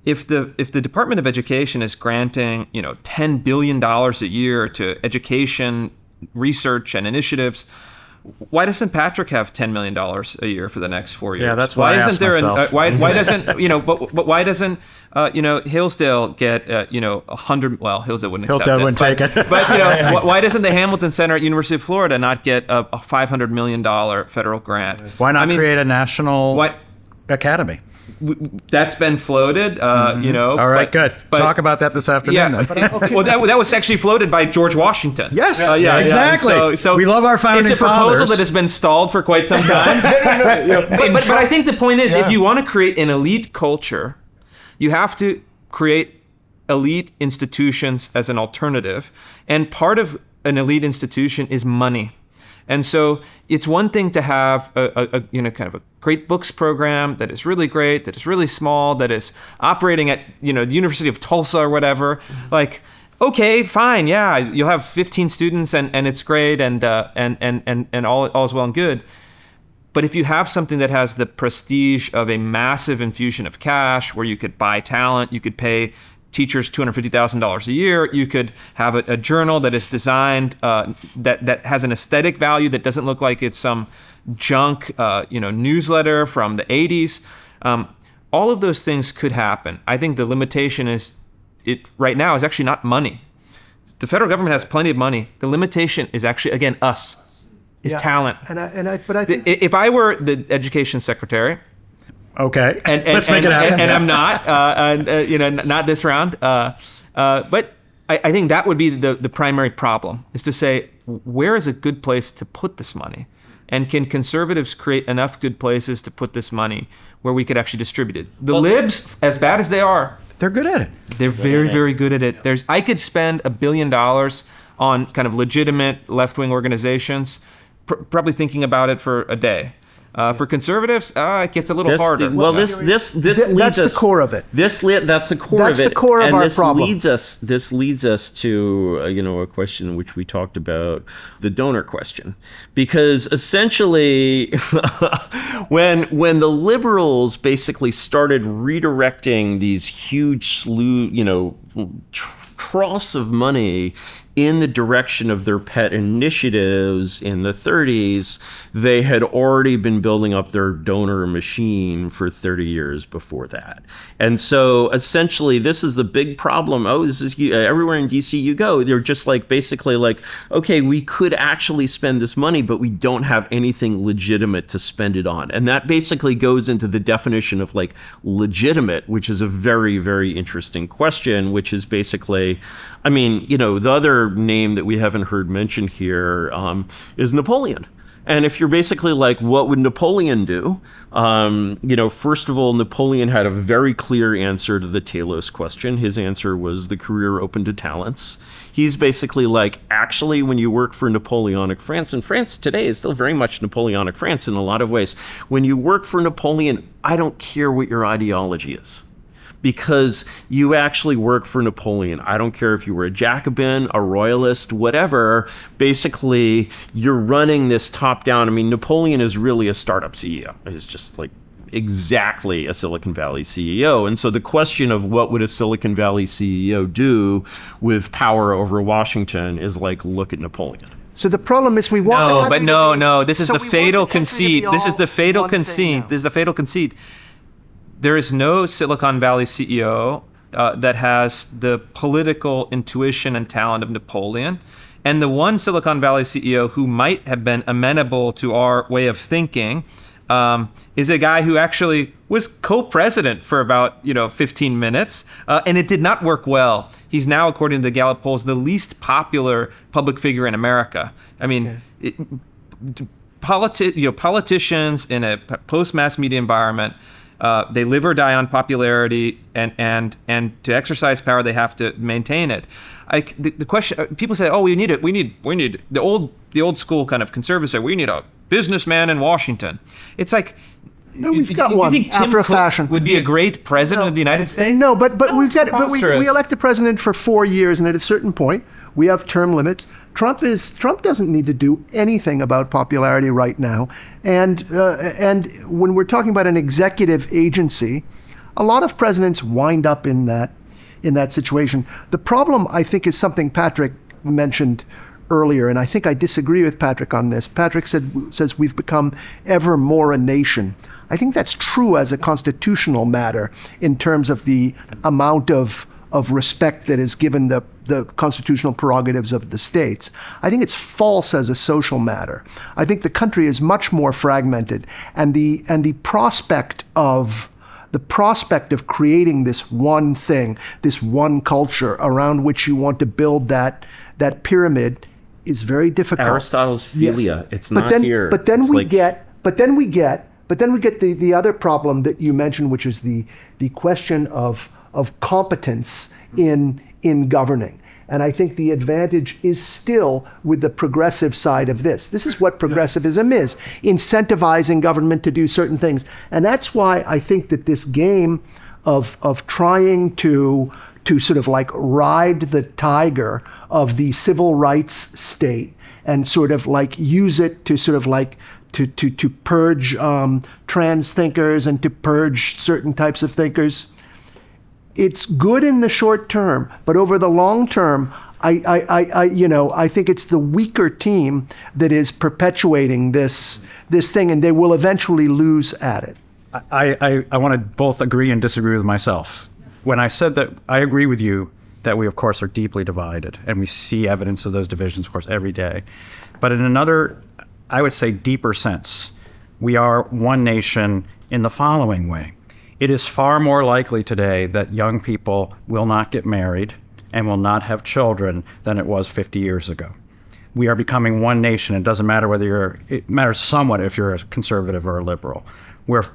If the Department of Education is granting $10 billion a year to education, research, and initiatives, why doesn't Patrick have $10 million a year for the next 4 years? Yeah, that's why I asked myself. Why doesn't but why doesn't Hillsdale get 100? Well, Hillsdale wouldn't accept Hillsdale it. Wouldn't take it. But why doesn't the Hamilton Center at University of Florida not get a $500 million federal grant? Why not create a national academy? That's been floated, All right, good. Talk about that this afternoon. Yeah, then. well, that was actually floated by George Washington. Yes, exactly. Yeah. So we love our founding fathers. It's a proposal that has been stalled for quite some time. But I think the point is, if you want to create an elite culture, you have to create elite institutions as an alternative, and part of an elite institution is money. And so it's one thing to have a kind of a great books program that is really great, that is really small, that is operating at the University of Tulsa or whatever. Like, okay, fine, yeah, you'll have 15 students and it's great and all is well and good. But if you have something that has the prestige of a massive infusion of cash, where you could buy talent, you could pay teachers $250,000 a year. You could have a journal that is designed that has an aesthetic value that doesn't look like it's some junk newsletter from the 80s. All of those things could happen. I think the limitation right now is actually not money. The federal government has plenty of money. The limitation is actually, again, us. Is talent. But I think if I were the education secretary. Okay, let's make it happen. And I'm not, not this round. But I think that would be the primary problem, is to say, where is a good place to put this money? And can conservatives create enough good places to put this money where we could actually distribute it? The libs, as bad as they are, they're good at it. They're very, very good at it. I could spend $1 billion on kind of legitimate left-wing organizations, probably thinking about it for a day. For conservatives, it gets a little harder. Well, this leads that's us, the core of it. That's the core of it. That's the core of our problem. This leads us to a question which we talked about, the donor question, because essentially, when the liberals basically started redirecting these huge troughs of money in the direction of their pet initiatives in the 30s, they had already been building up their donor machine for 30 years before that. And so essentially, this is the big problem. This is everywhere in DC you go, they're just basically okay, we could actually spend this money, but we don't have anything legitimate to spend it on. And that basically goes into the definition of legitimate, which is a very, very interesting question, which is basically, the other name that we haven't heard mentioned here is Napoleon. And if you're basically like, what would Napoleon do? First of all, Napoleon had a very clear answer to the Talos question. His answer was the career open to talents. He's basically like, actually, when you work for Napoleonic France, and France today is still very much Napoleonic France in a lot of ways. When you work for Napoleon, I don't care what your ideology is, because you actually work for Napoleon. I don't care if you were a Jacobin, a royalist, whatever. Basically, you're running this top-down. I mean, Napoleon is really a startup CEO. He's just like exactly a Silicon Valley CEO. And so the question of what would a Silicon Valley CEO do with power over Washington is like, look at Napoleon. So the problem is we want... No. This is the fatal conceit. This is the fatal conceit. This is the fatal conceit. There is no Silicon Valley CEO that has the political intuition and talent of Napoleon. And the one Silicon Valley CEO who might have been amenable to our way of thinking is a guy who actually was co-president for about 15 minutes, and it did not work well. He's now, according to the Gallup polls, the least popular public figure in America. I mean, politicians in a post-mass media environment, they live or die on popularity, and to exercise power, they have to maintain it. The question, people say, we need the old school kind of conservative. We need a businessman in Washington. It's like, no, we've got one after a fashion. Would be a great president of the United States. No, but we elect a president for 4 years, and at a certain point, we have term limits. Trump doesn't need to do anything about popularity right now, and when we're talking about an executive agency, a lot of presidents wind up in that situation. The problem, I think, is something Patrick mentioned earlier, and I think I disagree with Patrick on this. Patrick says we've become ever more a nation. I think that's true as a constitutional matter in terms of the amount of respect that is given the constitutional prerogatives of the states. I think it's false as a social matter. I think the country is much more fragmented, and the prospect of creating this one thing, this one culture around which you want to build that pyramid is very difficult. Aristotle's philia. Yes. It's not here. But then we get the other problem that you mentioned, which is the question of competence in governing. And I think the advantage is still with the progressive side of this. This is what progressivism is, incentivizing government to do certain things. And that's why I think that this game of trying to sort of like ride the tiger of the civil rights state and sort of like use it to sort of like to purge trans thinkers and to purge certain types of thinkers. It's good in the short term, but over the long term, I think it's the weaker team that is perpetuating this thing, and they will eventually lose at it. I want to both agree and disagree with myself. When I said that, I agree with you that we, of course, are deeply divided, and we see evidence of those divisions, of course, every day. But in another, I would say, deeper sense, we are one nation in the following way. It is far more likely today that young people will not get married and will not have children than it was 50 years ago. We are becoming one nation. It doesn't matter whether it matters somewhat if you're a conservative or a liberal, where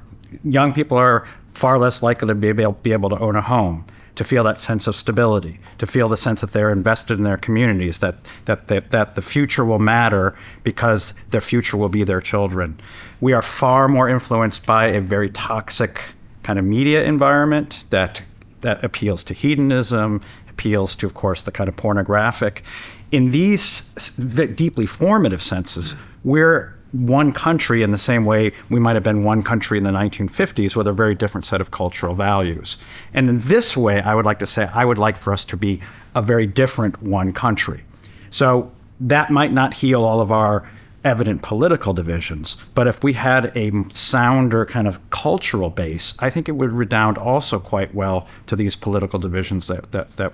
young people are far less likely to be able to own a home, to feel that sense of stability, to feel the sense that they're invested in their communities, that the future will matter because their future will be their children. We are far more influenced by a very toxic kind of media environment that appeals to hedonism, appeals to, of course, the kind of pornographic. In these deeply formative senses, we're one country in the same way we might have been one country in the 1950s with a very different set of cultural values. And in this way, I would like to say, I would like for us to be a very different one country. So that might not heal all of our evident political divisions, but if we had a sounder kind of cultural base, I think it would redound also quite well to these political divisions that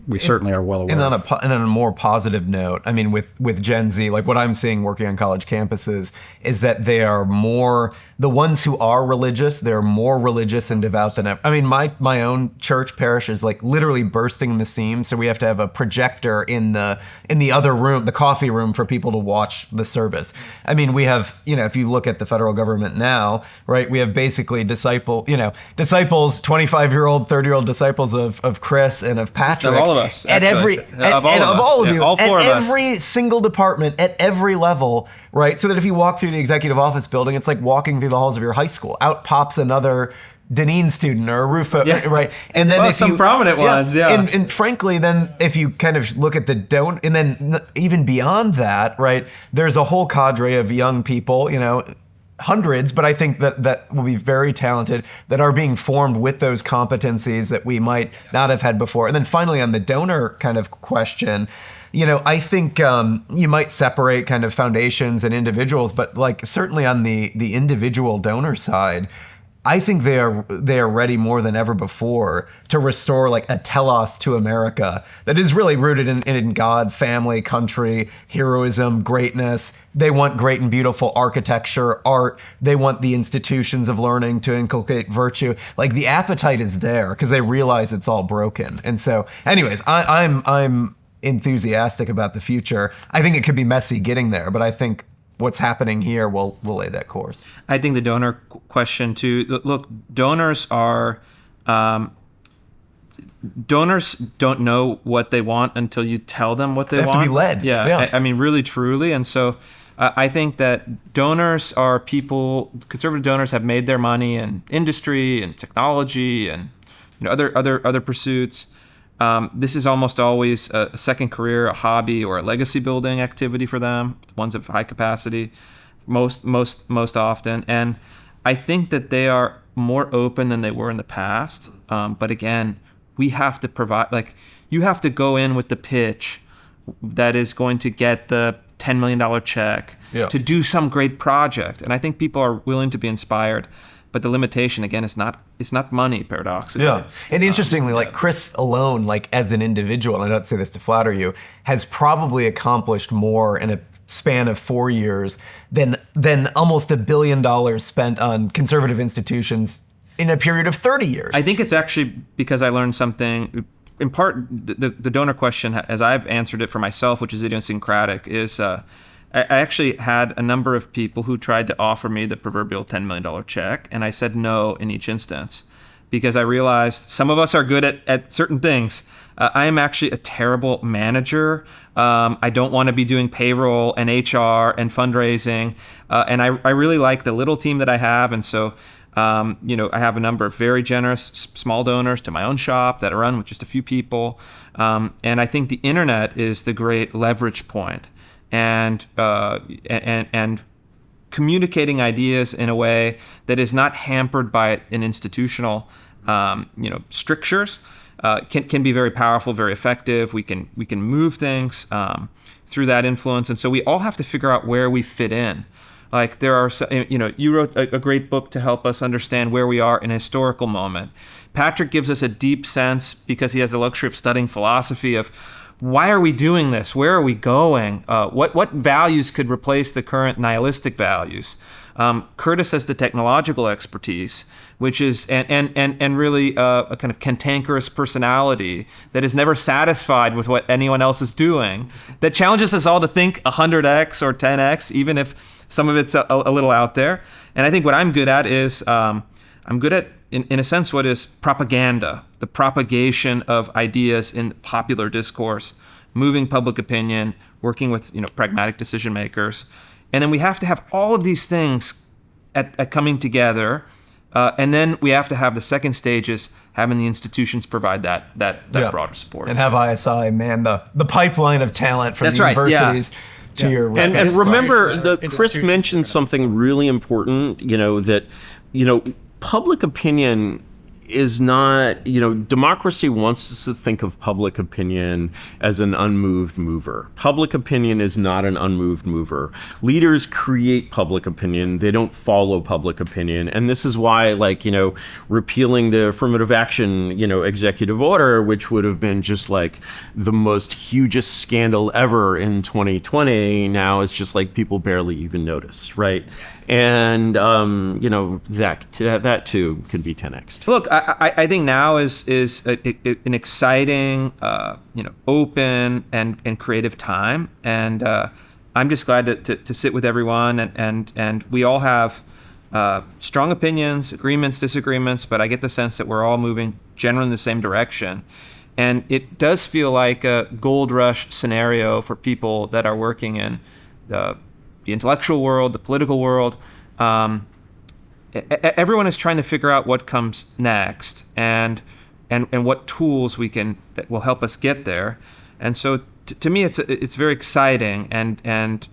we certainly are well aware of. And on a more positive note, I mean, with Gen Z, like what I'm seeing working on college campuses is that they are more, the ones who are religious, they're more religious and devout than ever. I mean, my own church parish is like literally bursting in the seams, so we have to have a projector in the other room, the coffee room, for people to watch the service. service. I mean, we have, if you look at the federal government now, right, we have basically disciples, 25-year-old, 30-year-old disciples of Chris and of Patrick. Of all of us. At actually. of all of you. All four of us. Every single department, at every level, right? So that if you walk through the executive office building, it's like walking through the halls of your high school. Out pops another Deneen student or a Rufo, right? And then some prominent ones, And frankly, then if you kind of look at the and then even beyond that, right? There's a whole cadre of young people, hundreds, but I think that will be very talented, that are being formed with those competencies that we might not have had before. And then finally, on the donor kind of question, I think you might separate kind of foundations and individuals, but like certainly on the individual donor side, I think they are ready more than ever before to restore like a telos to America that is really rooted in God, family, country, heroism, greatness. They want great and beautiful architecture, art. They want the institutions of learning to inculcate virtue. Like the appetite is there because they realize it's all broken. And so, anyways, I'm enthusiastic about the future. I think it could be messy getting there, but I think what's happening here will lay that course. I think the donor question too. Look, donors don't know what they want until you tell them what they want. They have to be led. Yeah. I mean, really, truly. And so I think that donors are people. Conservative donors have made their money in industry and technology and other pursuits. This is almost always a second career, a hobby, or a legacy building activity for them. Ones of high capacity, most often, and I think that they are more open than they were in the past. But again, we have to provide. Like, you have to go in with the pitch that is going to get the $10 million check to do some great project, and I think people are willing to be inspired. But the limitation, again, is not money, paradoxically. Yeah. And interestingly, like Chris alone, like as an individual, and I don't say this to flatter you, has probably accomplished more in a span of 4 years than almost $1 billion spent on conservative institutions in a period of 30 years. I think it's actually because I learned something, in part, the donor question, as I've answered it for myself, which is idiosyncratic, is I actually had a number of people who tried to offer me the proverbial $10 million check, and I said no in each instance because I realized some of us are good at certain things. I am actually a terrible manager. I don't want to be doing payroll and HR and fundraising, and I really like the little team that I have, and so I have a number of very generous small donors to my own shop that I run with just a few people, and I think the internet is the great leverage point. And communicating ideas in a way that is not hampered by an institutional, strictures, can be very powerful, very effective. We can move things through that influence, and so we all have to figure out where we fit in. Like there are, you wrote a great book to help us understand where we are in a historical moment. Patrick gives us a deep sense because he has the luxury of studying philosophy of. Why are we doing this? Where are we going? What values could replace the current nihilistic values? Curtis has the technological expertise, which is and really a kind of cantankerous personality that is never satisfied with what anyone else is doing. That challenges us all to think 100x or 10x, even if some of it's a little out there. And I think what I'm good at is I'm good at, in a sense, what is propaganda, the propagation of ideas in popular discourse, moving public opinion, working with pragmatic decision makers. And then we have to have all of these things at coming together. And then we have to have the second stage is having the institutions provide that broader support. And have ISI man the pipeline of talent from the universities. To your and remember, Chris mentioned something really important, that public opinion is not, democracy wants us to think of public opinion as an unmoved mover. Public opinion is not an unmoved mover. Leaders create public opinion. They don't follow public opinion. And this is why, repealing the affirmative action, executive order, which would have been just like the most hugest scandal ever in 2020, now is just like people barely even notice, right? And that too could be 10x. Look, I think now is an exciting, open and creative time, and I'm just glad to sit with everyone, and we all have strong opinions, agreements, disagreements, but I get the sense that we're all moving generally in the same direction. And it does feel like a gold rush scenario for people that are working in the intellectual world, the political world. Everyone is trying to figure out what comes next and what tools that will help us get there. And so to me, it's very exciting and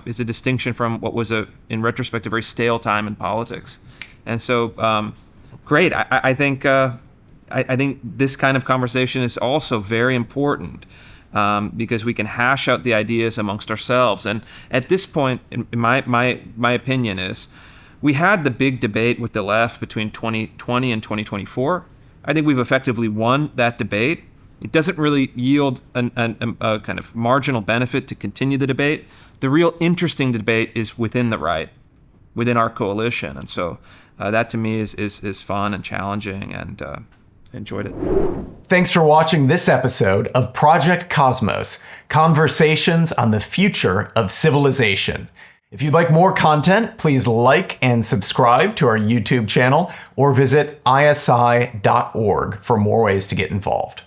is a distinction from what was in retrospect, a very stale time in politics. And so, great. I think this kind of conversation is also very important because we can hash out the ideas amongst ourselves. And at this point, in my opinion is, we had the big debate with the left between 2020 and 2024. I think we've effectively won that debate. It doesn't really yield a kind of marginal benefit to continue the debate. The real interesting debate is within the right, within our coalition. And so that to me is fun and challenging, and enjoyed it. Thanks for watching this episode of Project Cosmos, Conversations on the Future of Civilization. If you'd like more content, please like and subscribe to our YouTube channel or visit isi.org for more ways to get involved.